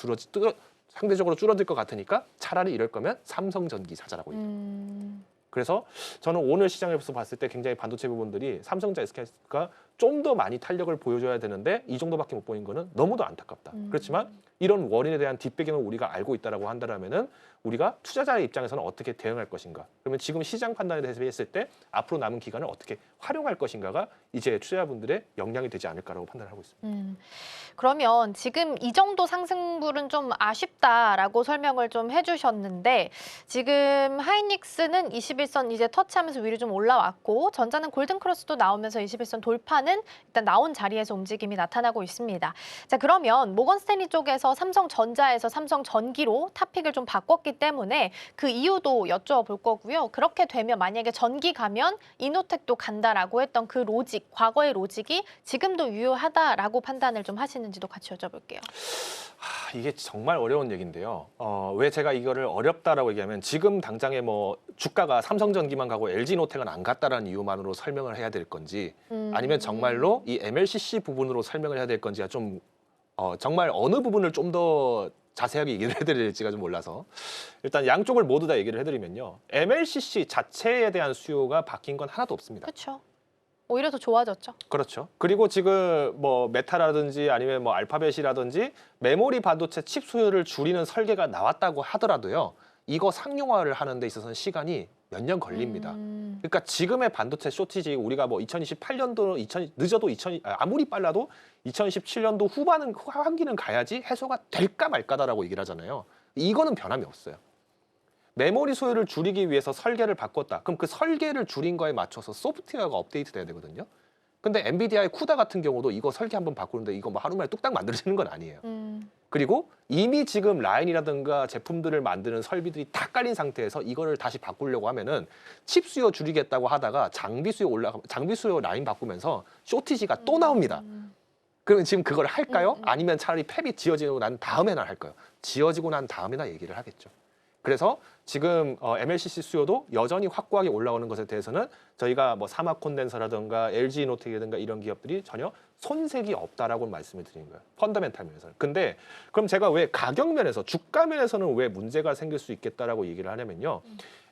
상대적으로 줄어들 것 같으니까 차라리 이럴 거면 삼성전기 사자라고 얘기합니다. 그래서 저는 오늘 시장에서 봤을 때 굉장히 반도체 부분들이 삼성전자, SK가 좀 더 많이 탄력을 보여줘야 되는데 이 정도밖에 못 보인 거는 너무도 안타깝다. 그렇지만 이런 원인에 대한 뒷배경을 우리가 알고 있다라고 한다면은 우리가 투자자의 입장에서는 어떻게 대응할 것인가? 그러면 지금 시장 판단에 대해서 했을 때 앞으로 남은 기간을 어떻게 활용할 것인가가 이제 투자자분들의 역량이 되지 않을까라고 판단을 하고 있습니다. 그러면 지금 이 정도 상승률은 좀 아쉽다라고 설명을 좀 해주셨는데 지금 하이닉스는 21선 이제 터치하면서 위로 좀 올라왔고 전자는 골든크로스도 나오면서 21선 돌파는 일단 나온 자리에서 움직임이 나타나고 있습니다. 자, 그러면 모건 스탠리 쪽에서 삼성전자에서 삼성전기로 탑픽을 좀 바꿨기 때문에 그 이유도 여쭤볼 거고요. 그렇게 되면 만약에 전기 가면 이노텍도 간다라고 했던 그 로직, 과거의 로직이 지금도 유효하다라고 판단을 좀 하시는지도 같이 여쭤볼게요. 이게 정말 어려운 얘기인데요. 왜 제가 이거를 어렵다라고 얘기하면 지금 당장에 뭐 주가가 삼성전기만 가고 LG노텍은 안 갔다라는 이유만으로 설명을 해야 될 건지 아니면 정말로 이 MLCC 부분으로 설명을 해야 될 건지가 좀 정말 어느 부분을 좀 더 자세하게 얘기를 해드려야 될지가 좀 몰라서 일단 양쪽을 모두 다 얘기를 해드리면요. MLCC 자체에 대한 수요가 바뀐 건 하나도 없습니다. 그렇죠. 오히려 더 좋아졌죠. 그렇죠. 그리고 지금 뭐 메타라든지 아니면 뭐 알파벳이라든지 메모리 반도체 칩 수요를 줄이는 설계가 나왔다고 하더라도요. 이거 상용화를 하는 데 있어서는 시간이 몇 년 걸립니다. 그러니까 지금의 반도체 쇼티지 우리가 뭐 2028년도 늦어도 아무리 빨라도 2017년도 후반기는 가야지 해소가 될까 말까다라고 얘기를 하잖아요. 이거는 변함이 없어요. 메모리 소요를 줄이기 위해서 설계를 바꿨다. 그럼 그 설계를 줄인 거에 맞춰서 소프트웨어가 업데이트 돼야 되거든요. 근데 엔비디아의 쿠다 같은 경우도 이거 설계 한번 바꾸는데 이거 뭐 하루 만에 뚝딱 만들어지는 건 아니에요. 그리고 이미 지금 라인이라든가 제품들을 만드는 설비들이 다 깔린 상태에서 이거를 다시 바꾸려고 하면은 칩 수요 줄이겠다고 하다가 장비 수요 라인 바꾸면서 쇼티지가 또 나옵니다. 그러면 지금 그걸 할까요? 아니면 차라리 팹이 지어지고 난 다음에나 할까요? 지어지고 난 다음에나 얘기를 하겠죠. 그래서 지금 MLCC 수요도 여전히 확고하게 올라오는 것에 대해서는 저희가 뭐 사막 콘덴서라든가 LG 이노텍이라든가 이런 기업들이 전혀 손색이 없다라고 말씀을 드리는 거예요. 펀더멘탈 면에서는. 근데 그럼 제가 왜 가격 면에서 주가 면에서는 왜 문제가 생길 수 있겠다라고 얘기를 하냐면요.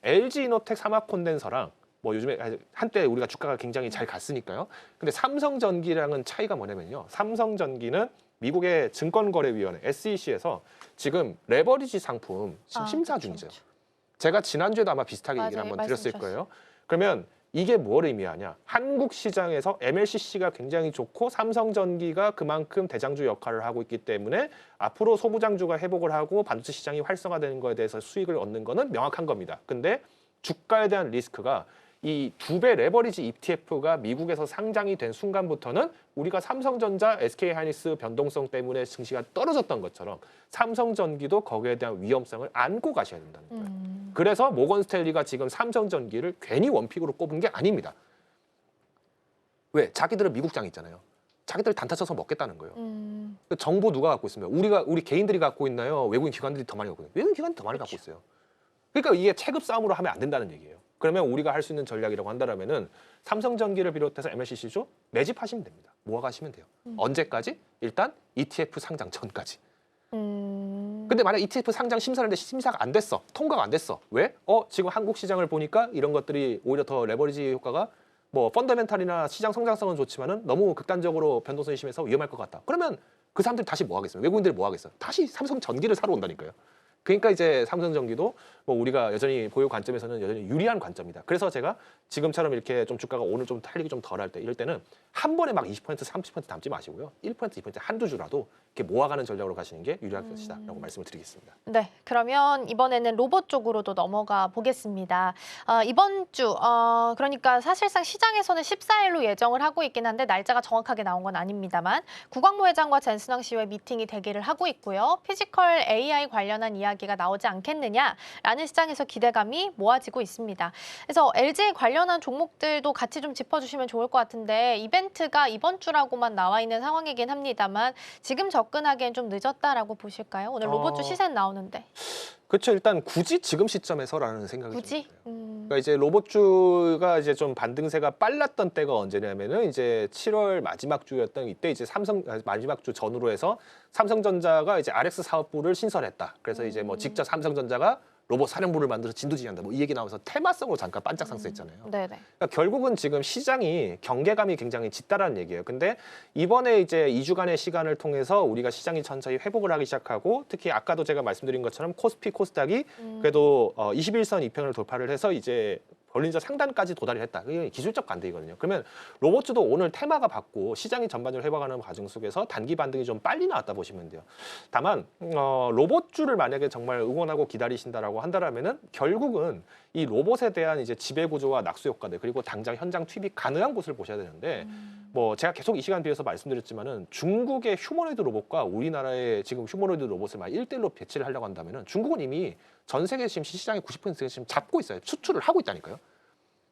LG 이노텍 사막 콘덴서랑 뭐 요즘에 한때 우리가 주가가 굉장히 잘 갔으니까요. 근데 삼성전기랑은 차이가 뭐냐면요. 삼성전기는 미국의 증권거래위원회 SEC에서 지금 레버리지 상품 심사 중이죠. 제가 지난주에도 아마 비슷하게 얘기를 한번 드렸을 거예요. 그러면 이게 뭘 의미하냐? 한국 시장에서 MLCC가 굉장히 좋고 삼성전기가 그만큼 대장주 역할을 하고 있기 때문에 앞으로 소부장주가 회복을 하고 반도체 시장이 활성화되는 거에 대해서 수익을 얻는 거는 명확한 겁니다. 근데 주가에 대한 리스크가 이 2배 레버리지 ETF가 미국에서 상장이 된 순간부터는 우리가 삼성전자, SK하이닉스 변동성 때문에 증시가 떨어졌던 것처럼 삼성전기도 거기에 대한 위험성을 안고 가셔야 된다는 거예요. 그래서 모건 스탠리가 지금 삼성전기를 괜히 원픽으로 꼽은 게 아닙니다. 왜? 자기들은 미국장 있잖아요. 자기들 단타 쳐서 먹겠다는 거예요. 정보 누가 갖고 있습니까? 우리 개인들이 갖고 있나요? 외국인 기관들이 더 많이 갖고 있나요? 외국인 기관들이 더 많이 갖고 있어요. 그러니까 이게 체급 싸움으로 하면 안 된다는 얘기예요. 그러면 우리가 할 수 있는 전략이라고 한다면은 삼성전기를 비롯해서 MLCC죠 매집하시면 됩니다. 모아가시면 돼요. 언제까지? 일단 ETF 상장 전까지. 근데 만약 ETF 상장 심사를 했는데 심사가 안 됐어. 통과가 안 됐어. 왜? 지금 한국 시장을 보니까 이런 것들이 오히려 더 레버리지 효과가 뭐 펀더멘탈이나 시장 성장성은 좋지만은 너무 극단적으로 변동성이 심해서 위험할 것 같다. 그러면 그 사람들이 다시 뭐 하겠어요? 외국인들이 뭐 하겠어요? 다시 삼성전기를 사러 온다니까요. 그러니까 이제 삼성전기도 뭐 우리가 여전히 보유 관점에서는 여전히 유리한 관점이다. 그래서 제가 지금처럼 이렇게 좀 주가가 오늘 좀 탄력이 좀 덜할 때 이럴 때는 한 번에 막 20%, 30% 담지 마시고요. 1%, 2% 한두 주라도 이렇게 모아가는 전략으로 가시는 게 유리할 것이다라고 말씀을 드리겠습니다. 네, 그러면 이번에는 로봇 쪽으로도 넘어가 보겠습니다. 이번 주, 그러니까 사실상 시장에서는 14일로 예정을 하고 있긴 한데 날짜가 정확하게 나온 건 아닙니다만 구광모 회장과 젠순왕 씨와의 미팅이 대기를 하고 있고요. 피지컬 AI 관련한 이야기가 나오지 않겠느냐라는 시장에서 기대감이 모아지고 있습니다. 그래서 LG 관련한 종목들도 같이 좀 짚어주시면 좋을 것 같은데 이벤트가 이번 주라고만 나와 있는 상황이긴 합니다만 지금 접근하기엔 좀 늦었다라고 보실까요? 오늘 로봇주 시세 나오는데. 그렇죠. 일단 굳이 지금 시점에서라는 생각이 굳이? 좀 들어요. 그러니까 이제 로봇주가 이제 좀 반등세가 빨랐던 때가 언제냐면은 이제 7월 마지막 주였던 이때 이제 마지막 주 전후로 해서 삼성전자가 이제 RX 사업부를 신설했다. 그래서 이제 뭐 직접 삼성전자가 로봇 사령부를 만들어서 진두지휘한다. 뭐 이 얘기 나와서 테마성으로 잠깐 반짝 상승했잖아요. 네네. 그러니까 결국은 지금 시장이 경계감이 굉장히 짙다라는 얘기예요. 근데 이번에 이제 2주간의 시간을 통해서 우리가 시장이 천천히 회복을 하기 시작하고 특히 아까도 제가 말씀드린 것처럼 코스피, 코스닥이 그래도 21선 이평을 돌파를 해서 이제 벌린저 상단까지 도달을 했다. 이게 기술적 관대이거든요. 그러면 로봇주도 오늘 테마가 받고 시장이 전반적으로 회복하는 과정 속에서 단기 반등이 좀 빨리 나왔다 보시면 돼요. 다만 로봇주를 만약에 정말 응원하고 기다리신다라고 한다라면은 결국은 이 로봇에 대한 이제 지배 구조와 낙수 효과들 그리고 당장 현장 투입이 가능한 곳을 보셔야 되는데 뭐 제가 계속 이 시간 뒤에서 말씀드렸지만은 중국의 휴머노이드 로봇과 우리나라의 지금 휴머노이드 로봇을 막 1대1로 배치를 하려고 한다면은 중국은 이미 전 세계 지금 시장의 90%가 지금 잡고 있어요. 수출을 하고 있다니까요.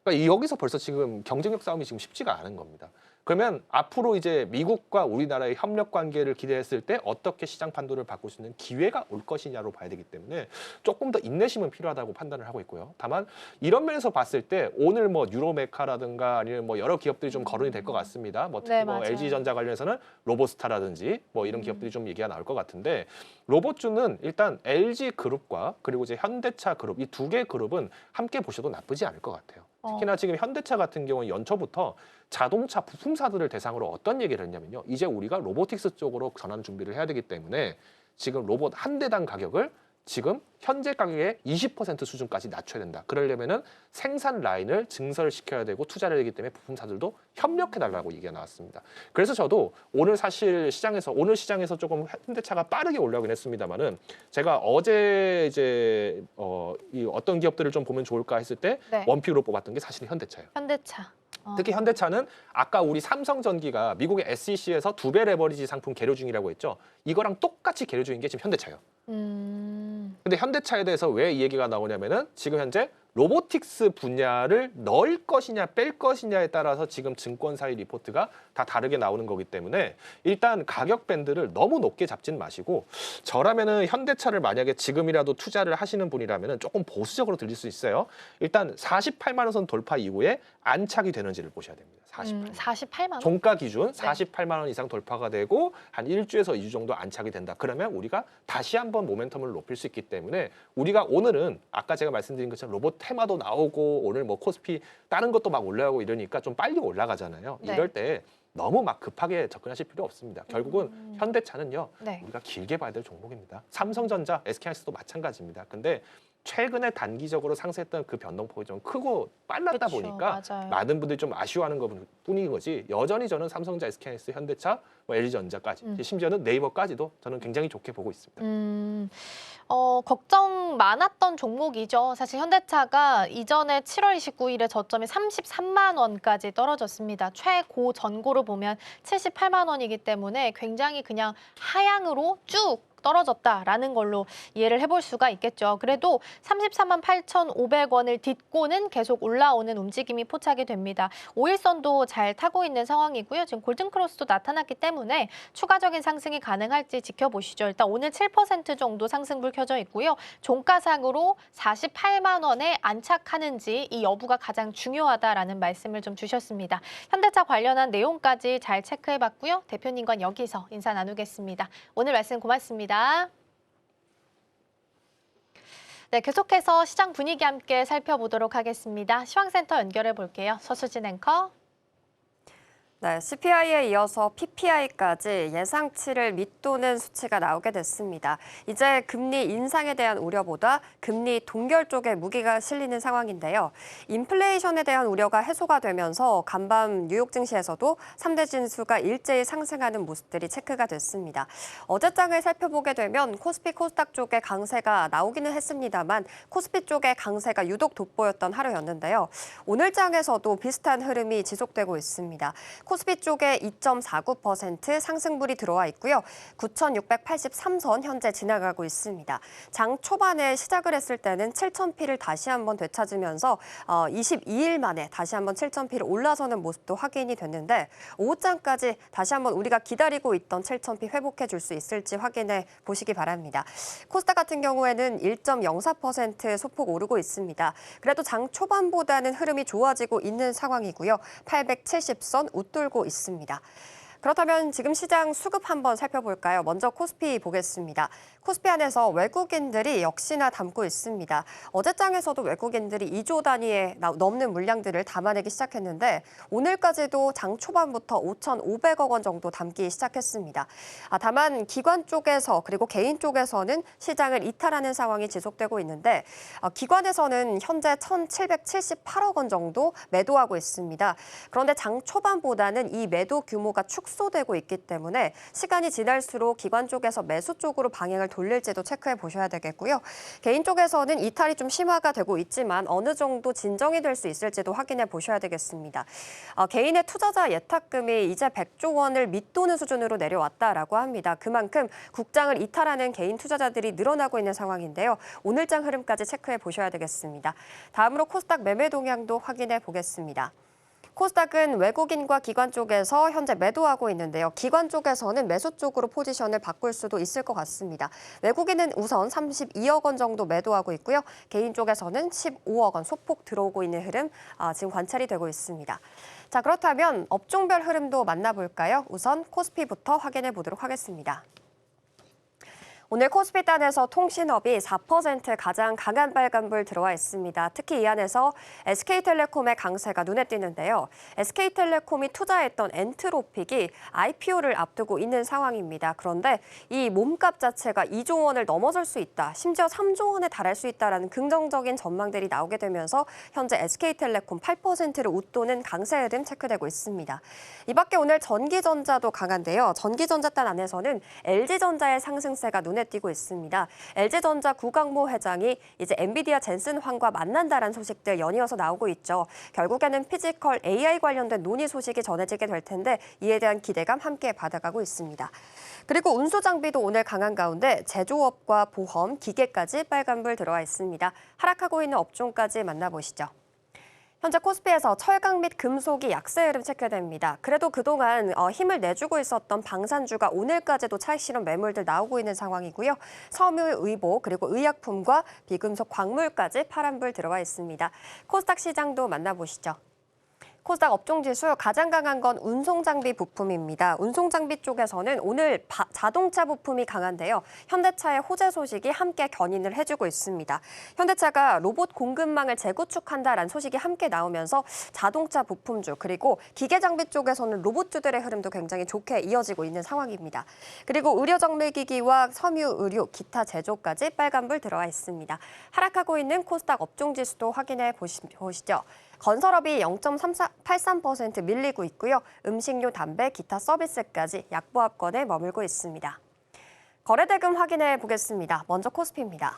그러니까 여기서 벌써 지금 경쟁력 싸움이 지금 쉽지가 않은 겁니다. 그러면 앞으로 이제 미국과 우리나라의 협력 관계를 기대했을 때 어떻게 시장 판도를 바꿀 수 있는 기회가 올 것이냐로 봐야 되기 때문에 조금 더 인내심은 필요하다고 판단을 하고 있고요. 다만 이런 면에서 봤을 때 오늘 뭐 뉴로메카라든가 아니면 뭐 여러 기업들이 좀 거론이 될 것 같습니다. 뭐 특히 네, 뭐 맞아요. LG전자 관련해서는 로보스타라든지 뭐 이런 기업들이 좀 얘기가 나올 것 같은데 로봇주는 일단 LG그룹과 그리고 이제 현대차 그룹 이 두 개 그룹은 함께 보셔도 나쁘지 않을 것 같아요. 특히나 지금 현대차 같은 경우는 연초부터 자동차 부품사들을 대상으로 어떤 얘기를 했냐면요. 이제 우리가 로보틱스 쪽으로 전환 준비를 해야 되기 때문에 지금 로봇 한 대당 가격을 지금 현재 가격의 20% 수준까지 낮춰야 된다. 그러려면은 생산 라인을 증설시켜야 되고 투자를 해야 되기 때문에 부품사들도 협력해달라고 얘기가 나왔습니다. 그래서 저도 오늘 사실 오늘 시장에서 조금 현대차가 빠르게 올라오긴 했습니다만은 제가 어제 이제 이 어떤 기업들을 좀 보면 좋을까 했을 때 네. 원픽으로 뽑았던 게 사실은 현대차예요. 현대차. 특히 현대차는 아까 우리 삼성전기가 미국의 SEC에서 2배 레버리지 상품 계류 중이라고 했죠. 이거랑 똑같이 계류 중인 게 지금 현대차예요. 근데 현대차에 대해서 왜 이 얘기가 나오냐면은 지금 현재 로보틱스 분야를 넣을 것이냐 뺄 것이냐에 따라서 지금 증권사의 리포트가 다 다르게 나오는 거기 때문에 일단 가격 밴드를 너무 높게 잡진 마시고 저라면은 현대차를 만약에 지금이라도 투자를 하시는 분이라면은 조금 보수적으로 들릴 수 있어요. 일단 48만 원 선 돌파 이후에 안착이 되는지를 보셔야 됩니다. 48만 원? 종가 기준 48만 원 이상 돌파가 되고 한 1주에서 2주 정도 안착이 된다. 그러면 우리가 다시 한번 모멘텀을 높일 수 있기 때문에 우리가 오늘은 아까 제가 말씀드린 것처럼 로봇 테마도 나오고 오늘 뭐 코스피 다른 것도 막 올라가고 이러니까 좀 빨리 올라가잖아요. 네. 이럴 때 너무 막 급하게 접근하실 필요 없습니다. 결국은 현대차는요. 네. 우리가 길게 봐야 될 종목입니다. 삼성전자, SK하이닉스도 마찬가지입니다. 근데 최근에 단기적으로 상승했던 그 변동폭이 좀 크고 빨랐다 그쵸, 보니까 맞아요. 많은 분들이 좀 아쉬워하는 것뿐인 거지 여전히 저는 삼성전자, SK하이닉스, 현대차, 뭐 LG전자까지 심지어는 네이버까지도 저는 굉장히 좋게 보고 있습니다. 걱정 많았던 종목이죠. 사실 현대차가 이전에 7월 29일에 저점이 33만 원까지 떨어졌습니다. 최고 전고로 보면 78만 원이기 때문에 굉장히 그냥 하향으로 쭉 떨어졌다라는 걸로 이해를 해볼 수가 있겠죠. 그래도 33만 8,500원을 딛고는 계속 올라오는 움직임이 포착이 됩니다. 5일선도 잘 타고 있는 상황이고요. 지금 골든크로스도 나타났기 때문에 추가적인 상승이 가능할지 지켜보시죠. 일단 오늘 7% 정도 상승불 켜져 있고요. 종가상으로 48만 원에 안착하는지 이 여부가 가장 중요하다라는 말씀을 좀 주셨습니다. 현대차 관련한 내용까지 잘 체크해봤고요. 대표님과 여기서 인사 나누겠습니다. 오늘 말씀 고맙습니다. 네, 계속해서 시장 분위기 함께 살펴보도록 하겠습니다. 시황센터 연결해 볼게요. 서수진 앵커. 네, CPI에 이어서 PPI까지 예상치를 밑도는 수치가 나오게 됐습니다. 이제 금리 인상에 대한 우려보다 금리 동결 쪽에 무게가 실리는 상황인데요. 인플레이션에 대한 우려가 해소가 되면서 간밤 뉴욕 증시에서도 3대 지수가 일제히 상승하는 모습들이 체크가 됐습니다. 어제장을 살펴보게 되면 코스피, 코스닥 쪽에 강세가 나오기는 했습니다만 코스피 쪽에 강세가 유독 돋보였던 하루였는데요. 오늘 장에서도 비슷한 흐름이 지속되고 있습니다. 코스피 쪽에 2.49% 상승분이 들어와 있고요. 9,683선 현재 지나가고 있습니다. 장 초반에 시작을 했을 때는 7,000피를 다시 한번 되찾으면서 22일 만에 다시 한번 7,000피를 올라서는 모습도 확인이 됐는데 오후장까지 다시 한번 우리가 기다리고 있던 7,000피 회복해 줄 수 있을지 확인해 보시기 바랍니다. 코스닥 같은 경우에는 1.04% 소폭 오르고 있습니다. 그래도 장 초반보다는 흐름이 좋아지고 있는 상황이고요. 870선 웃돌고 있습니다. 그렇다면 지금 시장 수급 한번 살펴볼까요? 먼저 코스피 보겠습니다. 코스피 안에서 외국인들이 역시나 담고 있습니다. 어제장에서도 외국인들이 2조 단위에 넘는 물량들을 담아내기 시작했는데 오늘까지도 장 초반부터 5,500억 원 정도 담기 시작했습니다. 다만 기관 쪽에서 그리고 개인 쪽에서는 시장을 이탈하는 상황이 지속되고 있는데 기관에서는 현재 1,778억 원 정도 매도하고 있습니다. 그런데 장 초반보다는 이 매도 규모가 축소되고 있기 때문에 시간이 지날수록 기관 쪽에서 매수 쪽으로 방향을 돌릴지도 체크해 보셔야 되겠고요. 개인 쪽에서는 이탈이 좀 심화가 되고 있지만 어느 정도 진정이 될 수 있을지도 확인해 보셔야 되겠습니다. 개인의 투자자 예탁금이 이제 100조 원을 밑도는 수준으로 내려왔다라고 합니다. 그만큼 국장을 이탈하는 개인 투자자들이 늘어나고 있는 상황인데요. 오늘장 흐름까지 체크해 보셔야 되겠습니다. 다음으로 코스닥 매매 동향도 확인해 보겠습니다. 코스닥은 외국인과 기관 쪽에서 현재 매도하고 있는데요. 기관 쪽에서는 매수 쪽으로 포지션을 바꿀 수도 있을 것 같습니다. 외국인은 우선 32억 원 정도 매도하고 있고요. 개인 쪽에서는 15억 원 소폭 들어오고 있는 흐름 지금 관찰이 되고 있습니다. 자, 그렇다면 업종별 흐름도 만나볼까요? 우선 코스피부터 확인해 보도록 하겠습니다. 오늘 코스피 단에서 통신업이 4% 가장 강한 빨간불 들어와 있습니다. 특히 이 안에서 SK텔레콤의 강세가 눈에 띄는데요. SK텔레콤이 투자했던 엔트로픽이 IPO를 앞두고 있는 상황입니다. 그런데 이 몸값 자체가 2조 원을 넘어설 수 있다. 심지어 3조 원에 달할 수 있다라는 긍정적인 전망들이 나오게 되면서 현재 SK텔레콤 8%를 웃도는 강세 흐름 체크되고 있습니다. 이 밖에 오늘 전기전자도 강한데요. 전기전자 단 안에서는 LG전자의 상승세가 눈에 눈에 띄고 있습니다. LG전자 구강모 회장이 이제 엔비디아 젠슨 황과 만난다라는 소식들 연이어서 나오고 있죠. 결국에는 피지컬 AI 관련된 논의 소식이 전해지게 될 텐데 이에 대한 기대감 함께 받아가고 있습니다. 그리고 운수 장비도 오늘 강한 가운데 제조업과 보험, 기계까지 빨간불 들어와 있습니다. 하락하고 있는 업종까지 만나보시죠. 현재 코스피에서 철강 및 금속이 약세 흐름 체크됩니다. 그래도 그동안 힘을 내주고 있었던 방산주가 오늘까지도 차익 실현 매물들 나오고 있는 상황이고요. 섬유, 의보, 그리고 의약품과 비금속, 광물까지 파란불 들어와 있습니다. 코스닥 시장도 만나보시죠. 코스닥 업종지수 가장 강한 건 운송장비 부품입니다. 운송장비 쪽에서는 오늘 자동차 부품이 강한데요. 현대차의 호재 소식이 함께 견인을 해주고 있습니다. 현대차가 로봇 공급망을 재구축한다라는 소식이 함께 나오면서 자동차 부품주 그리고 기계장비 쪽에서는 로봇주들의 흐름도 굉장히 좋게 이어지고 있는 상황입니다. 그리고 의료정밀기기와 섬유, 의류, 기타 제조까지 빨간불 들어와 있습니다. 하락하고 있는 코스닥 업종지수도 확인해 보시죠. 건설업이 0.83% 밀리고 있고요. 음식료, 담배, 기타 서비스까지 약보합권에 머물고 있습니다. 거래대금 확인해 보겠습니다. 먼저 코스피입니다.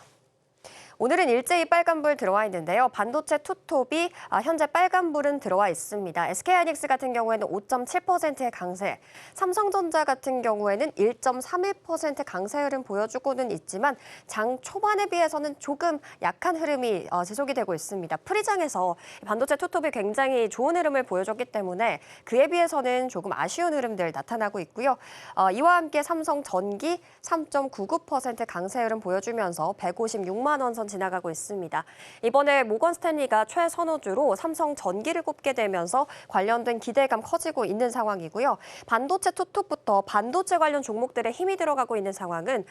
오늘은 일제히 빨간불 들어와 있는데요. 반도체 투톱이 현재 빨간불은 들어와 있습니다. SK하이닉스 같은 경우에는 5.7%의 강세, 삼성전자 같은 경우에는 1.31% 강세 흐름 보여주고는 있지만 장 초반에 비해서는 조금 약한 흐름이 지속이 되고 있습니다. 프리장에서 반도체 투톱이 굉장히 좋은 흐름을 보여줬기 때문에 그에 비해서는 조금 아쉬운 흐름들 나타나고 있고요. 이와 함께 삼성전기 3.99% 강세 흐름 보여주면서 156만 원 선 지나가고 있습니다. 이번에 모건 스탠리가 최선호주로 삼성전기를 꼽게 되면서 관련된 기대감 커지고 있는 상황이고요. 반도체 투톱부터 반도체 관련 종목들의 힘이 들어가고 있는 상황은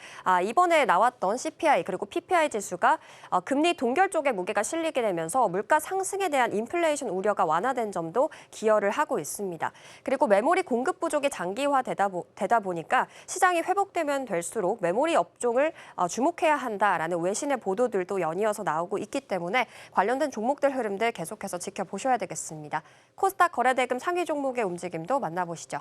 이번에 나왔던 CPI 그리고 PPI 지수가 금리 동결 쪽에 무게가 실리게 되면서 물가 상승에 대한 인플레이션 우려가 완화된 점도 기여를 하고 있습니다. 그리고 메모리 공급 부족이 장기화되다 보니까 시장이 회복되면 될수록 메모리 업종을 주목해야 한다라는 외신의 보도들도 연이어서 나오고 있기 때문에 관련된 종목들 흐름들 계속해서 지켜보셔야 되겠습니다. 코스닥 거래대금 상위 종목의 움직임도 만나보시죠.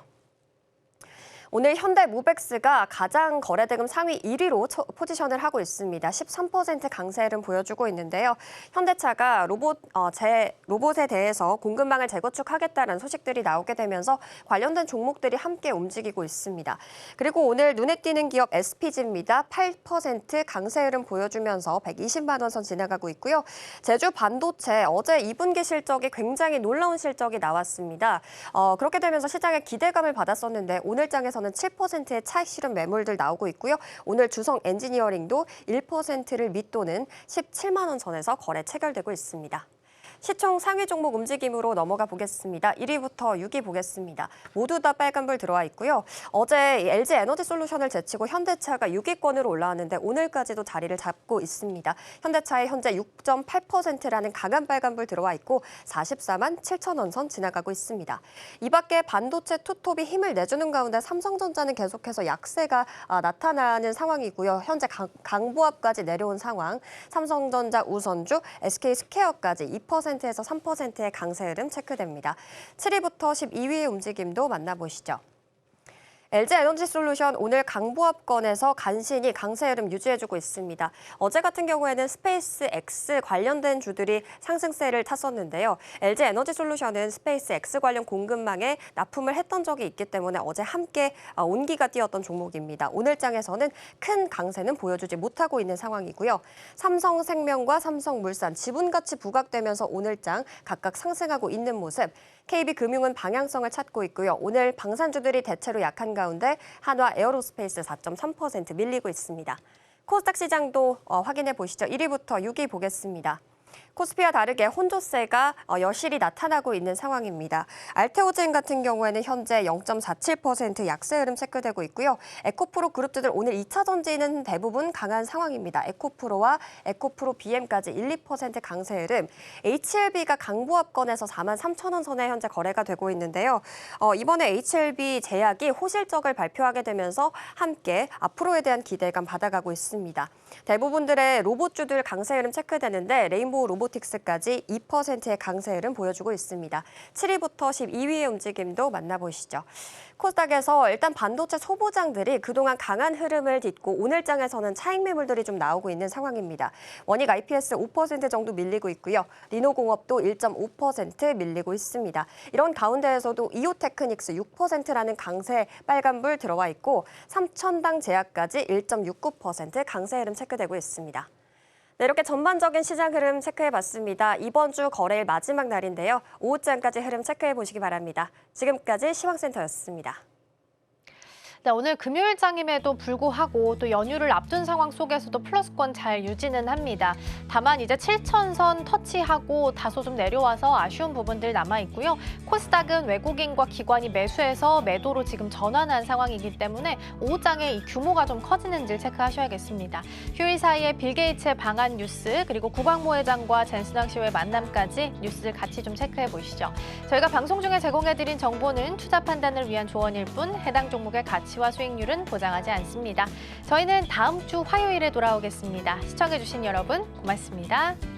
오늘 현대모백스가 가장 거래대금 상위 1위로 포지션을 하고 있습니다. 13% 강세 흐름 보여주고 있는데요. 현대차가 로봇에 대해서 공급망을 재구축하겠다는 소식들이 나오게 되면서 관련된 종목들이 함께 움직이고 있습니다. 그리고 오늘 눈에 띄는 기업 SPG입니다. 8% 강세 흐름 보여주면서 120만 원 선 지나가고 있고요. 제주 반도체 어제 2분기 실적이 굉장히 놀라운 실적이 나왔습니다. 그렇게 되면서 시장의 기대감을 받았었는데 오늘 장에서는 7%의 차익 실현 매물들 나오고 있고요. 오늘 주성 엔지니어링도 1%를 밑도는 17만 원 선에서 거래 체결되고 있습니다. 시총 상위 종목 움직임으로 넘어가 보겠습니다. 1위부터 6위 보겠습니다. 모두 다 빨간불 들어와 있고요. 어제 LG 에너지솔루션을 제치고 현대차가 6위권으로 올라왔는데 오늘까지도 자리를 잡고 있습니다. 현대차의 현재 6.8%라는 강한 빨간불 들어와 있고 44만 7천 원 선 지나가고 있습니다. 이 밖에 반도체 투톱이 힘을 내주는 가운데 삼성전자는 계속해서 약세가 나타나는 상황이고요. 현재 강보합까지 내려온 상황. 삼성전자 우선주, SK스퀘어까지 2%에서 3%의 강세 흐름 체크됩니다. 7위부터 12위의 움직임도 만나보시죠. LG에너지솔루션 오늘 강보합권에서 간신히 강세 흐름 유지해주고 있습니다. 어제 같은 경우에는 스페이스X 관련된 주들이 상승세를 탔었는데요. LG에너지솔루션은 스페이스X 관련 공급망에 납품을 했던 적이 있기 때문에 어제 함께 온기가 뛰었던 종목입니다. 오늘 장에서는 큰 강세는 보여주지 못하고 있는 상황이고요. 삼성생명과 삼성물산 지분가치 부각되면서 오늘 장 각각 상승하고 있는 모습. KB금융은 방향성을 찾고 있고요. 오늘 방산주들이 대체로 약한 가운데 한화 에어로스페이스 4.3% 밀리고 있습니다. 코스닥 시장도 확인해 보시죠. 1위부터 6위 보겠습니다. 코스피와 다르게 혼조세가 여실히 나타나고 있는 상황입니다. 알테오젠 같은 경우에는 현재 0.47% 약세 흐름 체크되고 있고요. 에코프로 그룹주들 오늘 2차 전지는 대부분 강한 상황입니다. 에코프로와 에코프로 BM까지 1, 2% 강세 흐름. HLB가 강보합권에서 4만 3천 원 선에 현재 거래가 되고 있는데요. 이번에 HLB 제약이 호실적을 발표하게 되면서 함께 앞으로에 대한 기대감 받아가고 있습니다. 대부분들의 로봇주들 강세 흐름 체크되는데 레인보우 로봇 로보틱스까지 2%의 강세 흐름 보여주고 있습니다. 7위부터 12위의 움직임도 만나보시죠. 코스닥에서 일단 반도체 소보장들이 그동안 강한 흐름을 딛고 오늘장에서는 차익 매물들이 좀 나오고 있는 상황입니다. 원익 IPS 5% 정도 밀리고 있고요. 리노공업도 1.5% 밀리고 있습니다. 이런 가운데에서도 이오테크닉스 6%라는 강세 빨간불 들어와 있고 삼천당 제약까지 1.69% 강세 흐름 체크되고 있습니다. 네, 이렇게 전반적인 시장 흐름 체크해봤습니다. 이번 주 거래일 마지막 날인데요. 오후장까지 흐름 체크해보시기 바랍니다. 지금까지 시황센터였습니다. 네, 오늘 금요일장임에도 불구하고 또 연휴를 앞둔 상황 속에서도 플러스권 잘 유지는 합니다. 다만 이제 7천선 터치하고 다소 좀 내려와서 아쉬운 부분들 남아있고요. 코스닥은 외국인과 기관이 매수해서 매도로 지금 전환한 상황이기 때문에 오후장에 이 규모가 좀 커지는지 체크하셔야겠습니다. 휴일 사이에 빌 게이츠의 방한 뉴스 그리고 구광모 회장과 젠슨왕 씨와의 만남까지 뉴스 같이 좀 체크해 보시죠. 저희가 방송 중에 제공해드린 정보는 투자 판단을 위한 조언일 뿐 해당 종목의 가치와 수익률은 보장하지 않습니다. 저희는 다음 주 화요일에 돌아오겠습니다. 시청해주신 여러분 고맙습니다.